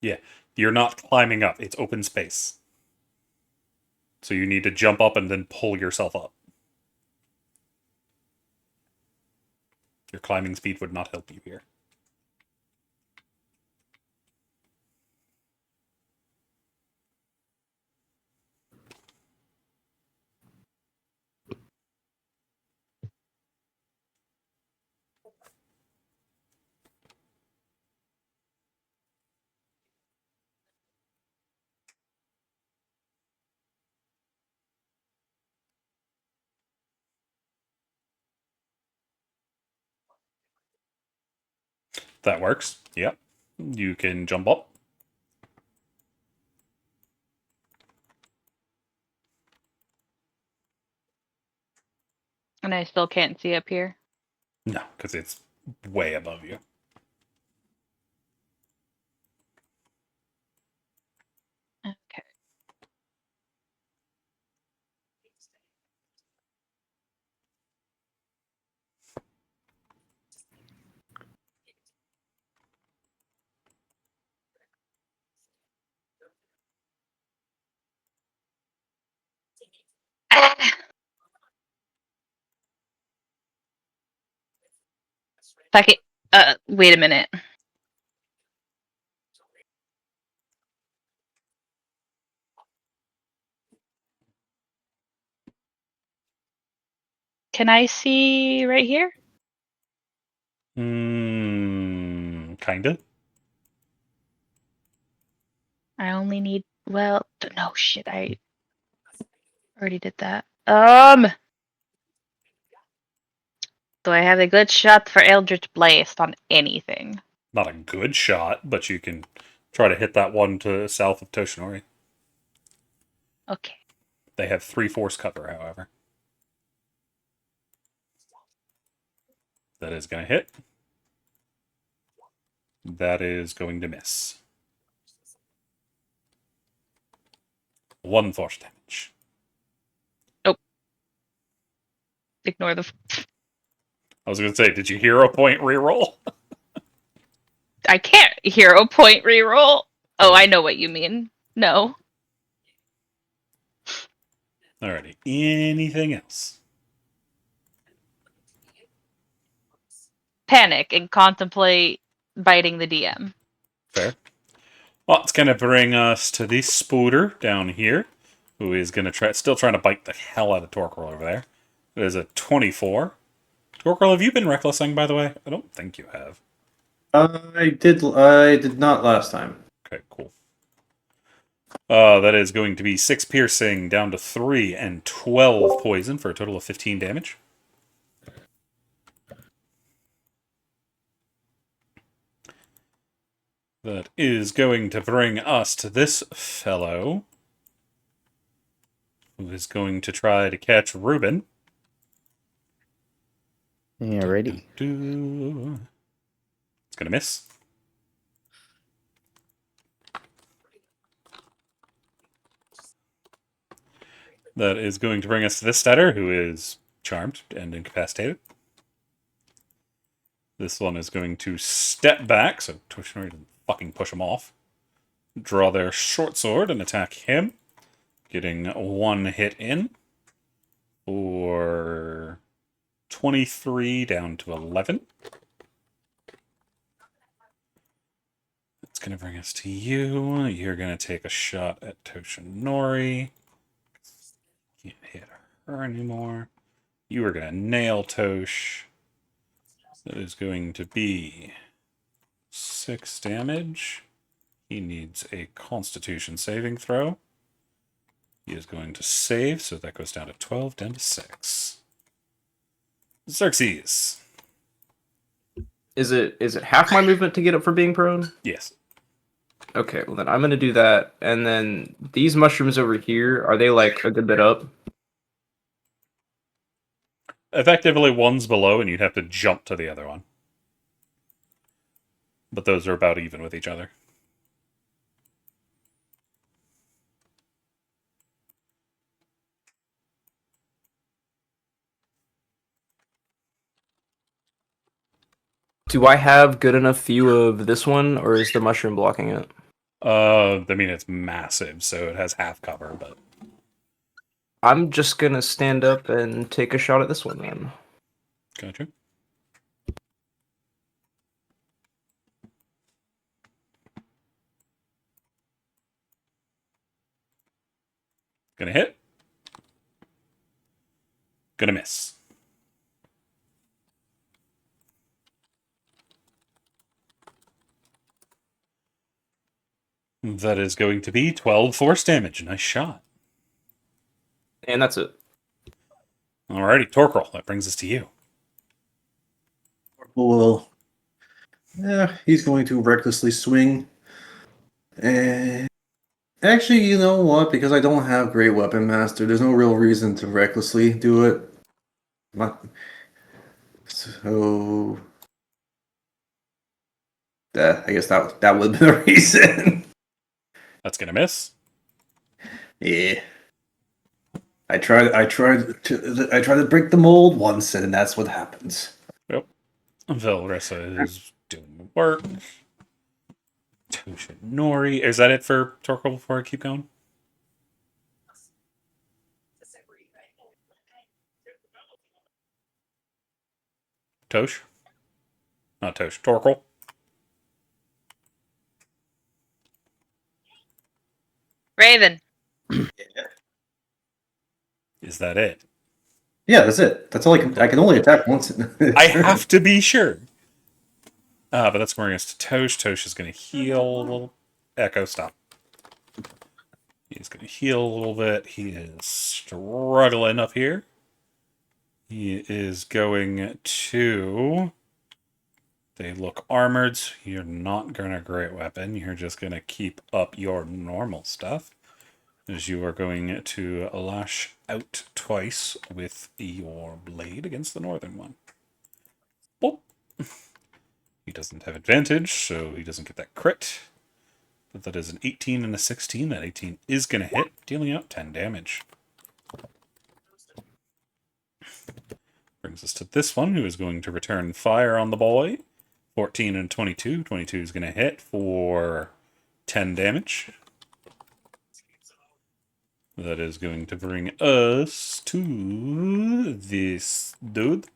Yeah, you're not climbing up. It's open space. So you need to jump up and then pull yourself up. Your climbing speed would not help you here. That works. Yep. You can jump up. And I still can't see up here. No, because it's way above you. Okay. Second. Wait a minute. Can I see right here? Kinda. I only need. Well, no shit. I already did that. Do I have a good shot for Eldritch Blast on anything? Not a good shot, but you can try to hit that one to south of Toshinori. Okay. They have 3 force cover, however. That is going to hit. That is going to miss. 1 force damage. Ignore the. I was going to say, did you hero point reroll? I can't hero point reroll. Oh, I know what you mean. No. Alrighty. Anything else? Panic and contemplate biting the DM. Fair. Well, it's going to bring us to the Spooter down here, who is going to still trying to bite the hell out of Torquil over there. It is a 24. Torquil, have you been recklessing, by the way? I don't think you have. I did not last time. Okay, cool. That is going to be 6 piercing down to 3 and 12 poison for a total of 15 damage. That is going to bring us to this fellow, who is going to try to catch Reuben. Alrighty. It's going to miss. That is going to bring us to this Stetter, who is charmed and incapacitated. This one is going to step back, so Toshinori doesn't fucking push him off. Draw their short sword and attack him. Getting 1 hit in for 23 down to 11. That's going to bring us to you. You're going to take a shot at Toshinori. Can't hit her anymore. You are going to nail Tosh. That is going to be 6 damage. He needs a Constitution saving throw. He is going to save, so that goes down to 12, down to 6. Xerxes. Is it half my movement to get up for being prone? Yes. Okay, well then I'm gonna do that, and then these mushrooms over here, are they like a good bit up? Effectively, one's below, and you'd have to jump to the other one. But those are about even with each other. Do I have good enough view of this one, or is the mushroom blocking it? I mean, it's massive, so it has half cover, but... I'm just gonna stand up and take a shot at this one then. Gotcha. Gonna hit. Gonna miss. That is going to be 12 force damage. Nice shot. And that's it. Alrighty, Torquil, that brings us to you. Well, yeah, he's going to recklessly swing. And actually, you know what? Because I don't have Great Weapon Master, there's no real reason to recklessly do it. So, I guess that would be the reason. That's gonna miss. Yeah. I tried to break the mold once, and that's what happens. Yep. Velrissa is doing the work. Toshinori. Is that it for Torquil before I keep going? Tosh? Not Tosh. Torkel? Raven. Is that it? Yeah, that's it. That's all I can. I can only attack once. I have to be sure. But that's going against Tosh. Tosh is going to heal. Echo, stop. He's going to heal a little bit. He is struggling up here. He is going to... They look armored. You're not going to great weapon. You're just going to keep up your normal stuff. As you are going to lash out twice with your blade against the northern one. Oh. He doesn't have advantage, so he doesn't get that crit. But that is an 18 and a 16. That 18 is going to hit, dealing out 10 damage. Brings us to this one, who is going to return fire on the boy. 14 and 22. 22 is going to hit for 10 damage. That is going to bring us to this dude,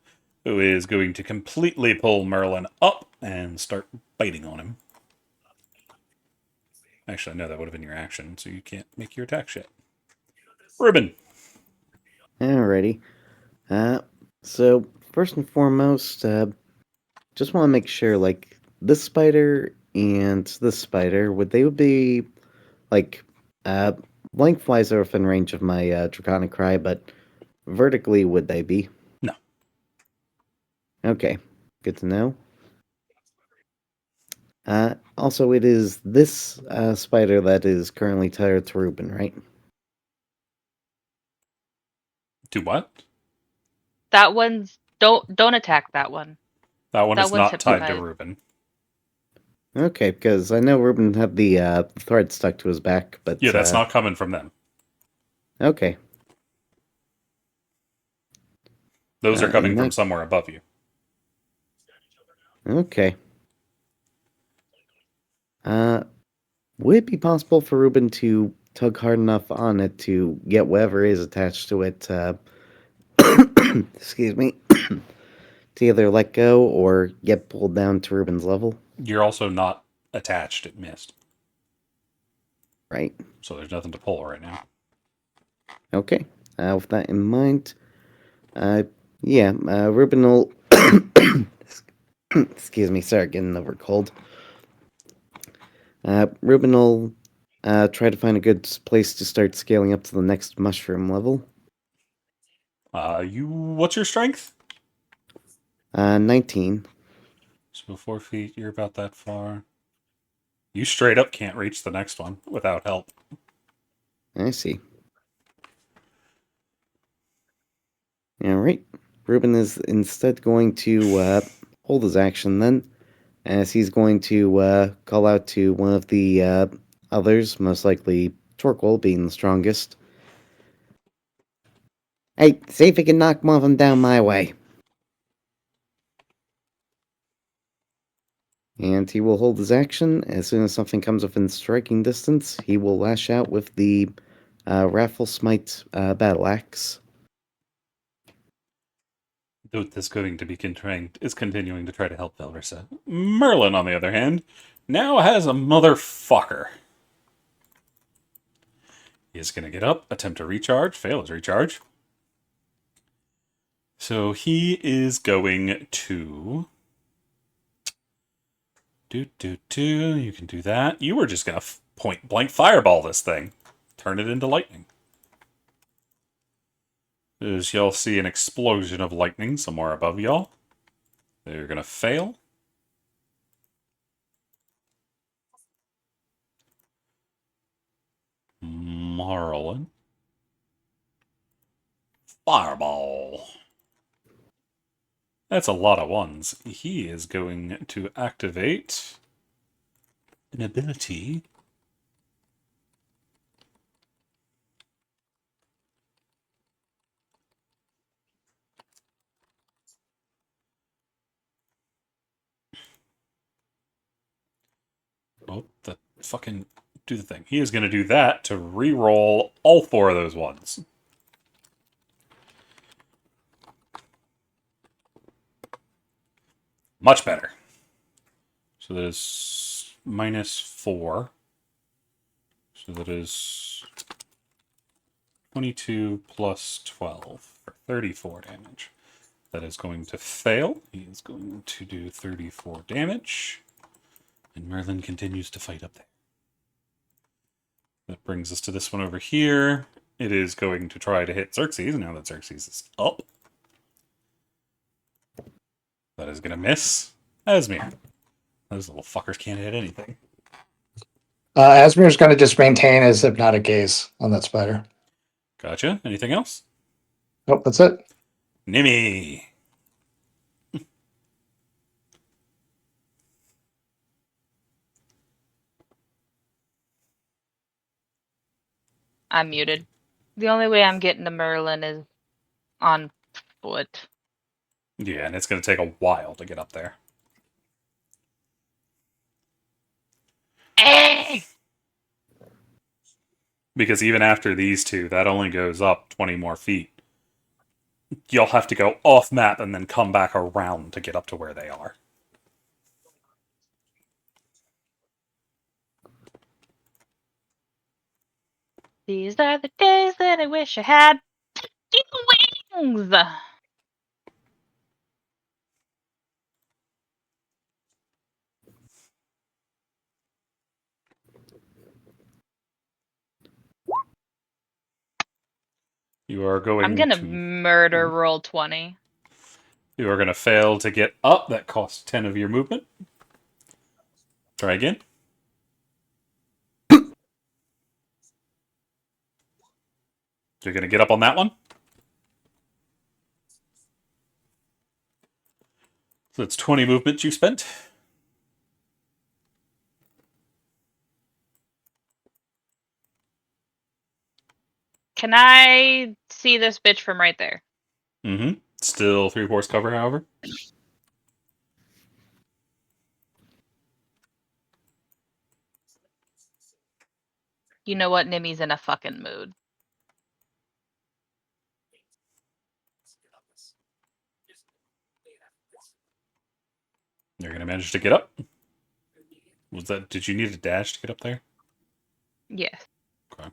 who is going to completely pull Merlin up and start biting on him. Actually, no, that would have been your action, so you can't make your attack yet. Ribbon. Alrighty. So first and foremost, just want to make sure, like, this spider and this spider, would they be, like, lengthwise are within range of my Draconic Cry, but vertically would they be? No. Okay, good to know. Also, it is this spider that is currently tied to Ruben, right? Do what? That one's don't attack that one. That one That is one's not tied to hypnotized. Ruben. Okay, because I know Ruben had the thread stuck to his back, but Yeah, that's not coming from them. okay. Those are coming and from that- somewhere above you. Okay. Would it be possible for Ruben to tug hard enough on it to get whatever is attached to it, excuse me, to either let go or get pulled down to Ruben's level? You're also not attached. It missed. Right. So there's nothing to pull right now. Okay. With that in mind, Ruben will... excuse me, sorry, getting over cold. Ruben will try to find a good place to start scaling up to the next mushroom level. What's your strength? 19. So 4 feet, you're about that far. You straight up can't reach the next one without help. I see. Alright. Ruben is instead going to hold his action then, as he's going to call out to one of the others, most likely Torquil being the strongest. Hey, see if you can knock one of them down my way. And he will hold his action. As soon as something comes within striking distance, he will lash out with the Raffle Smite Battle Axe. Duth is going to be continuing to try to help Velrissa. Merlin, on the other hand, now has a motherfucker. He is going to get up, attempt to recharge, fail his recharge. So he is going to... You can do that. You were just going to point blank fireball this thing. Turn it into lightning. As y'all see an explosion of lightning somewhere above y'all. They're going to fail. Marlin. Fireball. That's a lot of ones. He is going to activate an ability. Oh, the fucking do the thing. He is going to do that to re-roll all 4 of those ones. Much better. So that is -4. So that is 22 plus 12 for 34 damage. That is going to fail. He is going to do 34 damage. And Merlin continues to fight up there. That brings us to this one over here. It is going to try to hit Xerxes, now that Xerxes is up. That is going to miss. Asmir. Those little fuckers can't hit anything. Asmir's going to just maintain his hypnotic gaze on that spider. Gotcha. Anything else? Nope, that's it. Nimmy. I'm muted. The only way I'm getting to Merlin is on foot. Yeah, and it's going to take a while to get up there. Because even after these two, that only goes up 20 more feet. You'll have to go off map and then come back around to get up to where they are. These are the days that I wish I had wings. You are going I'm gonna to murder roll 20. You are going to fail to get up. That costs 10 of your movement. Try again. You're going to get up on that one. So that's 20 movement you spent. Can I see this bitch from right there? Mm-hmm. Still 3/4 cover, however. You know what? Nimmy's in a fucking mood. You're going to manage to get up. Did you need a dash to get up there? Yes. Okay.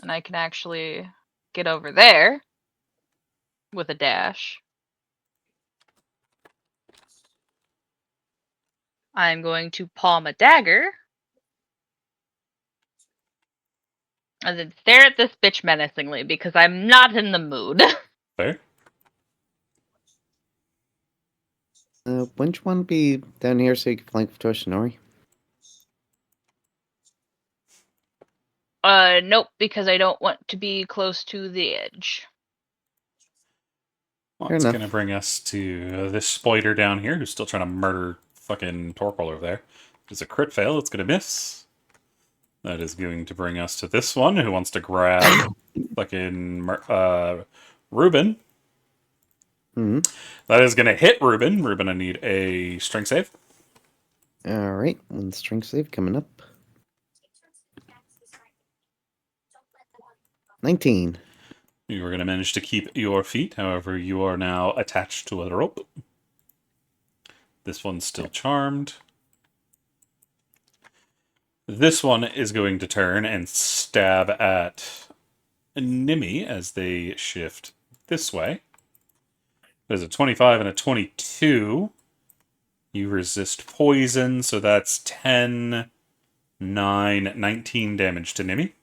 And I can actually get over there with a dash. I'm going to palm a dagger. And then stare at this bitch menacingly because I'm not in the mood. Fair. Wouldn't you want to be down here so you can flank with Toshinori? Nope, because I don't want to be close to the edge. Well, Fair it's enough. going to bring us to this spider down here who's still trying to murder fucking Torquil over there. It's a crit fail. It's going to miss. That is going to bring us to this one who wants to grab fucking Ruben. Mm-hmm. That is going to hit Ruben. Ruben, I need a strength save. All right, one strength save coming up. 19. You are going to manage to keep your feet. However, you are now attached to a rope. This one's still charmed. This one is going to turn and stab at Nimmy as they shift this way. There's a 25 and a 22. You resist poison, so that's 10, 9, 19 damage to Nimmy.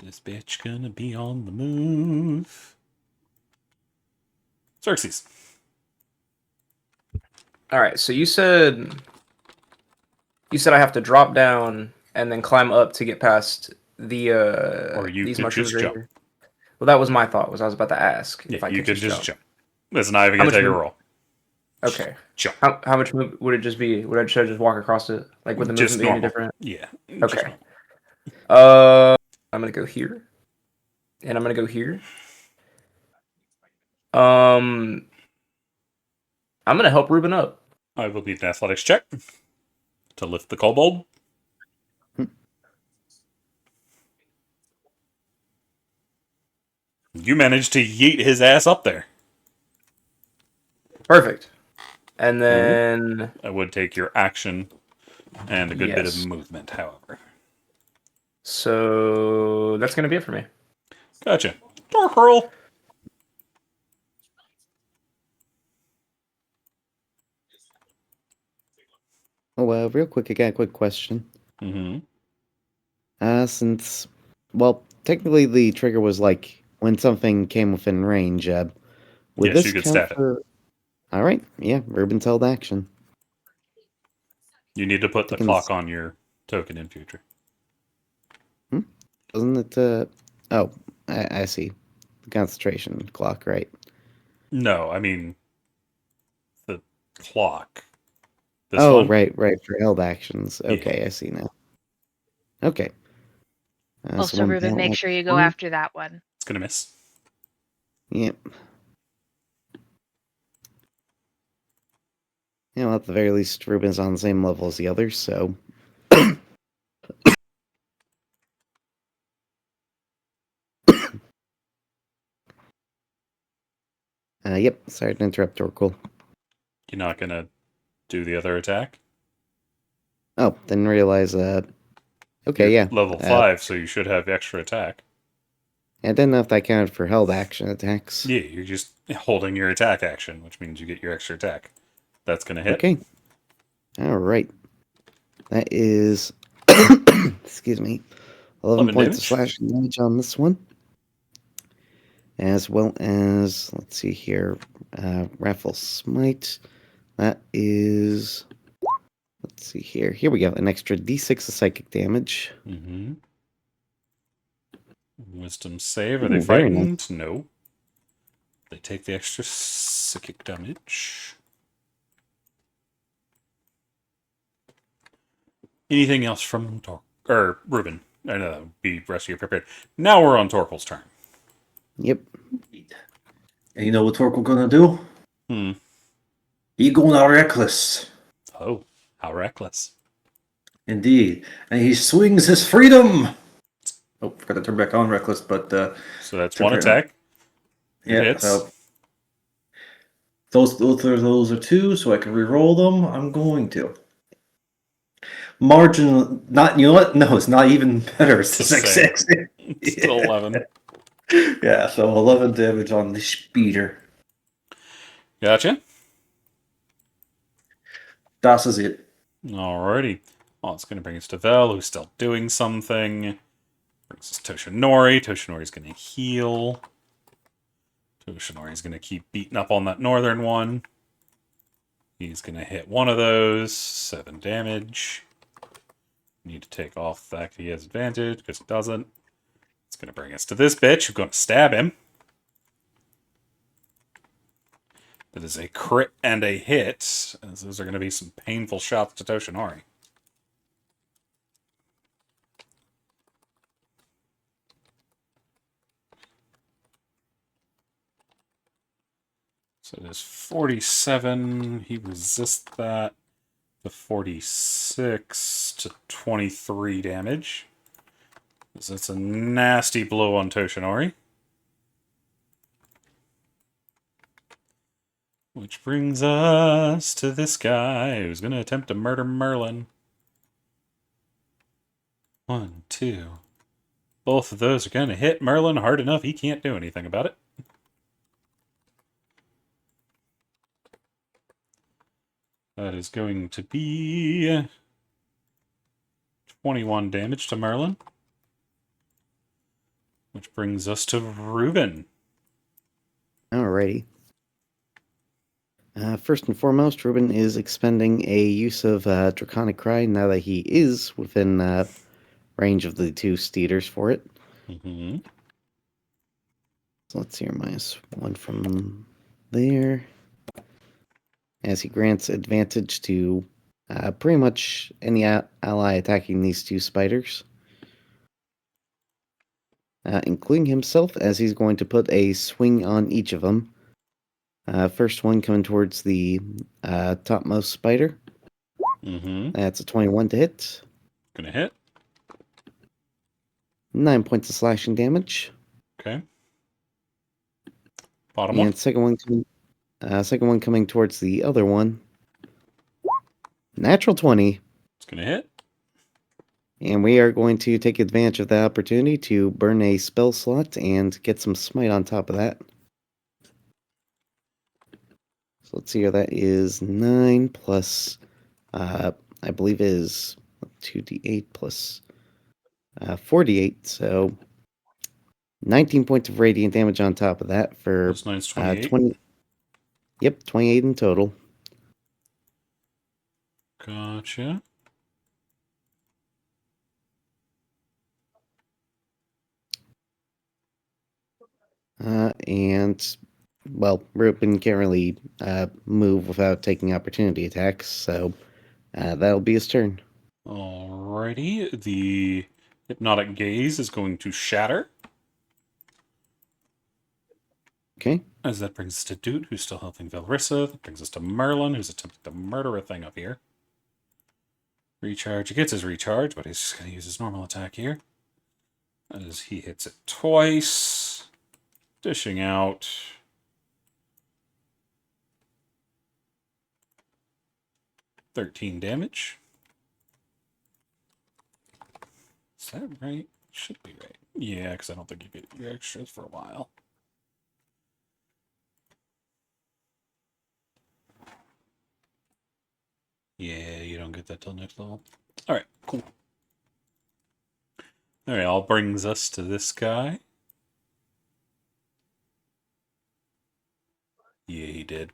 This bitch gonna be on the move. Xerxes. All right, so you said I have to drop down and then climb up to get past the Or you these could mushrooms just right jump. here. Well, that was my thought. I was about to ask if I You could could just jump. jump. It's not even How gonna much take a move- roll. Okay. Jump. How much would it just be? Should I just walk across it? Like with the Just movement be any normal. different? Yeah. Okay. I'm gonna go here, and I'm gonna go here. I'm gonna help Ruben up. I will need an athletics check. to lift the kobold. You managed to yeet his ass up there. Perfect. And then That would take your action and a good bit of Yes. movement, however. so that's gonna be it for me. Gotcha. Door hurl. Oh, real quick, I got a quick question. Mm-hmm. Since, well, technically the trigger was like when something came within range. Would Yes, this you could count stab it. for? All right, yeah, Ruben's held action. You need to put the Taking clock on your token in future. Doesn't it? Oh, I see. The concentration clock, right? No, I mean the clock. This Oh, one? right, for held actions. Yeah. Okay, I see now. Okay. Also, one Ruben, down make at sure you go one. after that one. It's gonna miss. Yep. Yeah, well, at the very least, Ruben's on the same level as the others, so. Yep, sorry to interrupt, Orkul. You're not gonna do the other attack? Oh, didn't realize, okay, You're yeah. level 5, so you should have extra attack. I didn't know if that counted for held action attacks. Yeah, you're just holding your attack action, which means you get your extra attack. That's gonna hit. Okay. Alright. That is, excuse me, 11 points damage. of slashing damage on this one. As well as, let's see here, Raffle Smite. That is, let's see here. Here we go. An extra d6 of psychic damage. Mm-hmm. Wisdom save. Are they Ooh, very frightened? No. They take the extra psychic damage. Anything else from Ruben? I know, be rest of you prepared. Now we're on Torkel's turn. Yep. And you know what Torkel gonna do? He gonna reckless. Oh, how reckless. Indeed. And he swings his freedom. Oh, forgot to turn back on reckless, but So that's one attack. yeah, hits. so those are two, so I can re-roll them. I'm going to. Margin, not, you know what? No, it's not even better. It's It's the 6. It's still 11. Yeah, so 11 damage on the speeder. Gotcha. Das is it. Alrighty. Well, it's going to bring us to Vel, who's still doing something. Brings us Toshinori. Toshinori's going to heal. Toshinori's going to keep beating up on that northern one. He's going to hit one of those. 7 damage. Need to take off the fact he has advantage, because it doesn't. It's going to bring us to this bitch, who's going to stab him. That is a crit and a hit, as those are going to be some painful shots to Toshinori. So it is 47. He resists that. To 46 to 23 damage. So it's a nasty blow on Toshinori. Which brings us to this guy who's going to attempt to murder Merlin. 1, 2. Both of those are going to hit Merlin hard enough he can't do anything about it. That is going to be 21 damage to Merlin. Which brings us to Ruben. Alrighty. First and foremost, Ruben is expending a use of Draconic Cry now that he is within range of the 2 Steeders for it. Mm-hmm. So let's see here, -1 from there. As he grants advantage to pretty much any ally attacking these 2 spiders. Including himself, as he's going to put a swing on each of them. First one coming towards the topmost spider. Mm-hmm. That's a 21 to hit. Gonna hit. 9 points of slashing damage. Okay. Bottom one. And second one coming towards the other one. Natural 20. It's gonna hit. And we are going to take advantage of the opportunity to burn a spell slot and get some smite on top of that. So let's see here. That is 9 plus, I believe is 2d8 plus 4d8. So 19 points of radiant damage on top of that for Plus 9's 28. 20. Yep, 28 in total. Gotcha. And, well, Ruben can't really move without taking opportunity attacks, so that'll be his turn. Alrighty. The hypnotic gaze is going to shatter. Okay. As that brings us to Doot, who's still helping Velrissa. That brings us to Merlin, who's attempting to murder a thing up here. Recharge. He gets his recharge, but he's just going to use his normal attack here. As he hits it twice. Dishing out 13 damage. Is that right? Should be right. Yeah, because I don't think you get your extras for a while. Yeah, you don't get that till next level. Alright, cool. Alright, all brings us to this guy. Yeah, he did.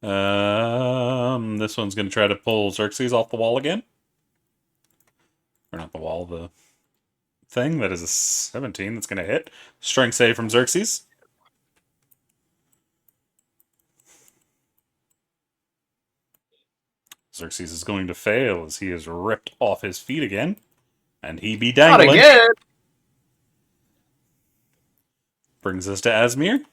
This one's going to try to pull Xerxes off the wall again. Or not the wall, the thing. That is a 17 that's going to hit. Strength save from Xerxes. Xerxes is going to fail as he is ripped off his feet again. And he be Not dangling. again. Brings us to Asmir.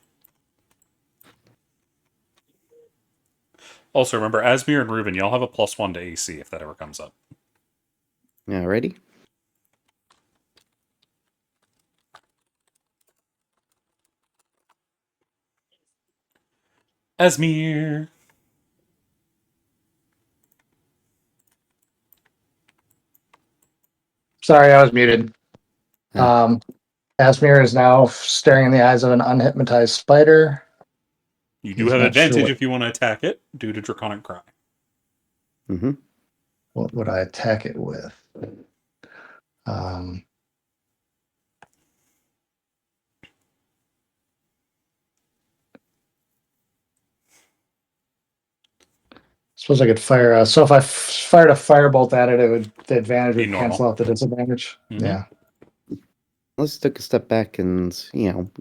Also, remember, Asmir and Ruben, y'all have a +1 to AC if that ever comes up. Alrighty. Asmir! Sorry, I was muted. Ah. Asmir is now staring in the eyes of an unhypnotized spider. You do He's have not advantage sure if you want to attack it due to Draconic Cry. Mm-hmm. what would I attack it with. Um, suppose I could fire. So if I fired a firebolt at it, the advantage Be would normal. cancel out the disadvantage. Mhm. Yeah. Let's took a step back and,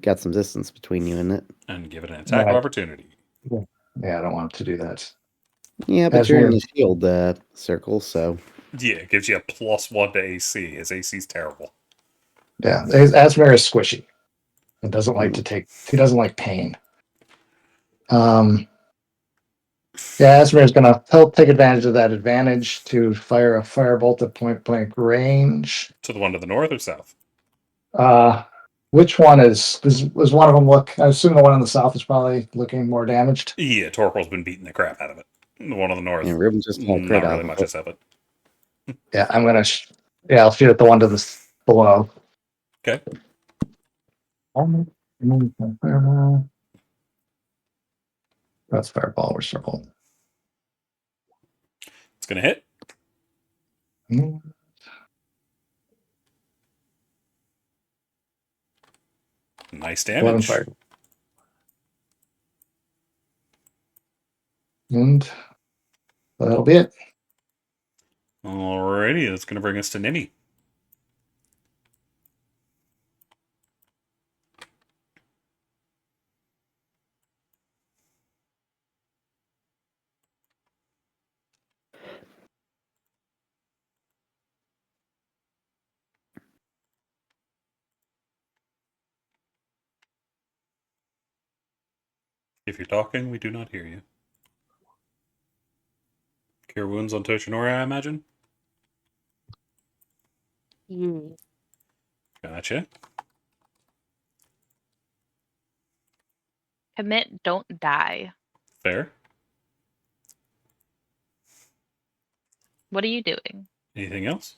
got some distance between you and it. And give it an attack of Right. opportunity. Yeah, I don't want it to do that. Yeah, but As you're in we're- the shield circle, so. Yeah, it gives you a +1 to AC. His AC's terrible. Yeah, Asmir is squishy. He doesn't like to take. He doesn't like pain. Yeah, Asmir is gonna help take advantage of that advantage to fire a firebolt at point blank range. To the one to the north or south? Which one was one of them look? I assume the one in the south is probably looking more damaged. Yeah, Torquil's been beating the crap out of it. The one on the north, And Ruben just had crit not off really of much it. as of it. Yeah, I'm gonna. I'll shoot at the one to the below. Okay. That's fireball or circle. It's going to hit. Nice 11 damage. fire. And that'll be it. Alrighty, that's going to bring us to Nimi. If you're talking, we do not hear you. Cure wounds on Toshinori, I imagine. Gotcha. Commit, don't die. Fair. What are you doing? Anything else?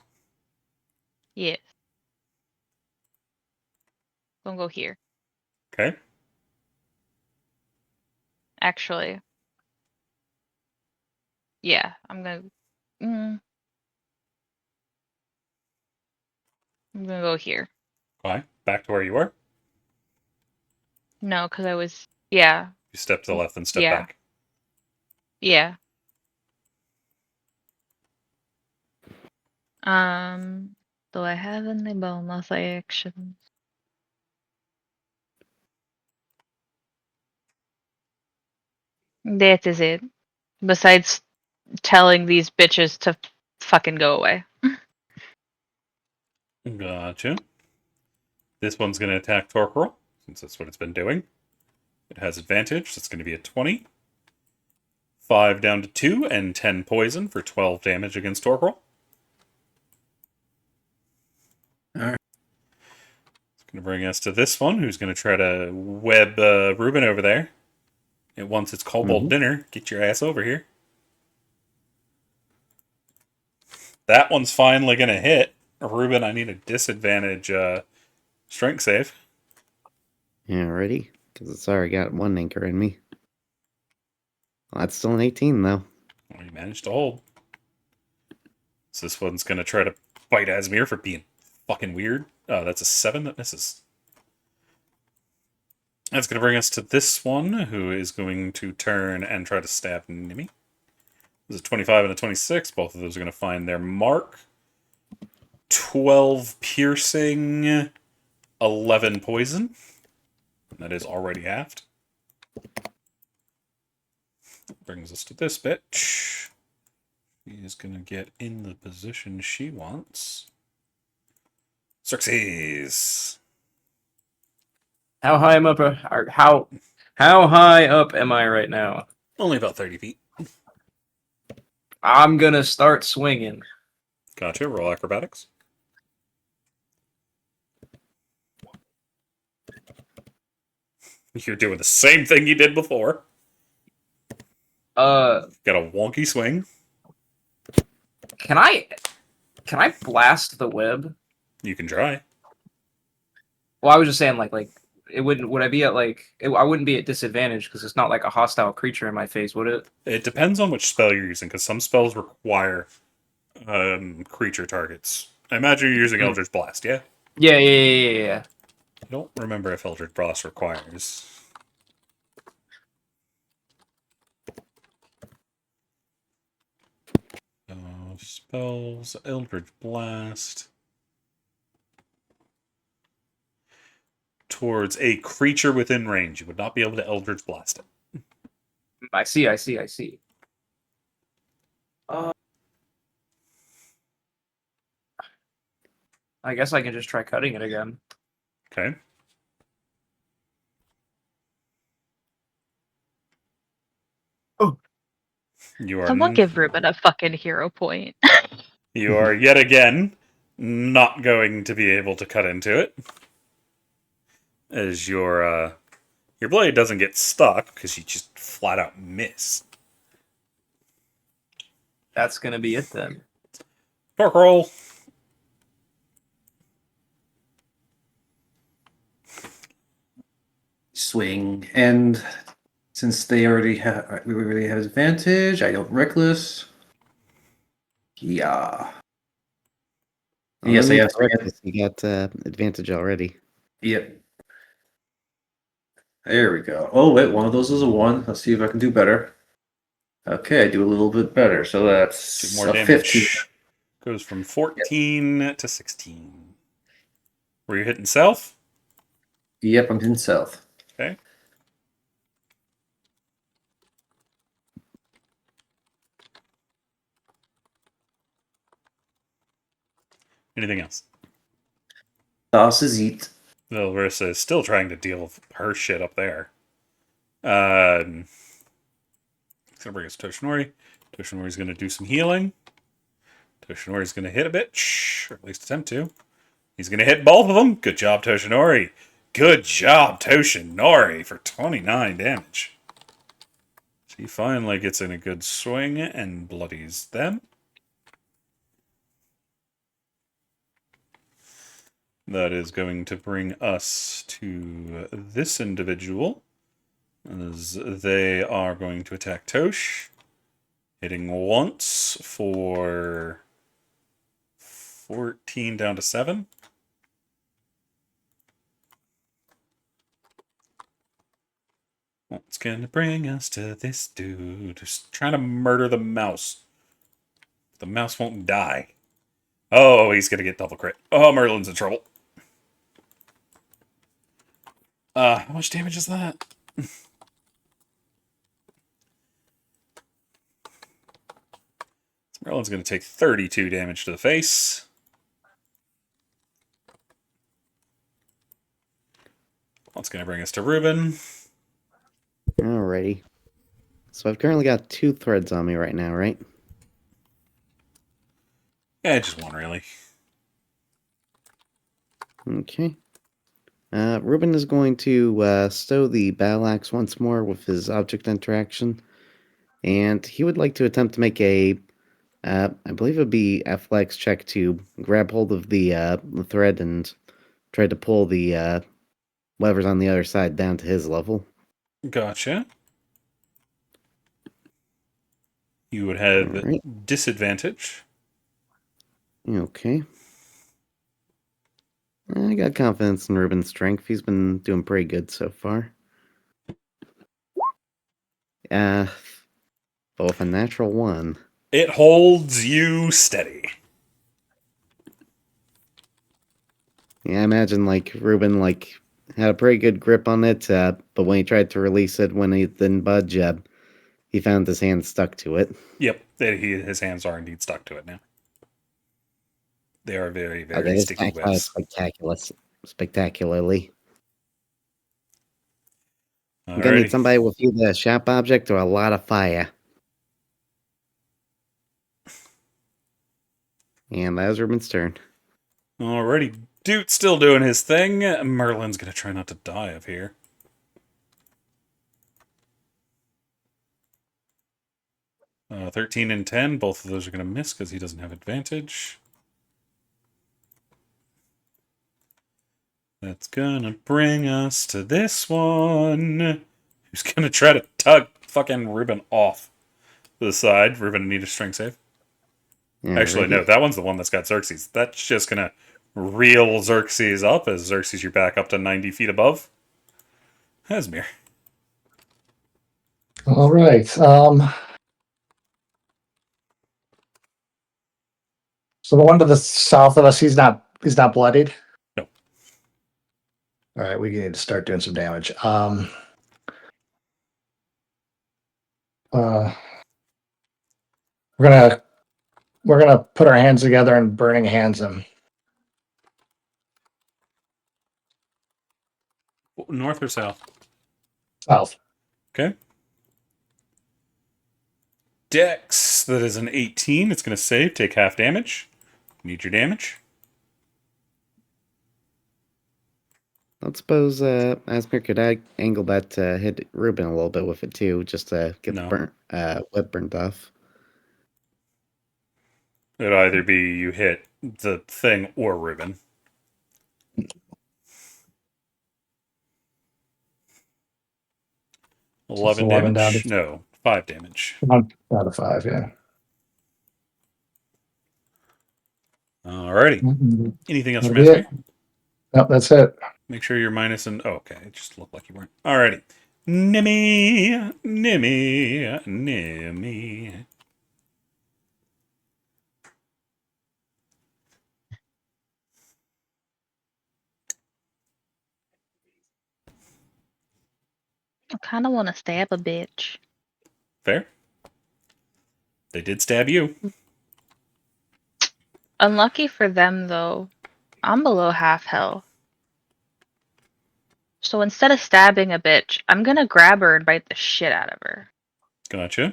Yes. Don't go here. Okay. Actually. Yeah, I'm gonna. I'm gonna go here. Why? Back to where you were? No, because I was. Yeah. You step to the left and step Yeah. back. Yeah. Do I have any bonus actions? That is it. Besides telling these bitches to fucking go away. Gotcha. This one's going to attack Torkoral, since that's what it's been doing. It has advantage, so it's going to be a 20. 5 down to 2, and 10 poison for 12 damage against Torkoral. Alright. It's going to bring us to this one, who's going to try to web Ruben over there. It wants its kobold dinner. Get your ass over here. That one's finally going to hit. Ruben, I need a disadvantage strength save. Yeah, ready? Because it's already got one anchor in me. Well, that's still an 18, though. Well, you managed to hold. So this one's going to try to bite Asmir for being fucking weird. Oh, that's a 7 that misses. That's going to bring us to this one, who is going to turn and try to stab Nimi. There's a 25 and a 26. Both of those are going to find their mark. 12 piercing, 11 poison. That is already halved. Brings us to this bitch. She is going to get in the position she wants. Xerxes. How high am up? How high up am I right now? Only about 30 feet. I'm gonna start swinging. Gotcha. Roll acrobatics. You're doing the same thing you did before. Got a wonky swing. Can I blast the web? You can try. Well, I was just saying, like it wouldn't. Would I be at I wouldn't be at disadvantage because it's not like a hostile creature in my face, would it? It depends on which spell you're using, because some spells require creature targets. I imagine you're using Eldritch Blast, yeah? Yeah. I don't remember if Eldritch Blast requires. Spells, Eldritch Blast. Towards a creature within range. You would not be able to Eldritch Blast it. I see. I guess I can just try cutting it again. Okay. Oh. You are Someone give Ruben a fucking hero point. You are yet again not going to be able to cut into it, as your blade doesn't get stuck because you just flat out miss. That's gonna be it then. Torque roll. Swing, and since we already have advantage, I don't reckless. Yeah. Oh, Yes, no I need have. for reckless, you got advantage already. Yep. There we go. Oh wait, one of those is a 1. Let's see if I can do better. Okay, I do a little bit better. So that's Do more a damage. 15. Goes from 14 to 16. Were you hitting self? Yep, I'm in south. Okay. Anything else? Das is eat. Larissa is still trying to deal with her shit up there. It's gonna bring us to Toshinori. Toshinori's going to do some healing. Toshinori's going to hit a bitch, or at least attempt to. He's going to hit both of them. Good job, Toshinori. Good job, Toshinori, for 29 damage. She finally gets in a good swing and bloodies them. That is going to bring us to this individual, as they are going to attack Tosh, hitting once for 14 down to 7. What's gonna bring us to this dude who's trying to murder the mouse? The mouse won't die. Oh, he's gonna get double crit. Oh, Merlin's in trouble. How much damage is that? Merlin's gonna take 32 damage to the face. What's gonna bring us to Ruben? Alrighty. So I've currently got 2 threads on me right now, right? Yeah, just one really. Okay. Ruben is going to stow the battle axe once more with his object interaction, and he would like to attempt to make a, I believe it would be athletics check to grab hold of the thread and try to pull the levers on the other side down to his level. Gotcha. You would have Alright. disadvantage. Okay. I got confidence in Ruben's strength. He's been doing pretty good so far. Both a natural 1. It holds you steady. Yeah, I imagine Ruben had a pretty good grip on it, but when he tried to release it, when he didn't budge, he found his hand stuck to it. Yep, his hands are indeed stuck to it now. They are very, That very is sticky spectacularly. I'm gonna need Alrighty. somebody with either a sharp object or a lot of fire. And that was Ruben's turn. Alrighty. Dude's still doing his thing. Merlin's gonna try not to die of here. Uh, 13 and 10. Both of those are gonna miss because he doesn't have advantage. That's gonna bring us to this one. Who's gonna try to tug fucking Ruben off to the side? Ruben need a strength save. Actually, no, that one's the one that's got Xerxes. That's just gonna reel Xerxes up as Xerxes you're back up to 90 feet above. Hasmir. All right. So the one to the south of us, he's not bloodied. No. All right, we need to start doing some damage. We're gonna put our hands together and burning hands him. North or south? South. Okay. Dex, that is an 18. It's going to save. Take half damage. Need your damage. Let's suppose Asmir could angle that to hit Ruben a little bit with it too, just to get the web burnt off. It'd either be you hit the thing or Ruben. Eleven 11 damage? down to, No, 5 damage. down to 5, yeah. Alrighty. Mm-hmm. Anything else from That'll be Asmir? Nope, that's it. Make sure you're minus and... Oh, okay. It just looked like you weren't. Alrighty. Nimmy. I kind of want to stab a bitch. Fair. They did stab you. Unlucky for them, though. I'm below half health. So instead of stabbing a bitch, I'm gonna grab her and bite the shit out of her. Gotcha.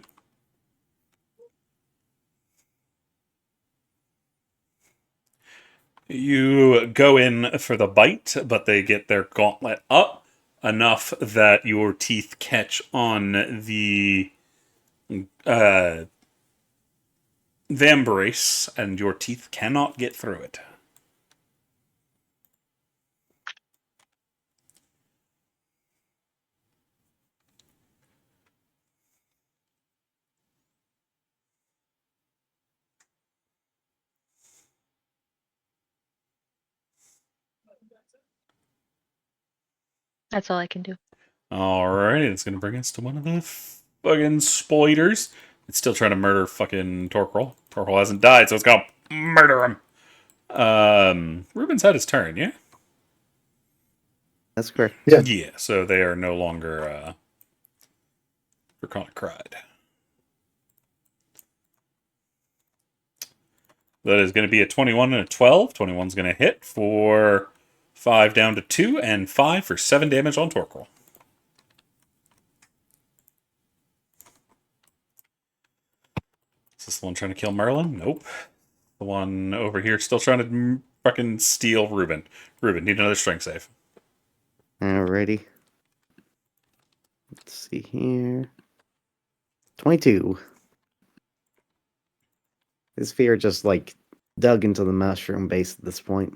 You go in for the bite, but they get their gauntlet up enough that your teeth catch on the vambrace, and your teeth cannot get through it. That's all I can do. Alright, it's going to bring us to one of the fucking spoilers. It's still trying to murder fucking Torquil. Torquil hasn't died, so it's going to murder him. Ruben's had his turn, yeah? That's correct. Yeah. Yeah, so they are no longer Draconic Cried. That is going to be a 21 and a 12. 21's going to hit for 5 down to 2, and 5 for 7 damage on Torquil. Is this the one trying to kill Merlin? Nope. The one over here still trying to fucking steal Ruben. Ruben, need another strength save. Alrighty. Let's see here. 22. His fear just like dug into the mushroom base at this point.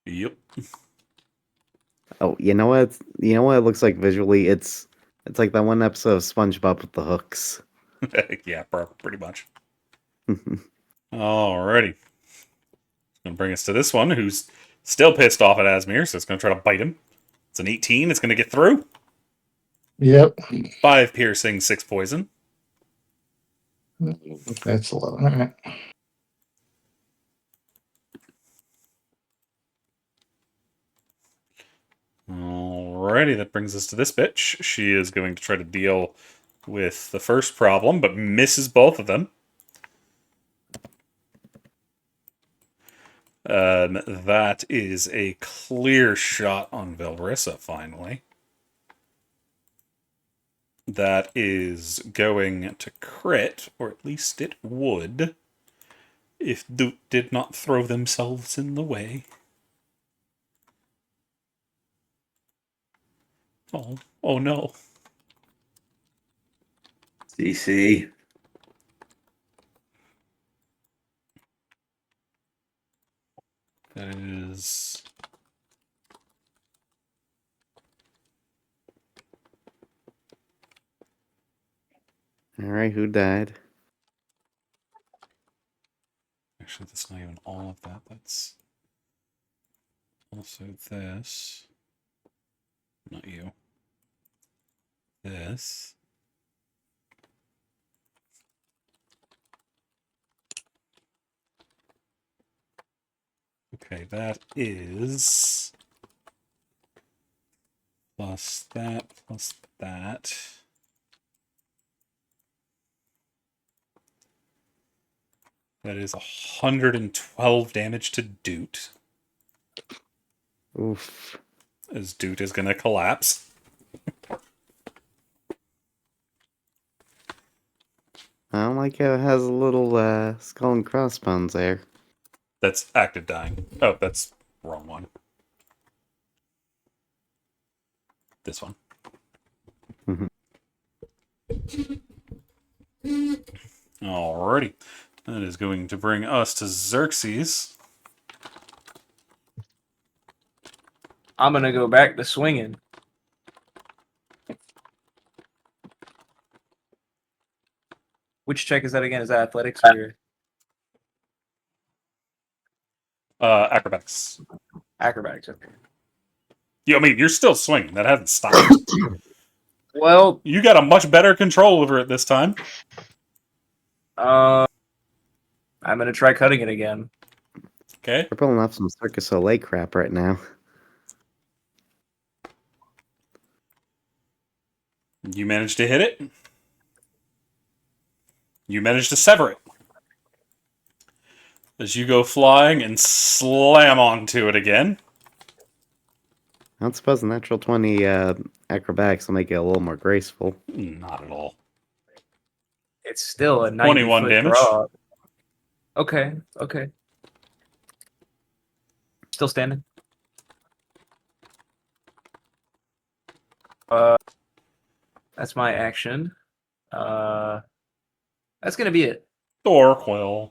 Yep. Oh, you know what? You know what it looks like visually? It's like that one episode of SpongeBob with the hooks. Yeah, pretty much. Alrighty. It's going to bring us to this one, who's still pissed off at Asmir, so it's going to try to bite him. It's an 18. It's going to get through. Yep. 5 piercing, 6 poison. That's 11. All right. Alrighty, that brings us to this bitch. She is going to try to deal with the first problem, but misses both of them. That is a clear shot on Velrissa, finally. That is going to crit, or at least it would, if Doot did not throw themselves in the way. Oh no. CC. That is... Alright, who died? Actually, that's not even all of that. That's also this. Not you. This. Okay, that is plus that, plus that. That is 112 damage to Doot, Oof. as Doot is going to collapse. I don't like how it has a little skull and crossbones there. That's active dying. Oh, that's wrong one. This one. Alrighty. That is going to bring us to Xerxes. I'm gonna go back to swinging. Which check is that again? Is that athletics or Acrobatics. acrobatics? Okay. Yeah, I mean, you're still swinging. That hasn't stopped. Well, You got a much better control over it this time. I'm gonna try cutting it again. Okay. We're pulling off some Circus Soleil crap right now. You managed to hit it. You managed to sever it. As you go flying and slam onto it again. I don't suppose a natural 20 acrobatics will make it a little more graceful. Not at all. It's still a 21 90-foot damage. draw. Okay. Still standing. That's my action. That's gonna be it. Dorquill.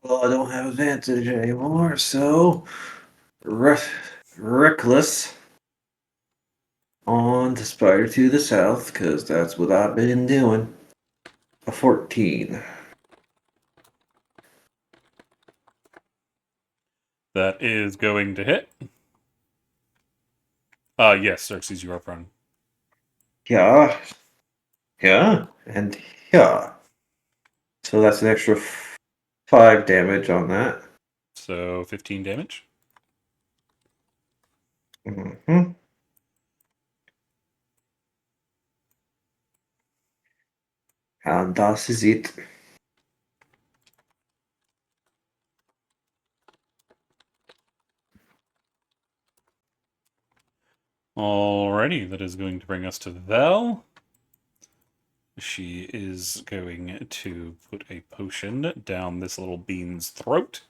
Well, I don't have advantage anymore, so reckless on the spider to the south, because that's what I've been doing. A 14. That is going to hit. Yes, Xerxes, you are prone. Yeah. Yeah. And yeah. So that's an extra 5 damage on that. So 15 damage. Mm-hmm. And das is it. Alrighty, that is going to bring us to Vel. She is going to put a potion down this little bean's throat.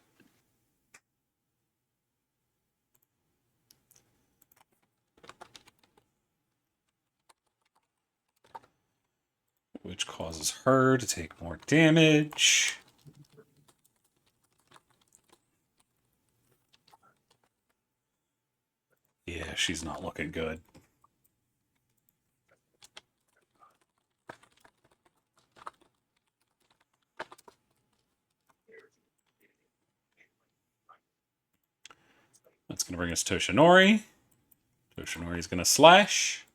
Which causes her to take more damage. Yeah, she's not looking good. That's going to bring us Toshinori. Toshinori's going to slash.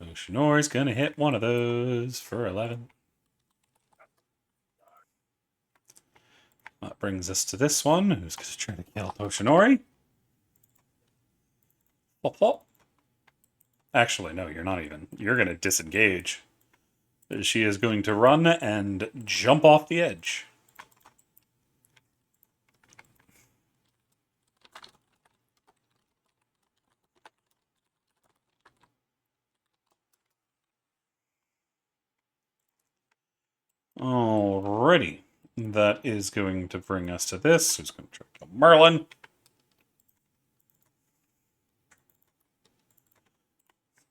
Toshinori's going to hit one of those for 11. That brings us to this one, who's going to try to kill Toshinori. Plop, plop. Actually, no, you're not even. You're going to disengage. She is going to run and jump off the edge. Alrighty. That is going to bring us to this. Who's going to try to kill Merlin?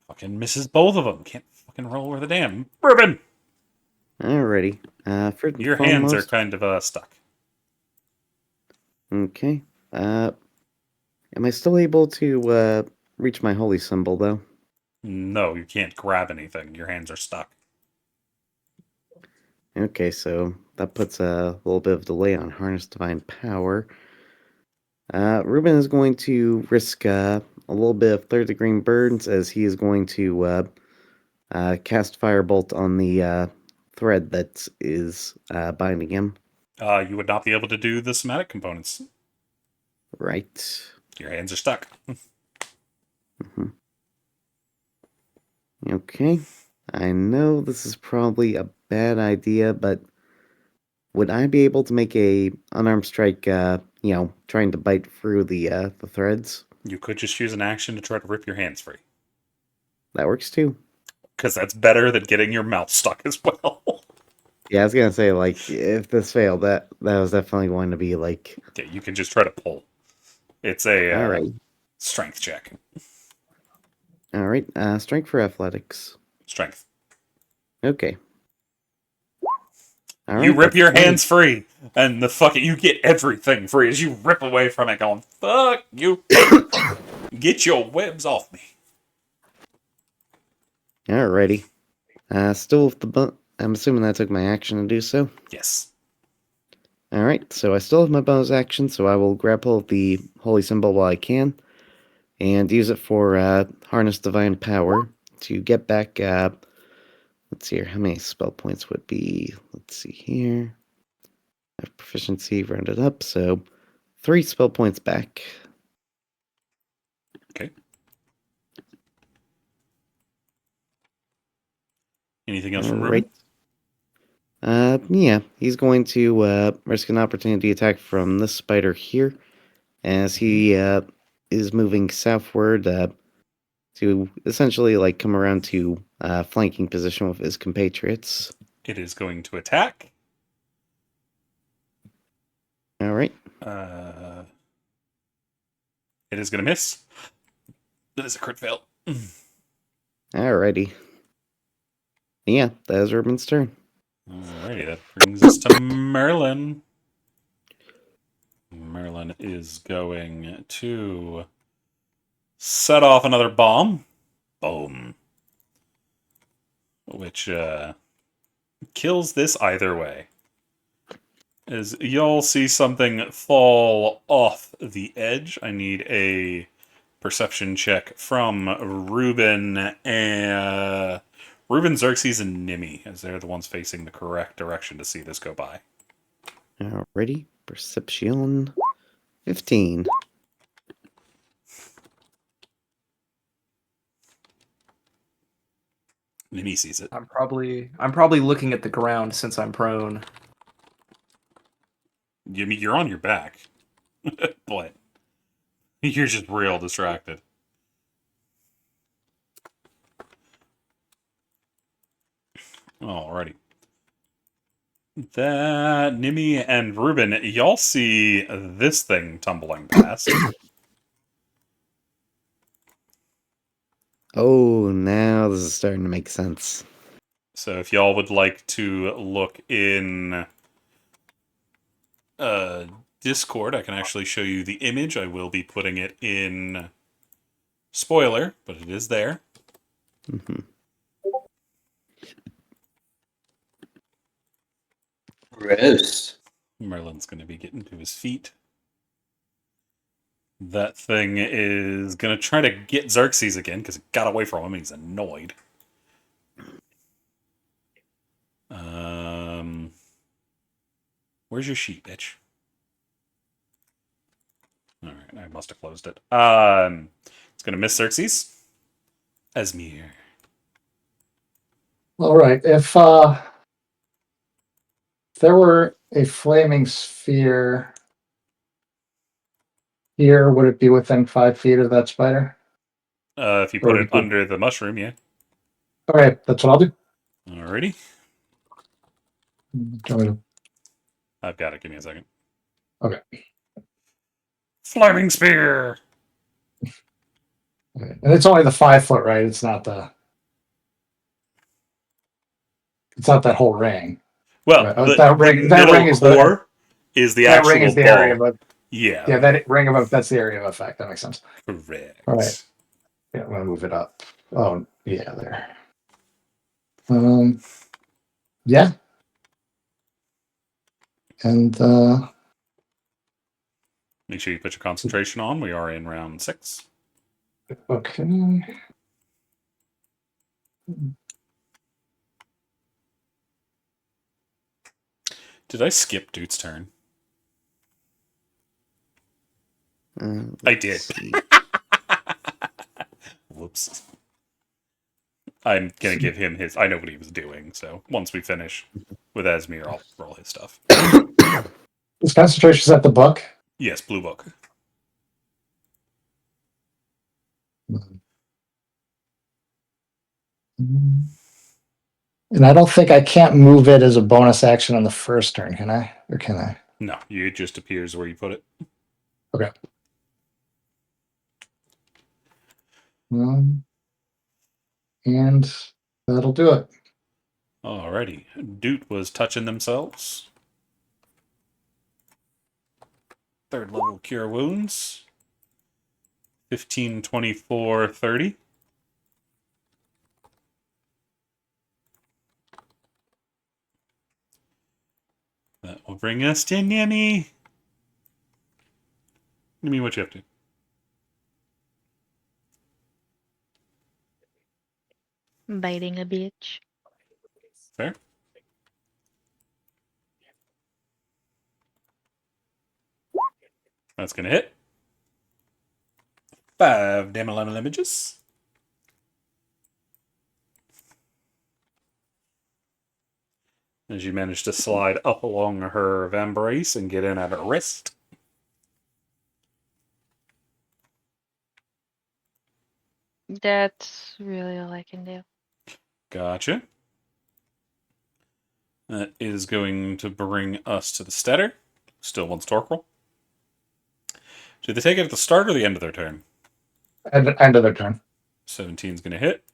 Fucking misses both of them. Can't fucking roll worth a damn. Ruben! Alrighty. First and Your hands are foremost- kind of stuck. Okay. Am I still able to reach my holy symbol though? No, you can't grab anything. Your hands are stuck. Okay, so that puts a little bit of delay on Harness Divine Power. Ruben is going to risk a little bit of third degree burns as he is going to cast Firebolt on the thread that is binding him. You would not be able to do the somatic components. Right. Your hands are stuck. Okay. I know this is probably a bad idea, but would I be able to make a unarmed strike, trying to bite through the threads? You could just use an action to try to rip your hands free. That works too. Because that's better than getting your mouth stuck as well. Yeah, I was gonna say, like, if this failed, that was definitely going to be like. Yeah, you can just try to pull. It's a All right. strength check. All right. Strength for athletics. Strength. Okay. All You right, rip that's your 20. hands free, and the fucking you get everything free as you rip away from it, going "fuck you." Get your webs off me. Alrighty. Still with the I'm assuming that took my action to do so. Yes. Alright, so I still have my bonus action, so I will grapple the holy symbol while I can, and use it for Harness Divine Power to get back, let's see here, how many spell points would be, let's see here, I have proficiency rounded up, so 3 spell points back. Okay. Anything else from Ruben? Yeah, he's going to risk an opportunity attack from this spider here, as he is moving southward to to essentially like come around to flanking position with his compatriots. It is going to attack. All right. It is going to miss. That is a crit fail. Alrighty. Yeah, that is Ruben's turn. Alrighty, that brings us to Merlin. Merlin is going to set off another bomb. Boom. Which kills this either way. As y'all see something fall off the edge, I need a perception check from Ruben and Ruben, Xerxes, and Nimi, as they're the ones facing the correct direction to see this go by. Alrighty. Perception 15. Nimi sees it. I'm probably looking at the ground since I'm prone. You're on your back, but you're just real distracted. Alrighty. That Nimi and Ruben, y'all see this thing tumbling past. Oh, now this is starting to make sense. So if y'all would like to look in Discord, I can actually show you the image. I will be putting it in spoiler, but it is there. Mm-hmm. Gross. Merlin's going to be getting to his feet. That thing is going to try to get Xerxes again because it got away from him and he's annoyed. Where's your sheet, bitch? Alright, I must have closed it. It's going to miss Xerxes. Esmir. All right. If there were a flaming sphere here, would it be within 5 feet of that spider? If you put it under the mushroom, yeah. Okay, that's what I'll do. Alrighty. Do you want me to- I've got it. Give me a second. Okay. Flaming spear! Okay. And it's only the 5 foot, right? It's not that whole ring. Well, Right. That ring is the core is the that actual ring is the ball. area, but Yeah. that ring of that's the area of effect. That makes sense. Correct. All right. Yeah, I'm gonna move it up. Oh yeah, there. Yeah. And Make sure you put your concentration on. We are in round 6. okay. Did I skip Dude's turn? I Let's did. see. Whoops. I'm going to give him his... I know what he was doing, so once we finish with Esmir, I'll roll his stuff. Is concentration at the book? Yes, blue book. And I don't think I can't move it as a bonus action on the first turn, can I? Or can I? No, it just appears where you put it. Okay. And that'll do it. Alrighty. Doot was touching themselves. 3rd level cure wounds. 15, 24, 30. That will bring us to Nimi. Nimi, what you up to? Biting a bitch. Fair. That's going to hit. 5 damage images. As you manage to slide up along her vambrace and get in at her wrist. That's really all I can do. Gotcha. That is going to bring us to the Stetter. Still wants Torquil. Did they take it at the start or the end of their turn? End of their turn. 17 is going to hit.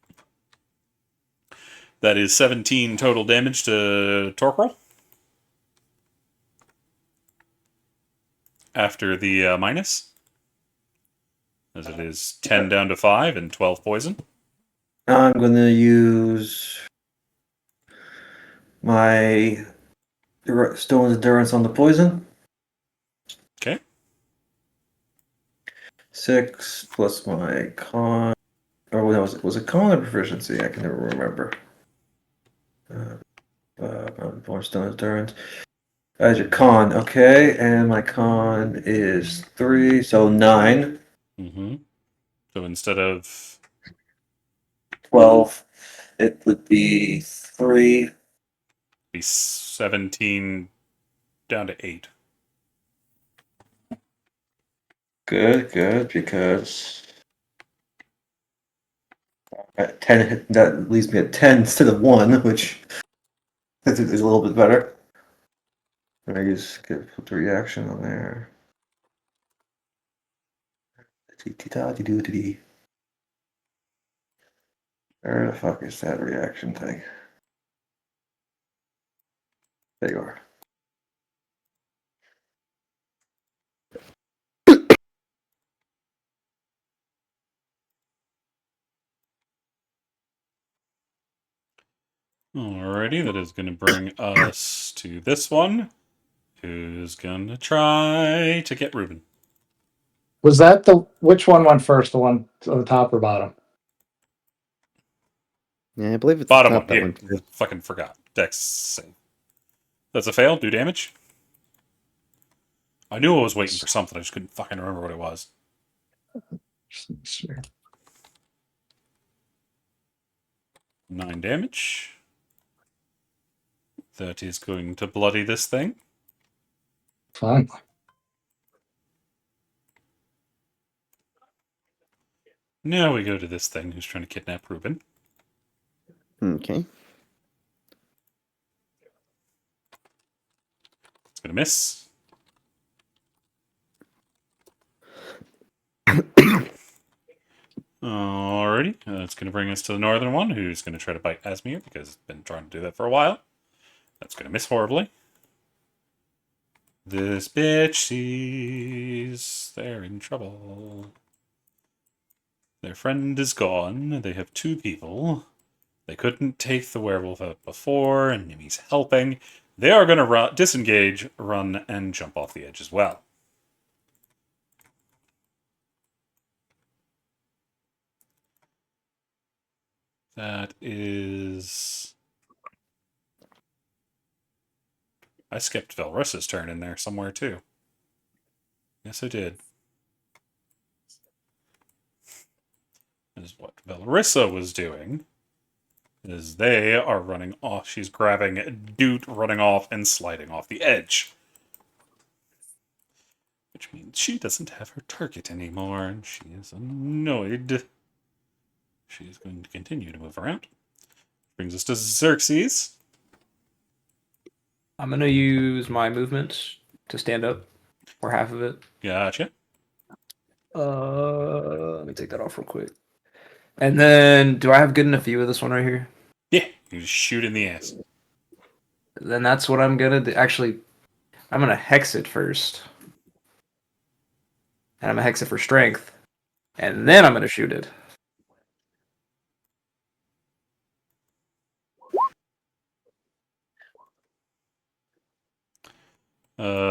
That is 17 total damage to Torquil. After the minus. As it is 10 down to 5 and 12 poison. I'm gonna use my Stone's Endurance on the poison. Okay. 6 plus my con. Or was it con or proficiency? I can never remember. More Stone's Endurance. As your con, okay, and my con is 3, so 9. Mm-hmm. So instead of 12, it would be 3. be 17 down to 8. Good, because at 10, that leaves me at 10 instead of 1, which is a little bit better. I just put the reaction on there. Where the fuck is that reaction thing? There you are. Alrighty, that is going to bring us to this one. Who's going to try to get Ruben? Was that which one went first? The one to the top or bottom? Yeah, I believe it's Bottom the one. top that Here. went first. Fucking forgot. Dex save. That's a fail. Do damage. I knew I was waiting for something. I just couldn't fucking remember what it was. 9 damage. That is going to bloody this thing. Fine. Now we go to this thing who's trying to kidnap Ruben. Okay. It's going to miss. Alrighty. That's going to bring us to the northern one, who's going to try to bite Asmir, because it's been trying to do that for a while. That's going to miss horribly. This bitch sees they're in trouble. Their friend is gone. They have 2 people. They couldn't take the werewolf out before, and Nimi's helping. They are going to disengage, run, and jump off the edge as well. That is... I skipped Valrissa's turn in there somewhere, too. Yes, I did. This is what Valrissa was doing. Is they are running off. She's grabbing Doot, running off, and sliding off the edge. Which means she doesn't have her target anymore, and she is annoyed. She is going to continue to move around. Brings us to Xerxes. I'm gonna use my movement to stand up, or half of it. Gotcha. Let me take that off real quick. And then, do I have good enough view of this one right here? Yeah, you just shoot in the ass. Then that's what I'm gonna do. Actually, I'm gonna hex it first, and I'm gonna hex it for strength, and then I'm gonna shoot it.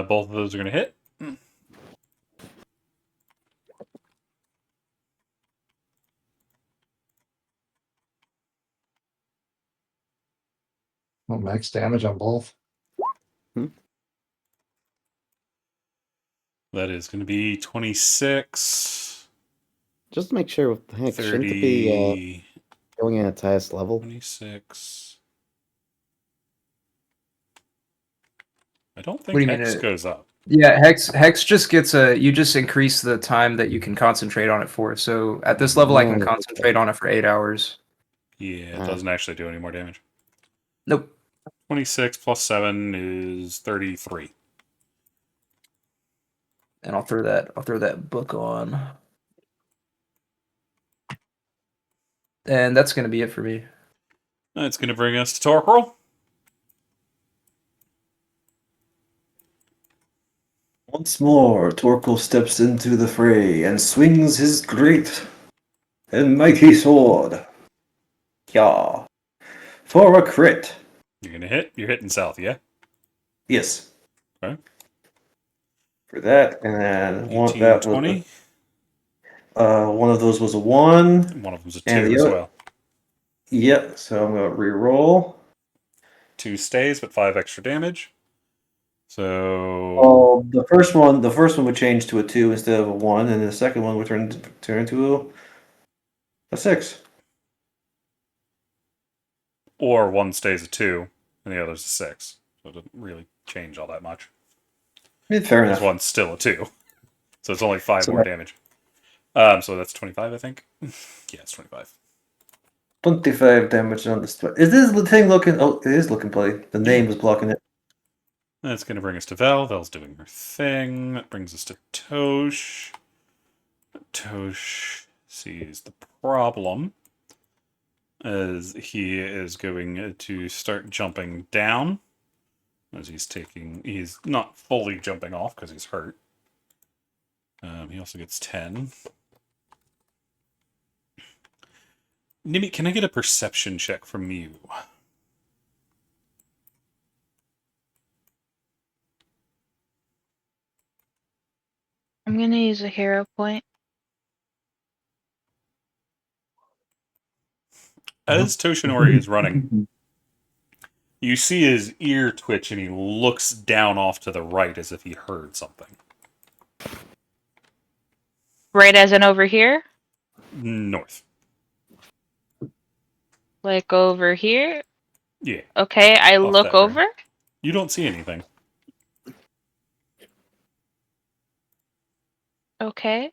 Both of those are going to hit. Well, max damage on both. That is going to be 26. Just to make sure, what the heck, 30, shouldn't it be going at its highest level? 26. I don't What do think you mean X it- goes up. Yeah, Hex just gets you just increase the time that you can concentrate on it for. So at this level, I can Oh, concentrate on it for 8 hours. Yeah, it Ah. doesn't actually do any more damage. Nope. 26 plus 7 is 33. And I'll throw that book on. And that's gonna be it for me. That's going to bring us to Torquil. Once more, Torkel steps into the fray and swings his great and mighty sword. Yeah. For a crit. You're going to hit. You're hitting south, yeah? Yes. Okay. For that, and then 18, that 20. was one of those was a 1. One of them's a And 2 the as other, well. yep, so I'm going to re-roll. 2 stays, but 5 extra damage. So Oh, the first one would change to a 2 instead of a 1, and the second one would turn to a 6. or one stays a 2 and the other's a 6. So it doesn't really change all that much. Fair Because enough. one's still a 2. So it's only 5 So more that- damage. So that's 25, I think. Yeah, it's 25. 25 damage on the spot. Is this the thing looking? Oh, it is looking bloody. The name was blocking it. That's going to bring us to Vel. Vel's doing her thing. That brings us to Tosh. Tosh sees the problem as he is going to start jumping down. As he's not fully jumping off because he's hurt. He also gets 10. Nibby, can I get a perception check from you? I'm gonna use a hero point. As Toshinori is running, you see his ear twitch and he looks down off to the right as if he heard something. Right as in over here? North. Like over here? Yeah. Okay, I Off look that room. over. You don't see anything. Okay.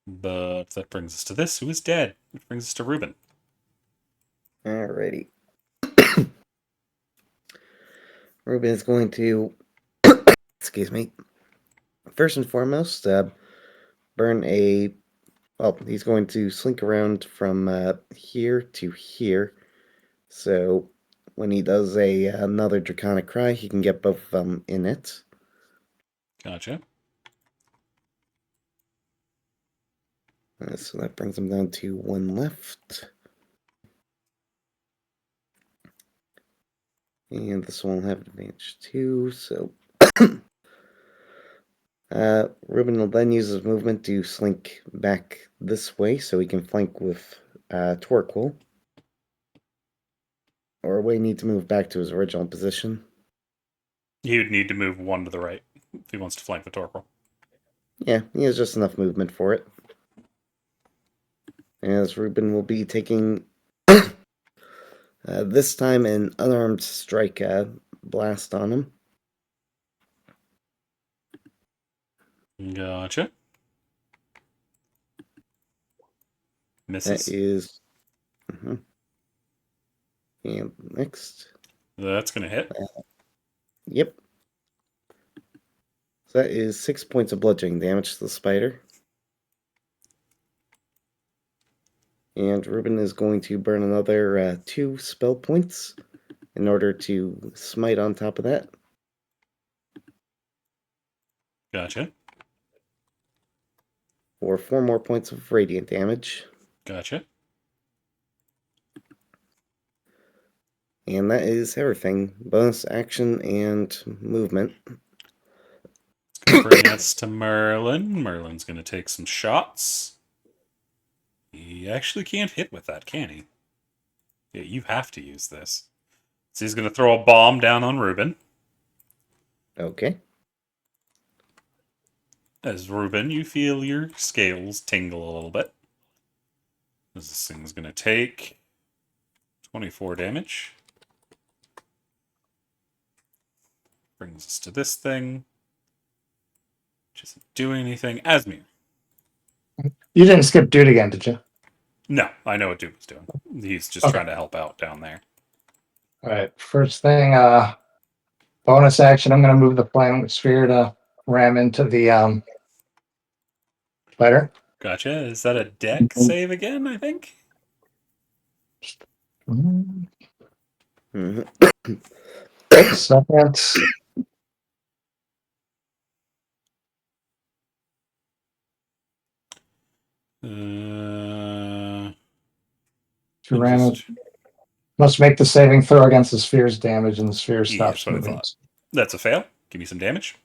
But that brings us to this, who is dead. Which brings us to Reuben. Alrighty. Ruben is going to, excuse me, first and foremost, burn a, well, he's going to slink around from here to here. So when he does another Draconic Cry, he can get both of them in it. Gotcha. So that brings him down to 1 left. And this one will have advantage too, so Ruben will then use his movement to slink back this way so he can flank with Torquil. Or we need to move back to his original position. He would need to move 1 to the right if he wants to flank the Torquil. Yeah, he has just enough movement for it. As Ruben will be taking this time an unarmed strike blast on him. Gotcha. Misses. That is. And next. That's going to hit. Yep. So that is 6 points of bludgeoning damage to the spider. And Ruben is going to burn another 2 spell points in order to smite on top of that. Gotcha. For 4 more points of radiant damage. Gotcha. And that is everything. Bonus action and movement. It's going to bring us to Merlin. Merlin's going to take some shots. He actually can't hit with that, can he? Yeah, you have to use this. So he's going to throw a bomb down on Reuben. Okay. As Reuben, you feel your scales tingle a little bit. This thing's going to take 24 damage. Brings us to this thing. Which isn't doing anything. Asmir. You didn't skip dude again, did you? No, I know what Duke was doing. He's just Okay. trying to help out down there. All right. First thing, bonus action. I'm going to move the flying sphere to ram into the spider. Gotcha. Is that a deck save again, I think? Mhm. Mhm. Second. To ram it. Just, Must make the saving throw against the sphere's damage, and the sphere yeah, that's stops what I moving. thought. That's a fail. Give me some damage.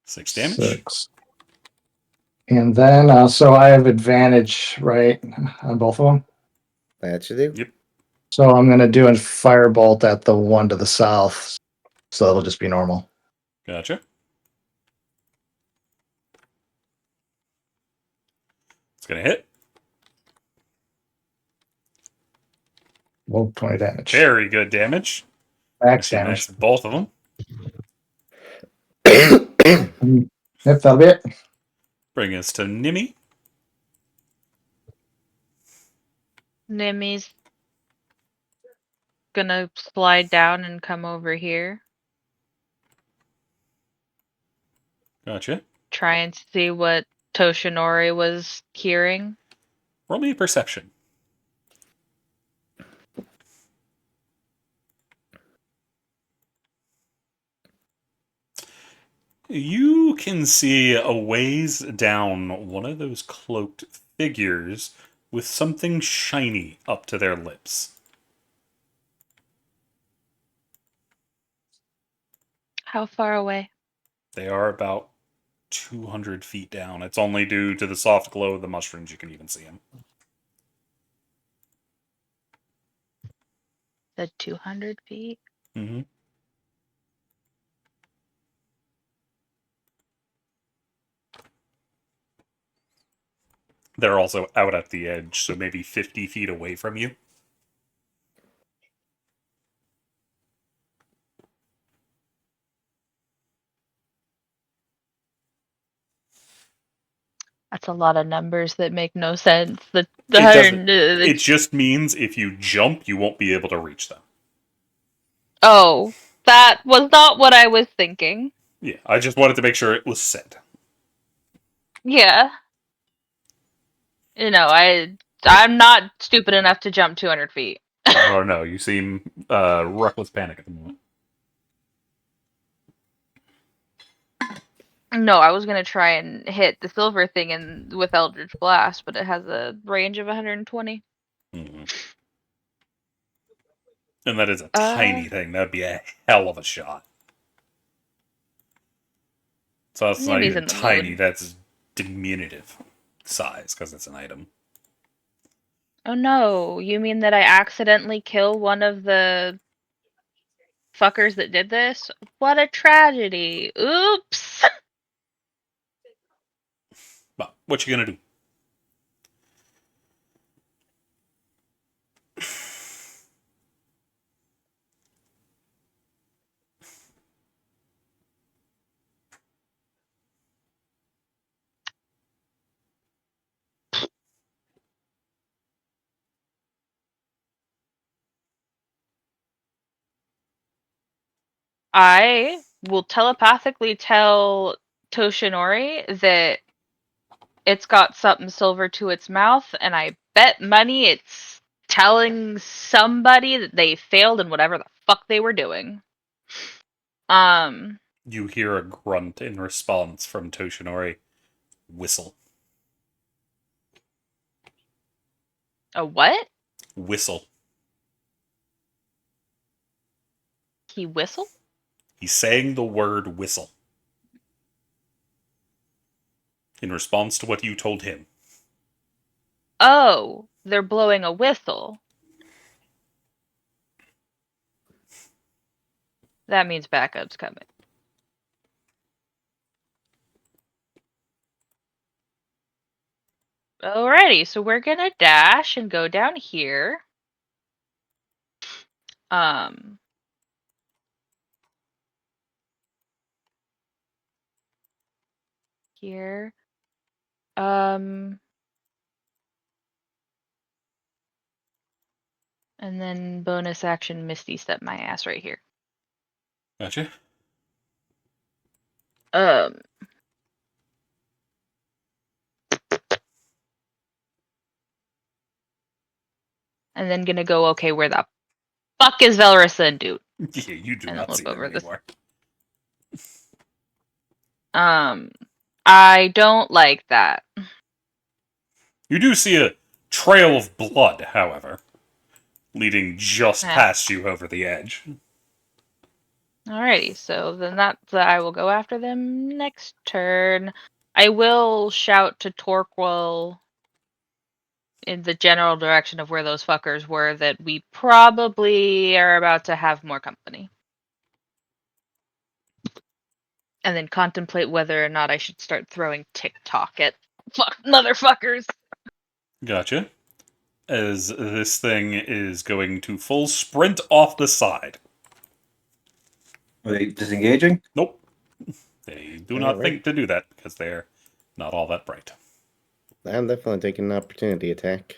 Six damage. 6. And then, so I have advantage, right, on both of them. That should do. Yep. So I'm going to do a firebolt at the one to the south. So it'll just be normal. Gotcha. It's going to hit. Whoa, 20 damage. Very good damage. Max Actually, damage. nice. Both of them. Yep, that'll be it. Bring us to Nimmy. Nimmy's gonna slide down and come over here. Gotcha. Try and see what Toshinori was hearing. Roll me a perception. You can see a ways down one of those cloaked figures with something shiny up to their lips. How far away? They are about 200 feet down. It's only due to the soft glow of the mushrooms you can even see them. The 200 feet? Mm-hmm. They're also out at the edge, so maybe 50 feet away from you. That's a lot of numbers that make no sense. The It doesn't. 100. It just means if you jump, you won't be able to reach them. Oh, that was not what I was thinking. Yeah, I just wanted to make sure it was said. Yeah. I'm not stupid enough to jump 200 feet. Oh no, you seem reckless panic at the moment. No, I was gonna try and hit the silver thing with Eldritch Blast, but it has a range of 120. Mm-hmm. And that is a tiny thing. That'd be a hell of a shot. So that's not Nimmy's even in the tiny. mood. That's diminutive size because it's an item. Oh no, you mean that I accidentally kill one of the fuckers that did this? What a tragedy. Oops. But what you gonna do? I will telepathically tell Toshinori that it's got something silver to its mouth, and I bet money it's telling somebody that they failed in whatever the fuck they were doing. You hear a grunt in response from Toshinori. Whistle. A what? Whistle. He whistle? He's saying the word whistle. In response to what you told him. Oh, they're blowing a whistle. That means backup's coming. Alrighty, so we're gonna dash and go down here. Here. And then bonus action Misty Step my ass right here. Gotcha. And then gonna go, okay, where the fuck is Velrissa and Dude? Yeah, you do And not then see look them over this. anymore. I don't like that. You do see a trail of blood, however, leading just past you over the edge. Alrighty, so then I will go after them next turn. I will shout to Torquil in the general direction of where those fuckers were that we probably are about to have more company. And then contemplate whether or not I should start throwing TikTok at motherfuckers. Gotcha. As this thing is going to full sprint off the side. Are they disengaging? Nope. They do not Alright. think to do that because they're not all that bright. I'm definitely taking an opportunity attack.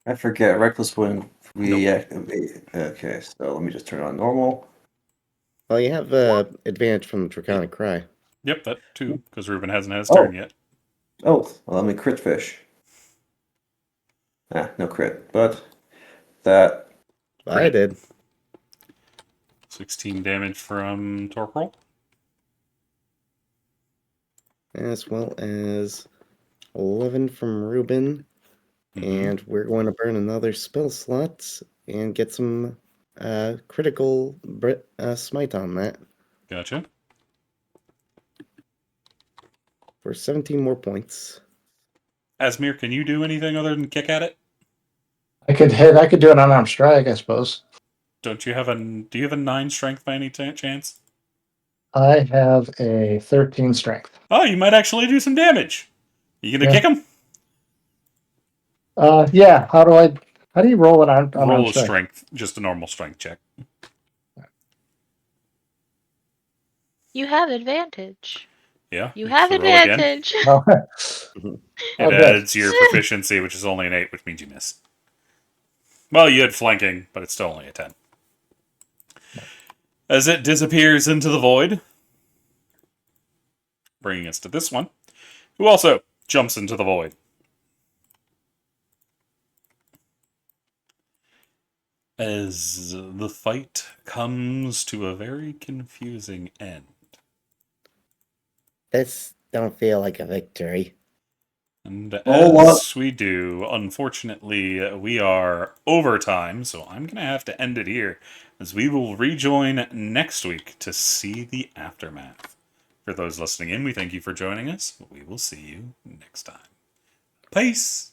I forget. Reckless when we activate. Okay, so let me just turn on normal. Well, you have advantage from the Draconic Cry. Yep, that too, because Ruben hasn't had his turn yet. Oh, well, let me crit fish. No crit, but that. I did. 16 damage from Torquil. As well as 11 from Ruben. And we're going to burn another spell slot and get some critical smite on that Gotcha. for 17 more points. Asmir, can you do anything other than kick at it? I could do an unarmed strike, I suppose. Do you have a 9 strength by any chance? I have a 13 strength. Oh, you might actually do some damage. You gonna kick him? Yeah. How do you roll an unarmed Roll a strike? strength, just a normal strength check. You have advantage. Yeah. You have so roll again. advantage. Oh, It good. adds your proficiency, which is only an 8, which means you miss. Well, you had flanking, but it's still only a 10. As it disappears into the void, bringing us to this one, who also jumps into the void. As the fight comes to a very confusing end. This don't feel like a victory. And Oh, as we do, unfortunately, we are overtime, so I'm going to have to end it here, as we will rejoin next week to see the aftermath. For those listening in, we thank you for joining us. We will see you next time. Peace!